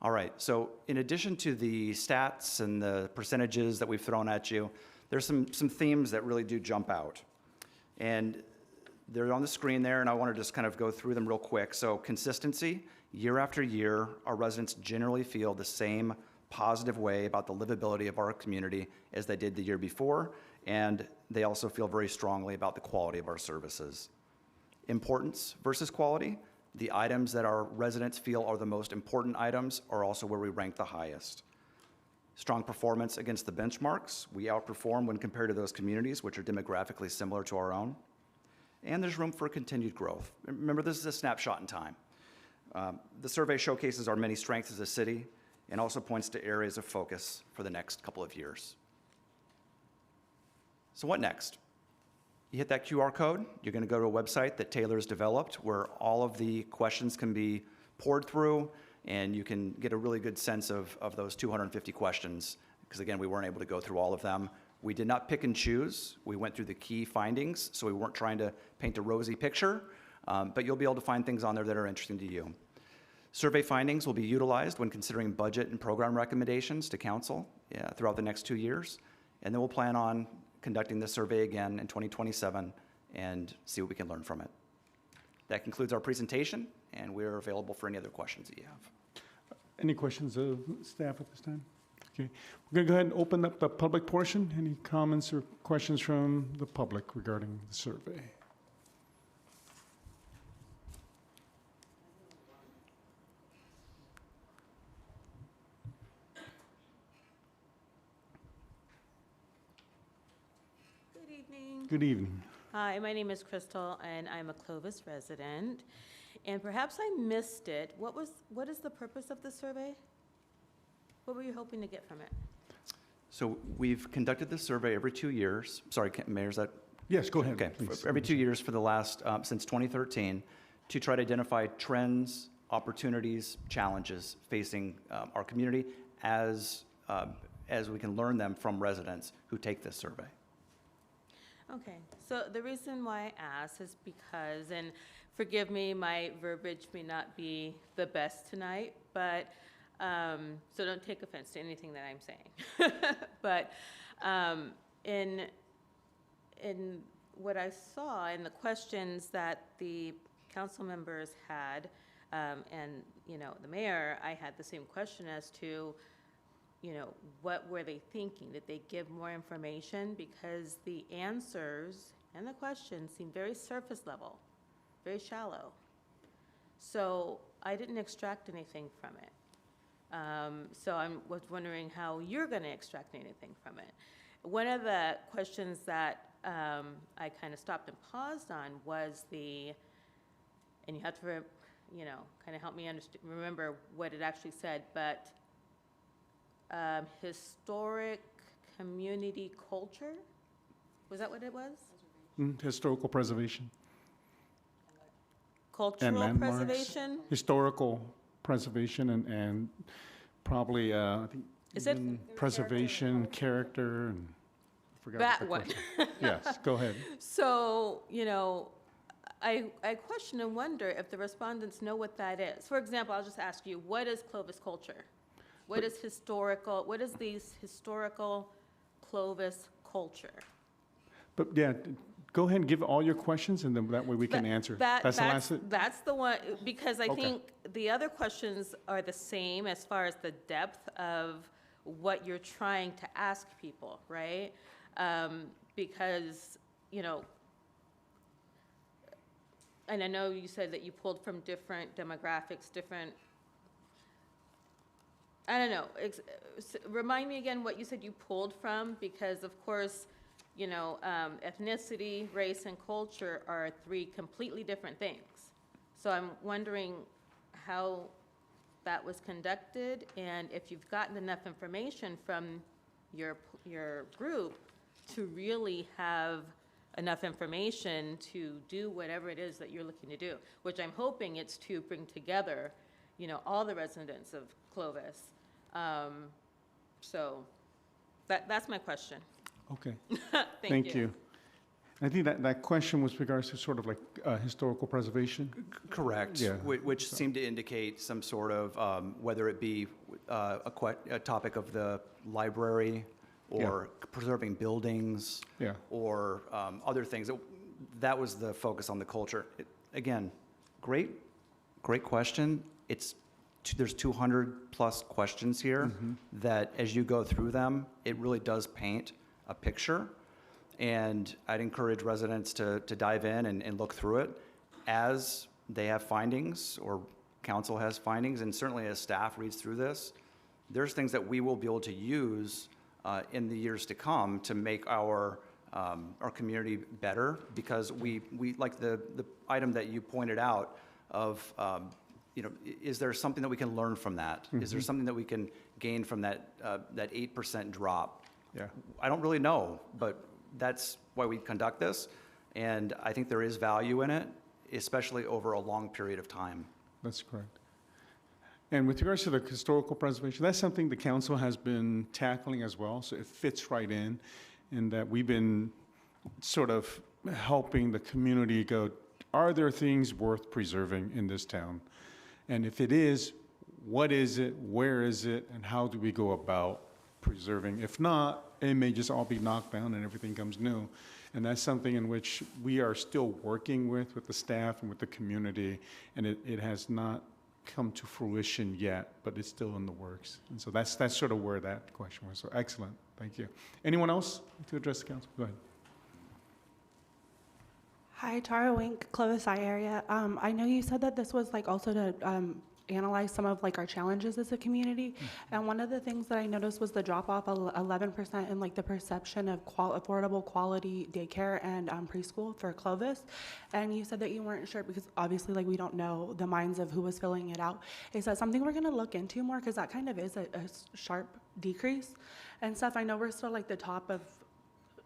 Speaker 16: All right, so in addition to the stats and the percentages that we've thrown at you, there's some themes that really do jump out. And they're on the screen there, and I want to just kind of go through them real quick. So consistency, year after year, our residents generally feel the same positive way about the livability of our community as they did the year before, and they also feel very strongly about the quality of our services. Importance versus quality. The items that our residents feel are the most important items are also where we rank the highest. Strong performance against the benchmarks. We outperform when compared to those communities, which are demographically similar to our own. And there's room for continued growth. Remember, this is a snapshot in time. The survey showcases our many strengths as a city and also points to areas of focus for the next couple of years. So what next? You hit that QR code, you're going to go to a website that Taylor's developed where all of the questions can be poured through, and you can get a really good sense of those 250 questions, because again, we weren't able to go through all of them. We did not pick and choose. We went through the key findings, so we weren't trying to paint a rosy picture, but you'll be able to find things on there that are interesting to you. Survey findings will be utilized when considering budget and program recommendations to council throughout the next 2 years, and then we'll plan on conducting this survey again in 2027 and see what we can learn from it. That concludes our presentation, and we're available for any other questions that you have.
Speaker 1: Any questions of staff at this time? Okay, we're going to go ahead and open up the public portion. Any comments or questions from the public regarding the survey? Good evening.
Speaker 18: Hi, my name is Crystal, and I'm a Clovis resident. And perhaps I missed it. What is the purpose of the survey? What were you hoping to get from it?
Speaker 16: So we've conducted this survey every 2 years. Sorry, Mayor, is that?
Speaker 4: Yes, go ahead,
Speaker 16: Okay,
Speaker 4: please.
Speaker 16: every 2 years for the last, since 2013, to try to identify trends, opportunities, challenges facing our community as we can learn them from residents who take this survey.
Speaker 18: Okay, so the reason why I ask is because, and forgive me, my verbiage may not be the best tonight, but, so don't take offense to anything that I'm saying. But in what I saw in the questions that the council members had, and, you know, the mayor, I had the same question as to, you know, what were they thinking? Did they give more information? Because the answers and the questions seem very surface level, very shallow. So I didn't extract anything from it. So I was wondering how you're going to extract anything from it. One of the questions that I kind of stopped and paused on was and you have to, you know, kind of help me remember what it actually said, but historic community culture? Was that what it was?
Speaker 1: Historical preservation. And
Speaker 18: Cultural
Speaker 1: landmarks.
Speaker 18: preservation?
Speaker 1: Historical preservation and probably, I think,
Speaker 18: Is it-
Speaker 1: even preservation, character, and I forgot
Speaker 18: That
Speaker 1: the
Speaker 18: one.
Speaker 1: question. Yes, go ahead.
Speaker 18: So, you know, I question and wonder if the respondents know what that is. For example, I'll just ask you, what is Clovis culture? What is the historical Clovis culture?
Speaker 1: But yeah, go ahead and give all your questions, and then that way we can answer. That's the last.
Speaker 18: That's the one, because I
Speaker 1: Okay.
Speaker 18: think the other questions are the same as far as the depth of what you're trying to ask people, right? Because, you know, and I know you said that you pulled from different demographics, I don't know, remind me again what you said you pulled from, because of course, you know, ethnicity, race, and culture are three completely different things. So I'm wondering how that was conducted, and if you've gotten enough information from your group to really have enough information to do whatever it is that you're looking to do, which I'm hoping it's to bring together, you know, all the residents of Clovis. So that's my question.
Speaker 1: Okay.
Speaker 18: Thank you.
Speaker 1: I think that question was regards to sort of like historical preservation.
Speaker 16: Correct.
Speaker 1: Yeah.
Speaker 16: Which seemed to indicate some sort of, whether it be a topic of the library or preserving buildings
Speaker 1: Yeah.
Speaker 16: or other things. That was the focus on the culture. Again, great question. There's 200+ questions here that as you go through them, it really does paint a picture. And I'd encourage residents to dive in and look through it as they have findings or council has findings, and certainly as staff reads through this. There's things that we will be able to use in the years to come to make our community better, because we like the item that you pointed out of, you know, is there something that we can learn from that? Is there something that we can gain from that 8% drop?
Speaker 1: Yeah.
Speaker 16: I don't really know, but that's why we conduct this, and I think there is value in it, especially over a long period of time.
Speaker 1: That's correct. And with regards to the historical preservation, that's something the council has been tackling as well, so it fits right in that we've been sort of helping the community go, are there things worth preserving in this town? And if it is, what is it, where is it, and how do we go about preserving? If not, it may just all be knocked down and everything comes new. And that's something in which we are still working with the staff and with the community, and it has not come to fruition yet, but it's still in the works. And so that's sort of where that question was. So excellent, thank you. Anyone else to address the council? Go ahead.
Speaker 19: Hi, Tara Wink, Clovis I area. I know you said that this was like also to analyze some of like our challenges as a community. And one of the things that I noticed was the drop off 11% in like the perception of affordable quality daycare and preschool for Clovis. And you said that you weren't sure because obviously like we don't know the minds of who was filling it out. Is that something we're gonna look into more? Because that kind of is a sharp decrease. and stuff. I know we're still like the top of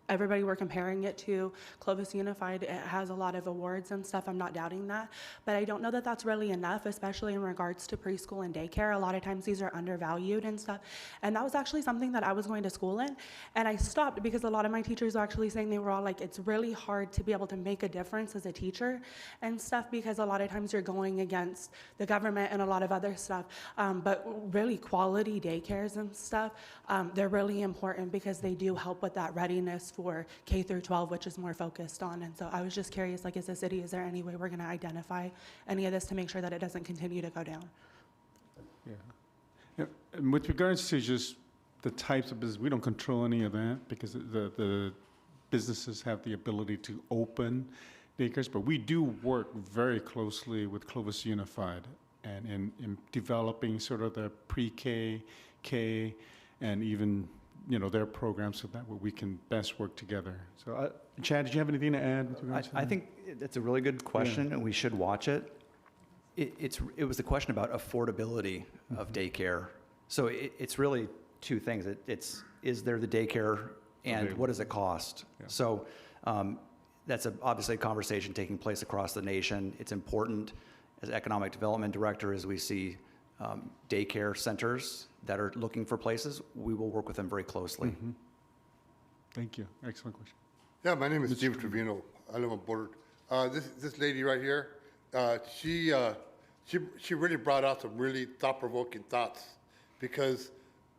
Speaker 19: everybody we're comparing it to. Clovis Unified, it has a lot of awards and stuff. I'm not doubting that. But I don't know that that's really enough, especially in regards to preschool and daycare. A lot of times these are undervalued and stuff. And that was actually something that I was going to school in. And I stopped because a lot of my teachers were actually saying, they were all like, it's really hard to be able to make a difference as a teacher and stuff, because a lot of times you're going against the government and a lot of other stuff. But really quality daycares and stuff, they're really important because they do help with that readiness for K through 12, which is more focused on. And so I was just curious, like, as a city, is there any way we're going to identify any of this to make sure that it doesn't continue to go down?
Speaker 1: Yeah. And with regards to just the types of business, we don't control any of that because the businesses have the ability to open daycares, but we do work very closely with Clovis Unified and in developing sort of the pre-K, K, and even their programs so that we can best work together. So, Chad, did you have anything to add with regards to that?
Speaker 16: I think it's a really good question, and we should watch it. It was the question about affordability of daycare. So it's really two things. Is there the daycare, and what does it cost?
Speaker 1: Yeah.
Speaker 16: So that's obviously a conversation taking place across the nation. It's important as economic development director, as we see daycare centers that are looking for places, we will work with them very closely.
Speaker 1: Mm-hmm. Thank you. Excellent question.
Speaker 7: Yeah, my name is Steve Trevino. I live on Border. This lady right here, she really brought out some really thought-provoking thoughts, because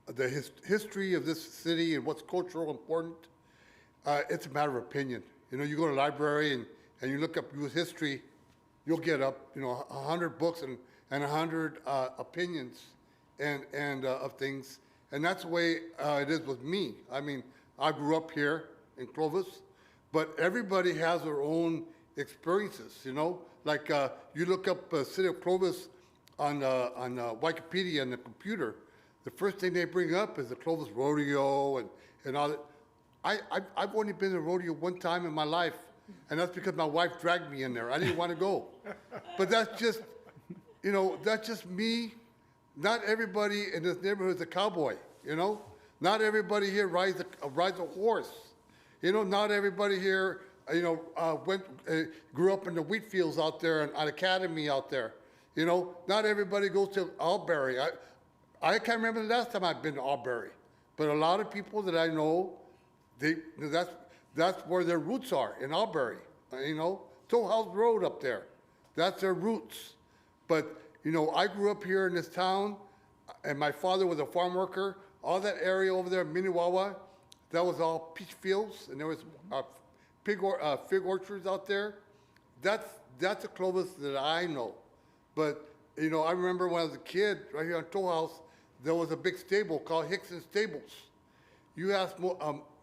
Speaker 7: the history of this city and what's cultural important, it's a matter of opinion. You go to a library and you look up U.S. history, you'll get up 100 books and 100 opinions and of things, and that's the way it is with me. I mean, I grew up here in Clovis, but everybody has their own experiences. Like you look up City of Clovis on Wikipedia on the computer, the first thing they bring up is the Clovis Rodeo and all that. I've only been to a rodeo one time in my life, and that's because my wife dragged me in there. I didn't want to go, but that's just me. Not everybody in this neighborhood is a cowboy, Not everybody here rides a horse. Not everybody here, grew up in the wheat fields out there and at Academy out there. Not everybody goes to Albury. I can't remember the last time I've been to Albury, but a lot of people that I know, that's where their roots are, in Albury. Toll House Road up there, that's their roots. But I grew up here in this town, and my father was a farm worker. All that area over there, Minnewawa, that was all peach fields, and there was fig orchards out there. That's a Clovis that I know. But I remember when I was a kid, right here on Toll House, there was a big stable called Hickson Stables. You ask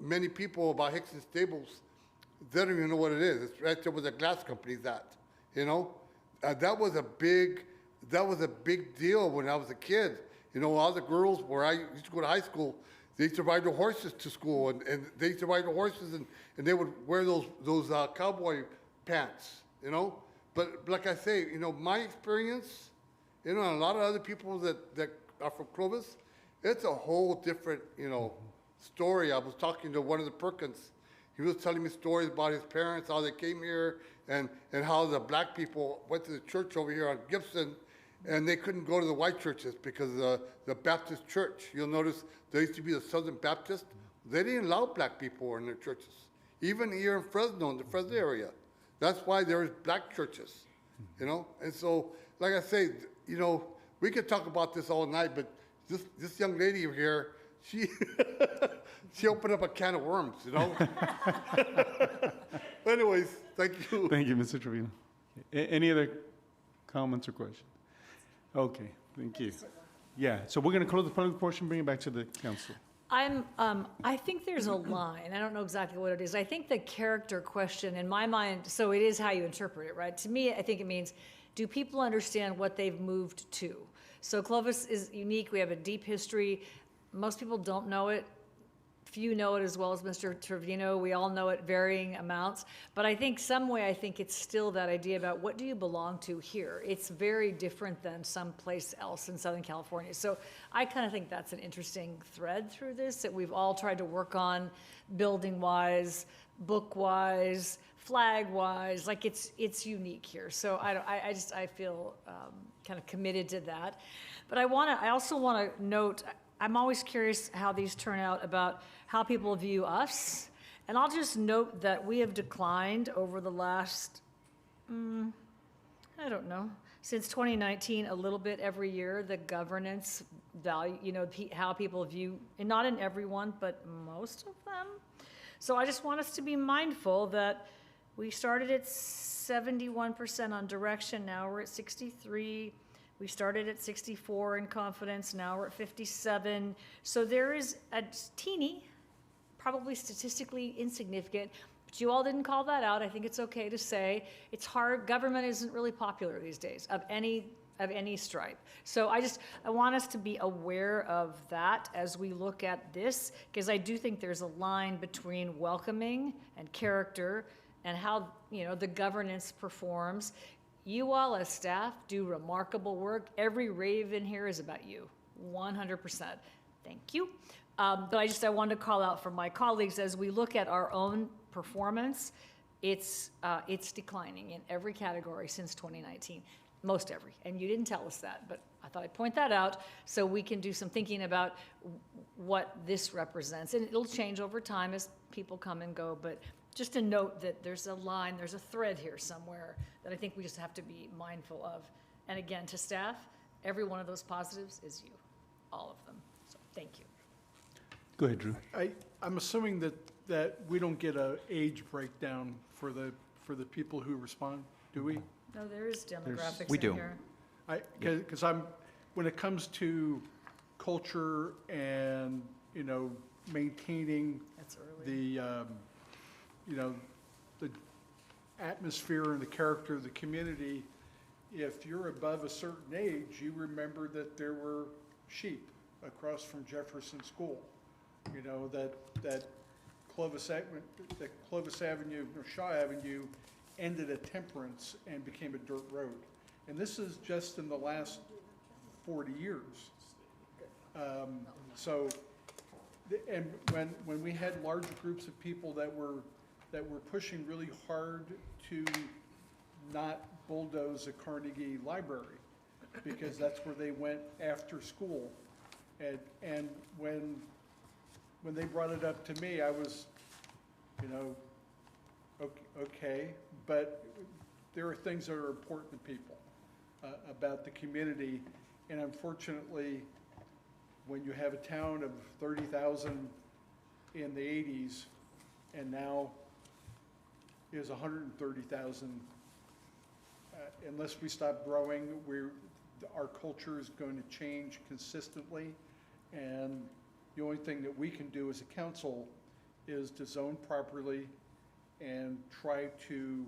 Speaker 7: many people about Hickson Stables, they don't even know what it is. It's right there where the glass company's at. That was a big deal when I was a kid. All the girls where I used to go to high school, they used to ride their horses to school, and they used to ride the horses, and they would wear those cowboy pants, But like I say, my experience, and a lot of other people that are from Clovis, it's a whole different, story. I was talking to one of the Perkins. He was telling me stories about his parents, how they came here, and how the black people went to the church over here on Gibson, and they couldn't go to the white churches because the Baptist church. You'll notice there used to be the Southern Baptist. They didn't allow black people in their churches. Even here in Fresno, in the Fresno area. That's why there's black churches, And so, like I say, we could talk about this all night, but this young lady over here, she opened up a can of worms, Anyways, thank you.
Speaker 1: Thank you, Mr. Trevino. Any other comments or questions? Okay, thank you. Yeah, so we're going to close the public portion, bring it back to the council.
Speaker 3: I think there's a line. I don't know exactly what it is. I think the character question in my mind, so it is how you interpret it, right? To me, I think it means, do people understand what they've moved to? So Clovis is unique. We have a deep history. Most people don't know it. few know it as well as Mr. Trevino. We all know it varying amounts. But I think I think it's still that idea about what do you belong to here? It's very different than someplace else in Southern California. So I kind of think that's an interesting thread through this that we've all tried to work on building-wise, book-wise, flag-wise. Like it's unique here. So I feel kind of committed to that. But I also want to note, I'm always curious how these turn out about how people view us. And I'll just note that we have declined over the last, I don't know, since 2019, a little bit every year, the governance value, how people view, and not in everyone, but most of them. So I just want us to be mindful that we started at 71% on direction, now we're at 63%. We started at 64 in confidence, now we're at 57. So there is a teeny, probably statistically insignificant, but you all didn't call that out. I think it's okay to say it's hard. Government isn't really popular these days of any stripe. So I want us to be aware of that as we look at this, because I do think there's a line between welcoming and character and how, the governance performs. You all as staff do remarkable work. Every rave in here is about you, 100%. Thank you. But I wanted to call out for my colleagues as we look at our own performance, it's declining in every category since 2019, most every. And you didn't tell us that, but I thought I'd point that out so we can do some thinking about what this represents. And it'll change over time as people come and go, but just to note that there's a line, there's a thread here somewhere that I think we just have to be mindful of. And again, to staff, every one of those positives is you, all of them. So thank you.
Speaker 4: Go ahead, Drew. I'm assuming that we don't get an age breakdown for the people who respond, do we?
Speaker 3: No, there is demographics
Speaker 16: We
Speaker 3: in
Speaker 16: do.
Speaker 3: here.
Speaker 4: Because when it comes to culture and, maintaining
Speaker 3: That's early.
Speaker 4: the atmosphere and the character of the community, if you're above a certain age, you remember that there were sheep across from Jefferson School. That Clovis Avenue, or Shaw Avenue, ended at Temperance and became a dirt road. And this is just in the last 40 years. And when we had large groups of people that were pushing really hard to not bulldoze a Carnegie Library, because that's where they went after school. And when they brought it up to me, I was, okay, but there are things that are important to people about the community. And unfortunately, when you have a town of 30,000 in the 80s and now is 130,000, unless we stop growing, our culture is going to change consistently. And the only thing that we can do as a council is to zone properly and try to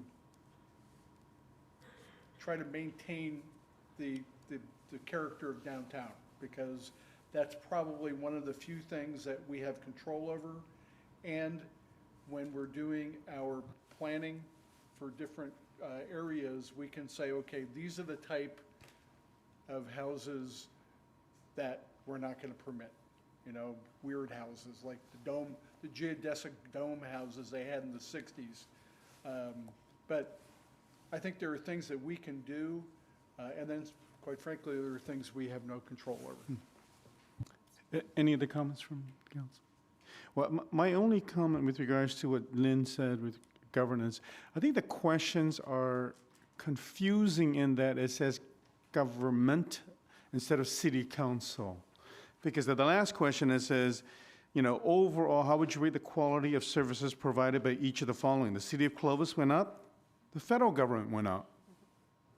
Speaker 4: maintain the character of downtown, because that's probably one of the few things that we have control over. And when we're doing our planning for different areas, we can say, okay, these are the type of houses that we're not going to permit. Weird houses like the geodesic dome houses they had in the 60s. But I think there are things that we can do, and then, quite frankly, there are things we have no control over.
Speaker 1: Any other comments from council? Well, my only comment with regards to what Lynn said with governance, I think the questions are confusing in that it says government instead of city council. Because the last question, it says, overall, how would you rate the quality of services provided by each of the following? The city of Clovis went up, the federal government went up.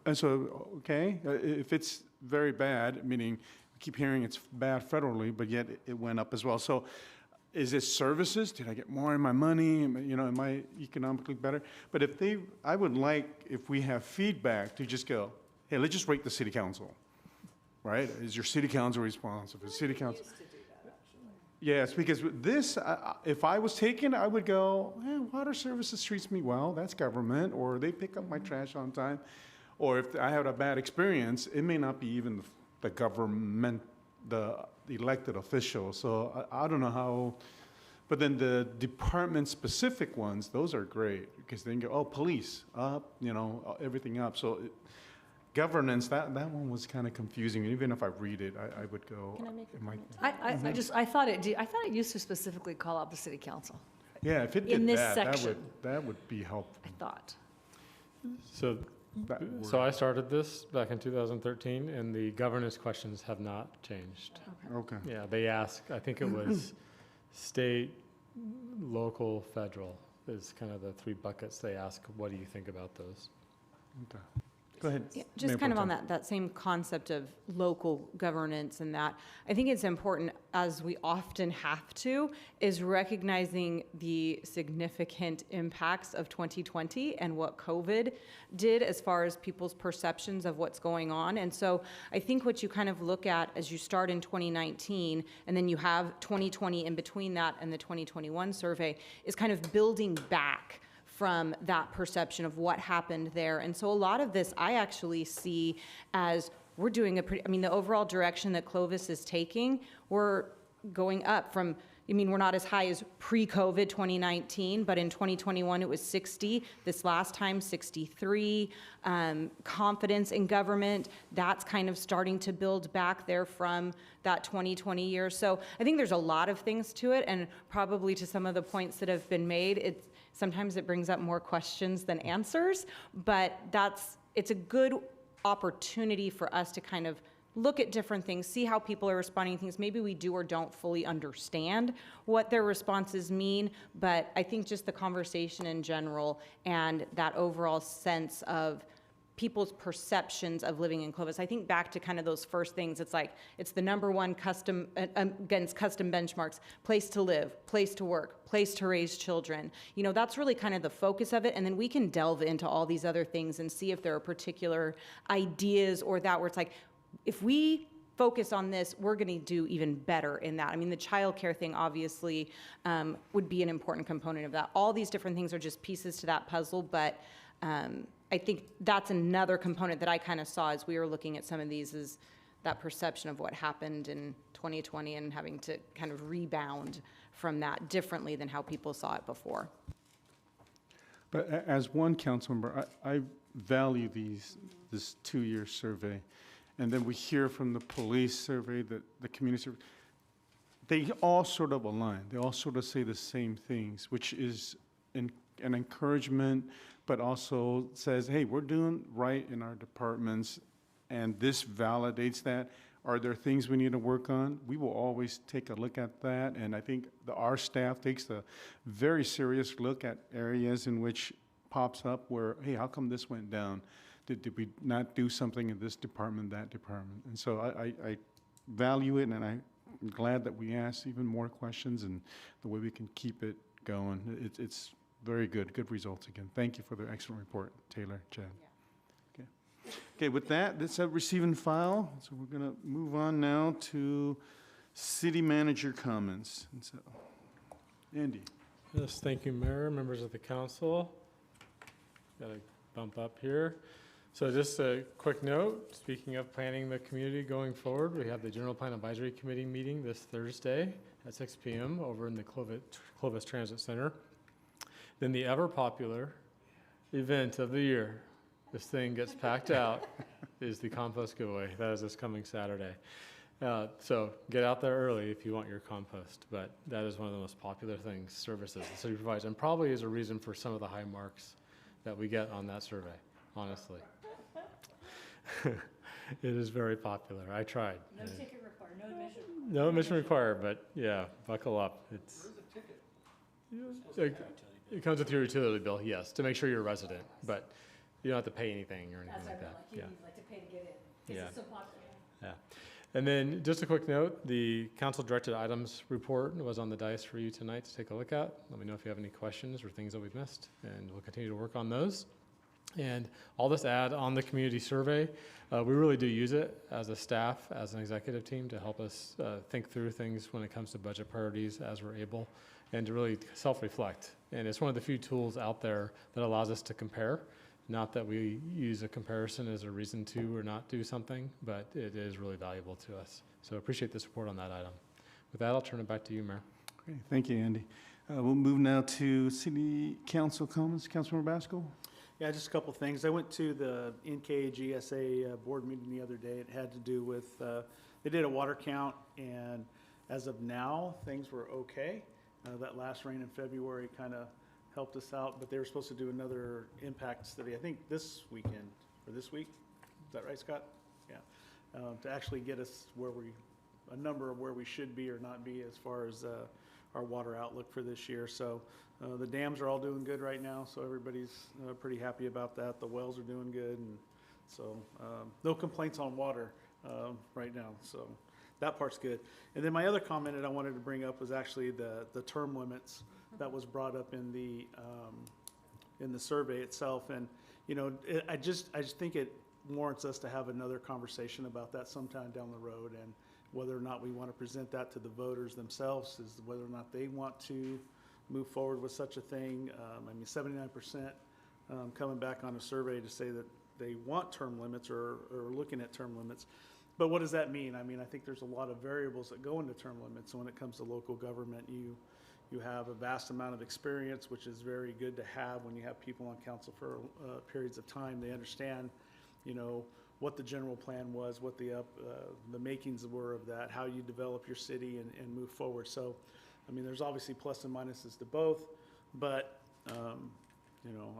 Speaker 1: And so, okay, if it's very bad, meaning we keep hearing it's bad federally, but yet it went up as well. So is it services? Did I get more in my money? Am I economically better? But I would like, if we have feedback, to just go, hey, let's just rate the city council. Right? Is your city council responsive? Is city council? Yes, because with this, if I was taken, I would go, water services treats me well, that's government, or they pick up my trash on time. Or if I had a bad experience, it may not be even the government, the elected official. So I don't know how, but then the department-specific ones, those are great, because then you go, oh, police, up, everything up. So governance, that one was kind of confusing. Even if I read it, I would go.
Speaker 2: Can I make a comment?
Speaker 3: I thought it used to specifically call out the city council.
Speaker 1: Yeah, if it
Speaker 3: In
Speaker 1: did
Speaker 3: this
Speaker 1: that,
Speaker 3: section.
Speaker 1: that would be helpful.
Speaker 3: I thought.
Speaker 13: So I started this back in 2013, and the governance questions have not changed.
Speaker 1: Okay.
Speaker 13: Yeah, they ask, I think it was state, local, federal is kind of the three buckets they ask. What do you think about those?
Speaker 1: Okay. Go ahead.
Speaker 2: Yeah,
Speaker 1: Mayor
Speaker 2: just kind of
Speaker 1: Pro
Speaker 2: on
Speaker 1: Tem.
Speaker 2: that same concept of local governance and that, I think it's important, as we often have to, is recognizing the significant impacts of 2020 and what COVID did as far as people's perceptions of what's going on. And so I think what you kind of look at as you start in 2019, and then you have 2020 in between that and the 2021 survey, is kind of building back from that perception of what happened there. And so a lot of this I actually see as we're doing the overall direction that Clovis is taking, we're going up from, we're not as high as pre-COVID 2019, but in 2021 it was 60, this last time 63. Confidence in government, that's kind of starting to build back there from that 2020 year. So I think there's a lot of things to it, and probably to some of the points that have been made, sometimes it brings up more questions than answers, but it's a good opportunity for us to kind of look at different things, see how people are responding to things. Maybe we do or don't fully understand what their responses mean, but I think just the conversation in general and that overall sense of people's perceptions of living in Clovis. I think back to kind of those first things. It's like, it's the number one custom, against custom benchmarks, place to live, place to work, place to raise children. That's really kind of the focus of it. And then we can delve into all these other things and see if there are particular ideas or that where it's like, if we focus on this, we're going to do even better in that. The childcare thing obviously would be an important component of that. All these different things are just pieces to that puzzle, but I think that's another component that I kind of saw as we were looking at some of these, is that perception of what happened in 2020 and having to kind of rebound from that differently than how people saw it before.
Speaker 1: But as one council member, I value this 2-year survey. And then we hear from the police survey, the community survey. They all sort of align. They all sort of say the same things, which is an encouragement, but also says, hey, we're doing right in our departments, and this validates that. Are there things we need to work on? We will always take a look at that, and I think our staff takes a very serious look at areas in which pops up where, hey, how come this went down? Did we not do something in this department, that department? And so I value it, and I'm glad that we ask even more questions and the way we can keep it going. It's very good results again. Thank you for the excellent report, Taylor, Chad. Yeah. Okay, with that, let's receive and file. So we're going to move on now to city manager comments. And so, Andy.
Speaker 13: Yes, thank you, Mayor, members of the council. Got to bump up here. So just a quick note, speaking of planning the community going forward, we have the General Plan Advisory Committee meeting this Thursday at 6 p.m. over in the Clovis Transit Center. Then the ever popular event of the year, this thing gets packed out, is the compost giveaway. That is this coming Saturday. So get out there early if you want your compost, but that is one of the most popular services the city provides, and probably is a reason for some of the high marks that we get on that survey, honestly. It is very popular. I tried.
Speaker 6: No ticket required, no admission.
Speaker 13: No admission required, but yeah, buckle up. Where's the ticket? It comes with your utility bill, yes, to make sure you're a resident, but you don't have to pay anything or anything like that.
Speaker 6: You like to pay to get in, because it's so popular.
Speaker 13: Yeah. And then just a quick note, the council directed items report was on the dais for you tonight to take a look at. Let me know if you have any questions or things that we've missed, and we'll continue to work on those. And I'll just add on the community survey, we really do use it as a staff, as an executive team to help us think through things when it comes to budget priorities as we're able, and to really self-reflect. And it's one of the few tools out there that allows us to compare. Not that we use a comparison as a reason to or not do something, but it is really valuable to us. So appreciate the support on that item. With that, I'll turn it back to you, Mayor.
Speaker 1: Okay, thank you, Andy. We'll move now to City Council comments. Councilmember Basco?
Speaker 15: Yeah, just a couple things. I went to the NKGSA board meeting the other day. It had to do with, they did a water count, and as of now, things were okay. That last rain in February kind of helped us out, but they were supposed to do another impact study, I think this weekend, or this week. Is that right, Scott? Yeah. To actually get us a number of where we should be or not be as far as our water outlook for this year. So the dams are all doing good right now, so everybody's pretty happy about that. The wells are doing good, and so no complaints on water right now. So that part's good. And then my other comment that I wanted to bring up was actually the term limits that was brought up in the survey itself. And you know, I just think it warrants us to have another conversation about that sometime down the road, and whether or not we want to present that to the voters themselves, is whether or not they want to move forward with such a thing. I mean, 79% coming back on a survey to say that they want term limits or looking at term limits. But what does that mean? I mean, I think there's a lot of variables that go into term limits. So when it comes to local government, you have a vast amount of experience, which is very good to have when you have people on council for periods of time. They understand, you know, what the general plan was, what the makings were of that, how you develop your city and move forward. So, I mean, there's obviously plus and minuses to both, but, you know,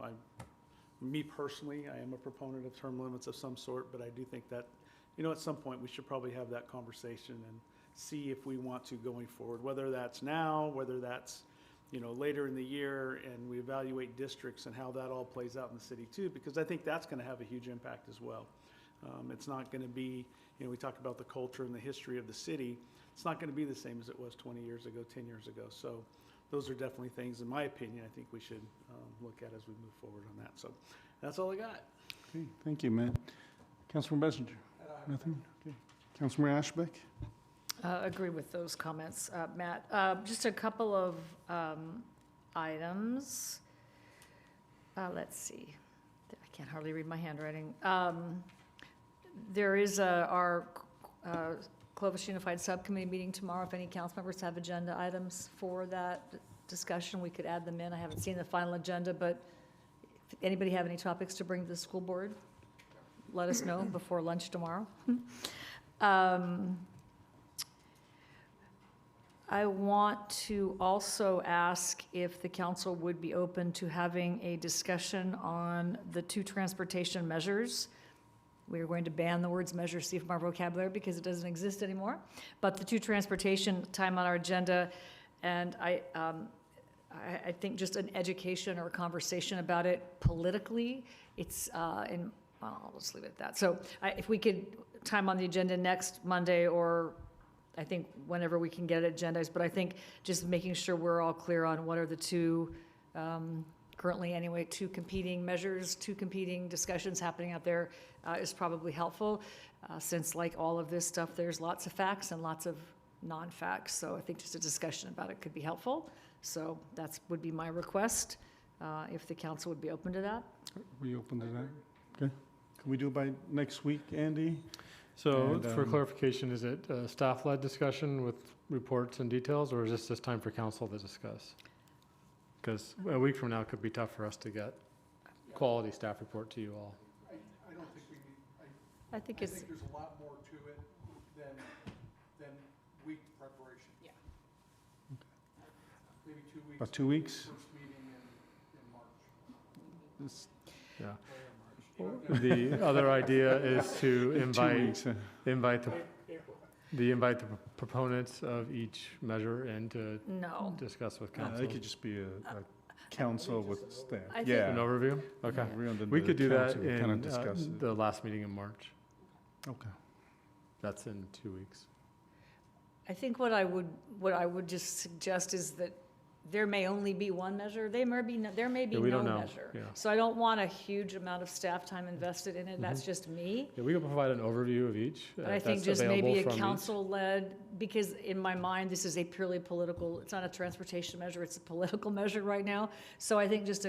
Speaker 15: me personally, I am a proponent of term limits of some sort, but I do think that, you know, at some point we should probably have that conversation and see if we want to going forward, whether that's now, whether that's, you know, later in the year, and we evaluate districts and how that all plays out in the city too, because I think that's going to have a huge impact as well. It's not going to be, you know, we talked about the culture and the history of the city. It's not going to be the same as it was 20 years ago, 10 years ago. So those are definitely things, in my opinion, I think we should look at as we move forward on that. So that's all I got.
Speaker 1: Okay, thank you, Matt. Councilmember Messenger? Nothing? Okay. Councilmember Ashbeck?
Speaker 3: Agree with those comments, Matt. Just a couple of items. Let's see. I can't hardly read my handwriting. There is our Clovis Unified Subcommittee meeting tomorrow. If any council members have agenda items for that discussion, we could add them in. I haven't seen the final agenda, but if anybody have any topics to bring to the school board, let us know before lunch tomorrow. I want to also ask if the council would be open to having a discussion on the 2 transportation measures. We are going to ban the words measure C from our vocabulary because it doesn't exist anymore. But the 2 transportation time on our agenda, and I think just an education or a conversation about it politically, it's well, I'll just leave it at that. So if we could time on the agenda next Monday, or I think whenever we can get it agendized, but I think just making sure we're all clear on what are the 2, currently anyway, 2 competing measures, 2 competing discussions happening out there is probably helpful. Since like all of this stuff, there's lots of facts and lots of non-facts. So I think just a discussion about it could be helpful. So that would be my request, if the council would be open to that.
Speaker 1: Are we open to that? Okay. Can we do it by next week, Andy?
Speaker 13: So
Speaker 1: And,
Speaker 13: for clarification, is it a staff-led discussion with reports and details, or is this just time for council to discuss? Because a week from now could be tough for us to get quality staff report to you all.
Speaker 4: I don't think we need,
Speaker 3: I think
Speaker 4: there's a lot more to it than week preparation.
Speaker 17: Yeah.
Speaker 4: Maybe 2 weeks.
Speaker 1: About 2 weeks?
Speaker 4: First meeting in March.
Speaker 13: This- Yeah. The other idea is to invite the proponents of each measure and to
Speaker 3: No.
Speaker 13: discuss with
Speaker 1: Yeah,
Speaker 13: council.
Speaker 1: it could just be a council with staff.
Speaker 3: I think-
Speaker 1: Yeah.
Speaker 13: An overview? Okay.
Speaker 1: Yeah,
Speaker 13: We could do that
Speaker 1: council would kinda
Speaker 13: in
Speaker 1: discuss it.
Speaker 13: the last meeting in March.
Speaker 1: Okay.
Speaker 13: That's in 2 weeks.
Speaker 3: I think what I would just suggest is that there may only be one measure, there may be
Speaker 13: Yeah, we
Speaker 3: no
Speaker 13: don't know.
Speaker 3: measure.
Speaker 13: Yeah.
Speaker 3: So I don't want a huge amount of staff time invested in it, that's just me.
Speaker 13: Yeah, we can provide an overview of each.
Speaker 3: But I think
Speaker 13: that's
Speaker 3: just
Speaker 13: available
Speaker 3: maybe a
Speaker 13: from each.
Speaker 3: council-led, because in my mind, this is a purely political, it's not a transportation measure, it's a political measure right now. So I think just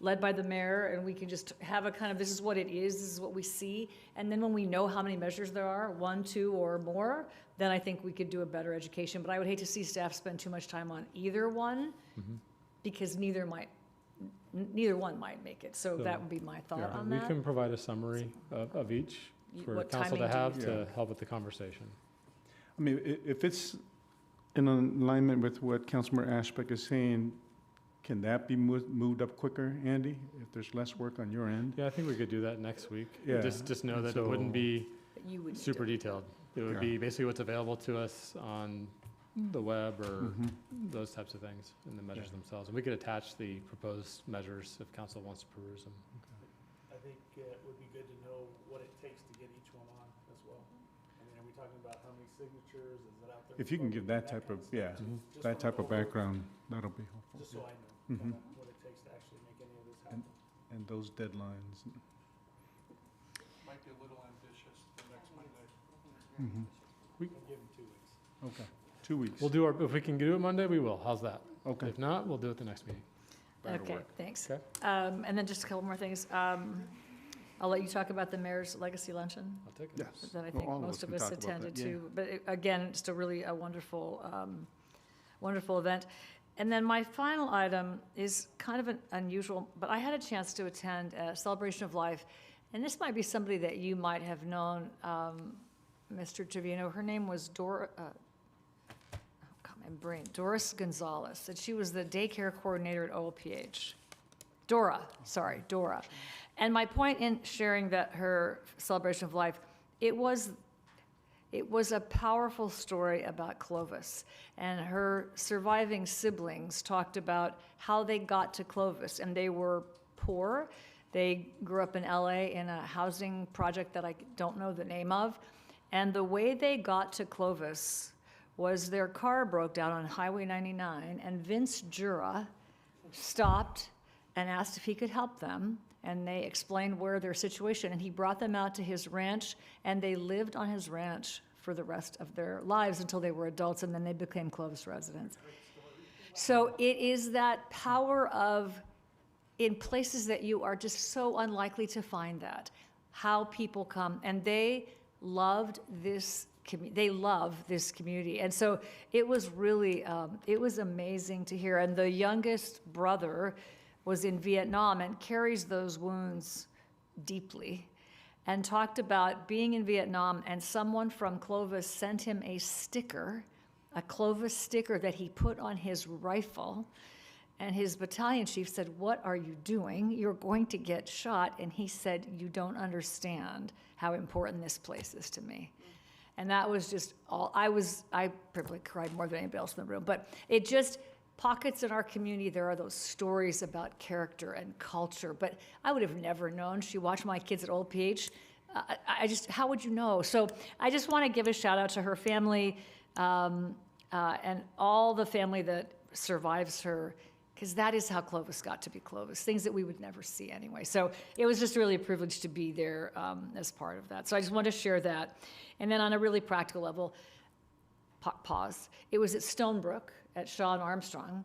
Speaker 3: led by the mayor, and we can just have a kind of, this is what it is, this is what we see. And then when we know how many measures there are, 1, 2, or more, then I think we could do a better education. But I would hate to see staff spend too much time on either one, because neither one might make it. So that would be my thought
Speaker 13: Yeah,
Speaker 3: on
Speaker 13: we
Speaker 3: that.
Speaker 13: can provide a summary of each for
Speaker 3: What
Speaker 13: council to
Speaker 3: timing do you
Speaker 13: have
Speaker 3: think?
Speaker 13: to help with the conversation.
Speaker 20: I mean, if it's in alignment with what Councilmember Ashbeck is saying, can that be moved up quicker, Andy, if there's less work on your end?
Speaker 13: Yeah, I think we could do that next week.
Speaker 20: Yeah,
Speaker 13: Just know
Speaker 20: and
Speaker 13: that it wouldn't
Speaker 20: so-
Speaker 13: be
Speaker 3: But you would need
Speaker 13: super
Speaker 3: to-
Speaker 13: detailed. It would
Speaker 20: Yeah.
Speaker 13: be basically what's available to us on the web or those types of things in the measures themselves. And we could attach the proposed measures if council wants to peruse them.
Speaker 15: I think it would be good to know what it takes to get each one on as well. I mean, are we talking about how many signatures, is it out there?
Speaker 20: If you can give that type of, yeah,
Speaker 15: Just
Speaker 20: that
Speaker 15: from
Speaker 20: type of
Speaker 15: overall-
Speaker 20: background, that'll be helpful.
Speaker 15: Just so I know what it takes to actually make any of this happen.
Speaker 20: And those deadlines.
Speaker 4: Might be a little ambitious for next Monday.
Speaker 13: We-
Speaker 15: I'll give them 2 weeks.
Speaker 20: Okay, 2 weeks.
Speaker 13: We'll do if we can do it Monday, we will. How's that?
Speaker 20: Okay.
Speaker 13: If not, we'll do it the next meeting.
Speaker 20: That'll
Speaker 3: Okay,
Speaker 20: work.
Speaker 3: thanks.
Speaker 13: Okay.
Speaker 3: And then just a couple more things. I'll let you talk about the mayor's legacy luncheon.
Speaker 13: I'll take it.
Speaker 20: Yes.
Speaker 3: That I
Speaker 20: Well,
Speaker 3: think
Speaker 20: all of
Speaker 3: most
Speaker 20: us
Speaker 3: of
Speaker 20: can
Speaker 3: us
Speaker 20: talk about that,
Speaker 3: attended
Speaker 20: yeah.
Speaker 3: to. But again, just a really wonderful, wonderful event. And then my final item is kind of an unusual, but I had a chance to attend a celebration of life. And this might be somebody that you might have known, Mr. Trevino. Her name was Doris Gonzalez, and she was the daycare coordinator at OLPH. Dora. And my point in sharing that her celebration of life, it was a powerful story about Clovis. And her surviving siblings talked about how they got to Clovis, and they were poor. They grew up in LA in a housing project that I don't know the name of. And the way they got to Clovis was their car broke down on Highway 99, and Vince Jura stopped and asked if he could help them, and they explained where their situation, and he brought them out to his ranch, and they lived on his ranch for the rest of their lives until they were adults, and then they became Clovis residents. So it is that power of, in places that you are just so unlikely to find that, how people come, and they loved this they love this community. And so it was really, it was amazing to hear. And the youngest brother was in Vietnam and carries those wounds deeply, and talked about being in Vietnam, and someone from Clovis sent him a sticker, a Clovis sticker that he put on his rifle. And his battalion chief said, "What are you doing? You're going to get shot." And he said, "You don't understand how important this place is to me." And that was just all, I probably cried more than anybody else in the room, but it just, pockets in our community, there are those stories about character and culture, but I would have never known. She watched my kids at Old PH. How would you know? So I just want to give a shout out to her family and all the family that survives her, because that is how Clovis got to be Clovis, things that we would never see anyway. So it was just really a privilege to be there as part of that. So I just wanted to share that. And then on a really practical level, pause. It was at Stonebrook at Shaw and Armstrong.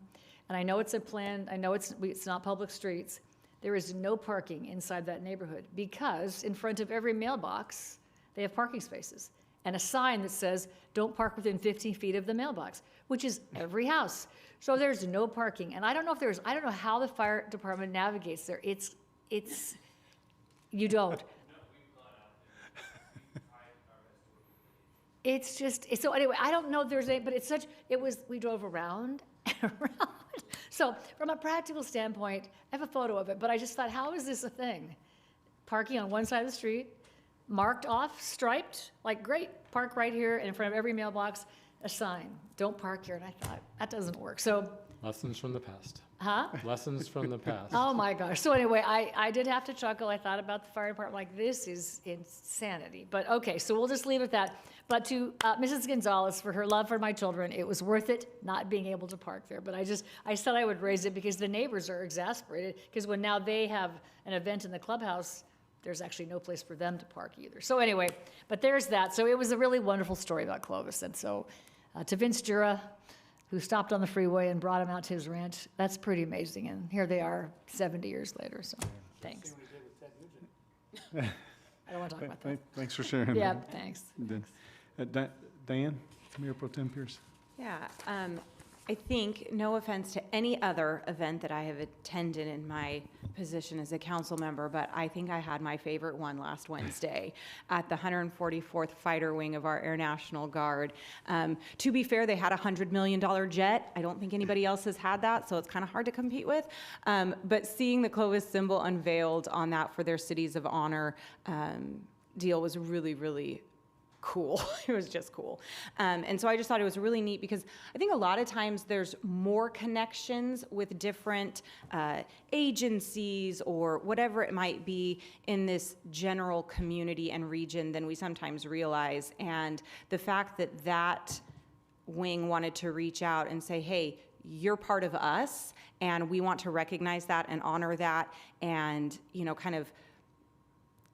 Speaker 3: And I know it's a plan, I know it's not public streets. There is no parking inside that neighborhood because in front of every mailbox, they have parking spaces and a sign that says, "Don't park within 15 feet of the mailbox," which is every house. So there's no parking. And I don't know how the fire department navigates there. You don't. It's just, so anyway, I don't know if there's any, but we drove around and around. So from a practical standpoint, I have a photo of it, but I just thought, how is this a thing? Parking on one side of the street, marked off, striped, like great, park right here in front of every mailbox, a sign, "Don't park here." And I thought, that doesn't work. So
Speaker 13: Lessons from the past.
Speaker 3: Huh?
Speaker 13: Lessons from the past.
Speaker 3: Oh my gosh. So anyway, I did have to chuckle. I thought about the fire department, like, this is insanity. But okay, so we'll just leave it at that. But to Mrs. Gonzalez, for her love for my children, it was worth it not being able to park there. But I said I would raise it because the neighbors are exasperated, because when now they have an event in the clubhouse, there's actually no place for them to park either. So anyway, but there's that. So it was a really wonderful story about Clovis. And so to Vince Jura, who stopped on the freeway and brought him out to his ranch, that's pretty amazing. And here they are 70 years later, so thanks. I don't want to talk about that.
Speaker 20: Thanks for sharing.
Speaker 3: Yeah,
Speaker 20: that.
Speaker 3: thanks.
Speaker 20: Diane, Mayor Pro Tem Pierce.
Speaker 2: Yeah, I think, no offense to any other event that I have attended in my position as a council member, but I think I had my favorite one last Wednesday at the 144th Fighter Wing of our Air National Guard. To be fair, they had a $100 million jet. I don't think anybody else has had that, so it's kind of hard to compete with. But seeing the Clovis symbol unveiled on that for their Cities of Honor deal was really, really cool. It was just cool. And so I just thought it was really neat because I think a lot of times there's more connections with different agencies or whatever it might be in this general community and region than we sometimes realize. And the fact that that wing wanted to reach out and say, hey, you're part of us, and we want to recognize that and honor that and, you know, kind of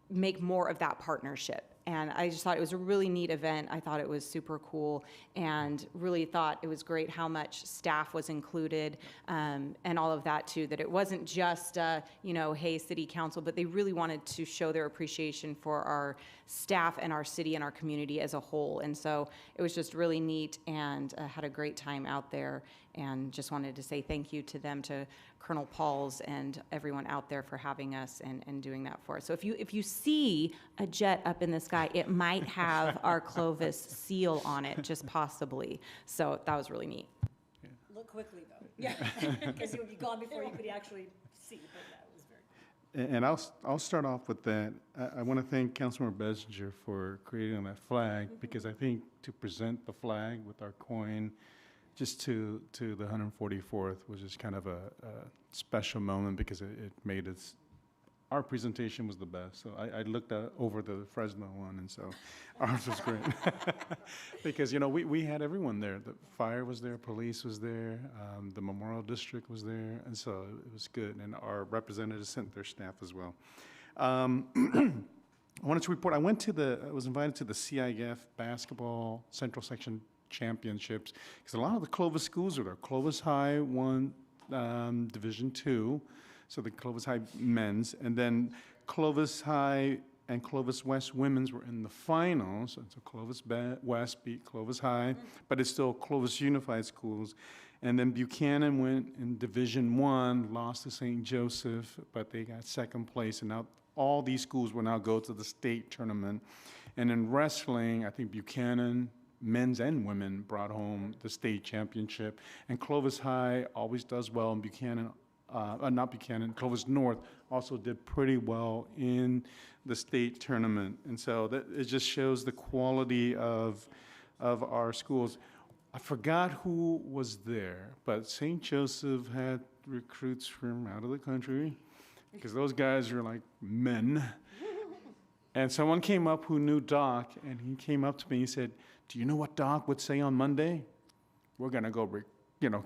Speaker 2: make more of that partnership. And I just thought it was a really neat event. I thought it was super cool and really thought it was great how much staff was included and all of that too, that it wasn't just, you know, hey, city council, but they really wanted to show their appreciation for our staff and our city and our community as a whole. And so it was just really neat and had a great time out there, and just wanted to say thank you to them, to Colonel Pauls and everyone out there for having us and doing that for us. So if you see a jet up in the sky, it might have our Clovis seal on it, just possibly. So that was really neat.
Speaker 3: Look quickly, though. Yeah, because you would be gone before you could actually see. But that was very.
Speaker 20: And I'll start off with that. I want to thank Councilmember Bessinger for creating that flag, because I think to present the flag with our coin just to the 144th was just kind of a special moment, because it made us, our presentation was the best. So I looked over the Fresno one, and so ours was great. Because, you know, we had everyone there. The fire was there, police was there, the Memorial District was there, and so it was good. And our representatives sent their staff as well. I wanted to report, I was invited to the CIF basketball Central Section Championships, because a lot of the Clovis schools are there. Clovis High won Division II, so the Clovis High men's, and then Clovis High and Clovis West women's were in the finals. So Clovis West beat Clovis High, but it's still Clovis Unified Schools. And then Buchanan went in Division I, lost to St. Joseph, but they got second place, and now all these schools will now go to the state tournament. And in wrestling, I think Buchanan, men's and women, brought home the state championship. And Clovis High always does well, and Buchanan, not Buchanan, Clovis North also did pretty well in the state tournament. And so that, it just shows the quality of our schools. I forgot who was there, but St. Joseph had recruits from out of the country, because those guys are like men. And someone came up who knew Doc, and he came up to me and he said, do you know what Doc would say on Monday? We're going to go,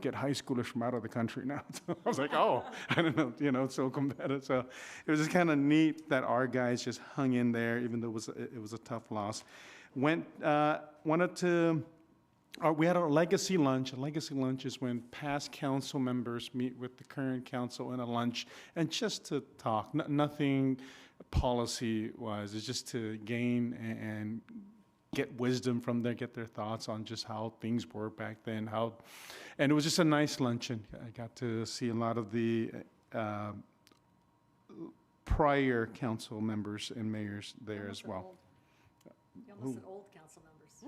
Speaker 20: get high schoolers from out of the country now. So I was like, oh, I don't know, it's so competitive. So it was just kind of neat that our guys just hung in there, even though it was a tough loss. We had a legacy lunch. A legacy lunch is when past council members meet with the current council in a lunch, and just to talk, nothing policy-wise. It's just to gain and get wisdom from them, get their thoughts on just how things were back then. And it was just a nice luncheon. I got to see a lot of the prior council members and mayors there as well.
Speaker 3: You almost said old council members.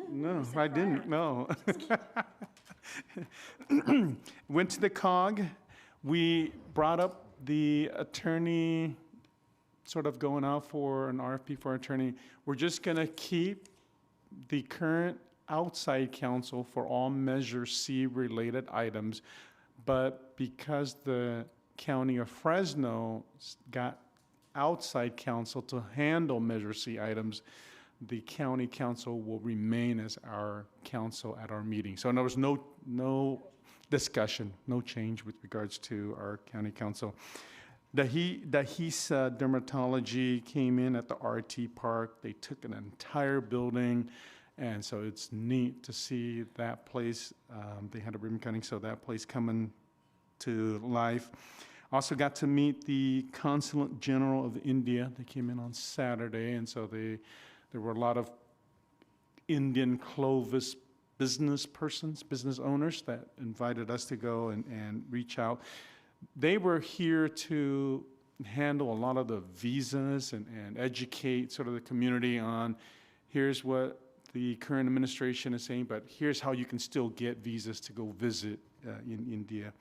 Speaker 20: No, I didn't, no. Went to the COG. We brought up the attorney, sort of going out for an RFP for attorney. We're just going to keep the current outside counsel for all Measure C related items, but because the County of Fresno got outside counsel to handle Measure C items, the county council will remain as our council at our meeting. So there was no discussion, no change with regards to our county council. The HESA dermatology came in at the RT Park. They took an entire building, and so it's neat to see that place. They had a ribbon cutting, so that place coming to life. Also got to meet the Consulate General of India. They came in on Saturday, and so there were a lot of Indian Clovis business persons, business owners that invited us to go and reach out. They were here to handle a lot of the visas and educate sort of the community on here's what the current administration is saying, but here's how you can still get visas to go visit in India.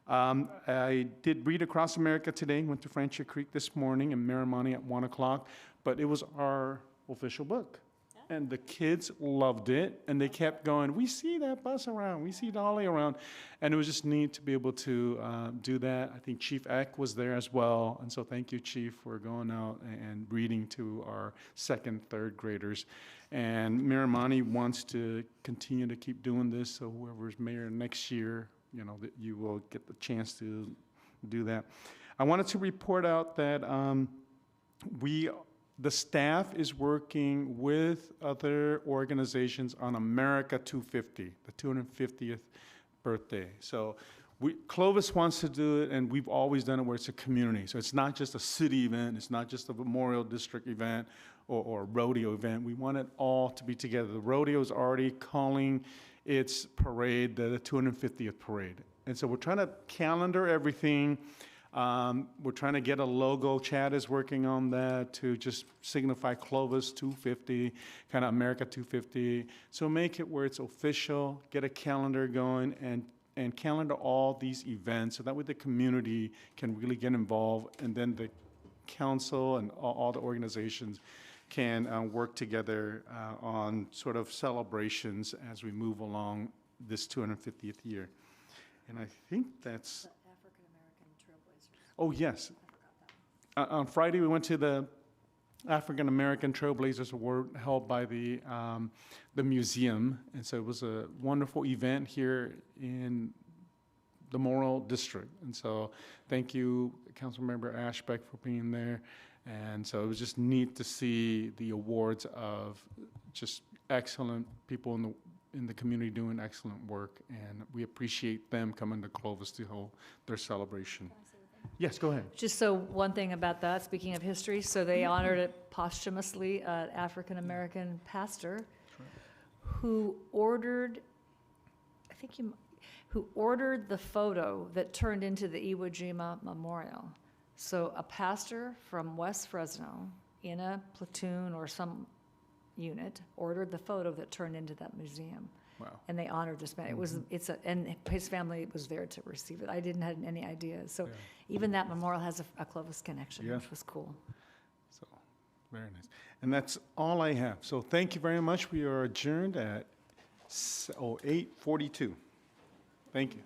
Speaker 20: I did read Across America today, went to Franchia Creek this morning and Miramani at 1 o'clock, but it was our official book. And the kids loved it, and they kept going, we see that bus around, we see Dolly around. And it was just neat to be able to do that. I think Chief Eck was there as well, and so thank you, Chief, for going out and reading to our second, third graders. And Miramani wants to continue to keep doing this, so whoever's mayor next year, that you will get the chance to do that. I wanted to report out that the staff is working with other organizations on America 250, the 250th birthday. So Clovis wants to do it, and we've always done it where it's a community. So it's not just a city event, it's not just a Memorial District event or a rodeo event. We want it all to be together. The rodeo is already calling its parade the 250th parade. And so we're trying to calendar everything. We're trying to get a logo. Chad is working on that to just signify Clovis 250, kind of America 250. So make it where it's official, get a calendar going, and calendar all these events so that way the community can really get involved, and then the council and all the organizations can work together on sort of celebrations as we move along this 250th year. And I think that's... Oh, yes. On Friday, we went to the African American Trailblazers Award held by the museum. And so it was a wonderful event here in the Morrill District. And so thank you, Councilmember Ashbeck, for being there. And so it was just neat to see the awards of just excellent people in the community doing excellent work. And we appreciate them coming to Clovis to hold their celebration. Yes, go ahead.
Speaker 3: Just so one thing about that, speaking of history, so they honored it posthumously an African-American pastor who ordered, who ordered the photo that turned into the Iwo Jima Memorial. So a pastor from West Fresno in a platoon or some unit ordered the photo that turned into that museum.
Speaker 20: Wow.
Speaker 3: And they honored this man. And his family was there to receive it. I didn't have any idea. So even that memorial has a Clovis connection, which was cool.
Speaker 20: So, very nice. And that's all I have. So thank you very much. We are adjourned at 8:42. Thank you.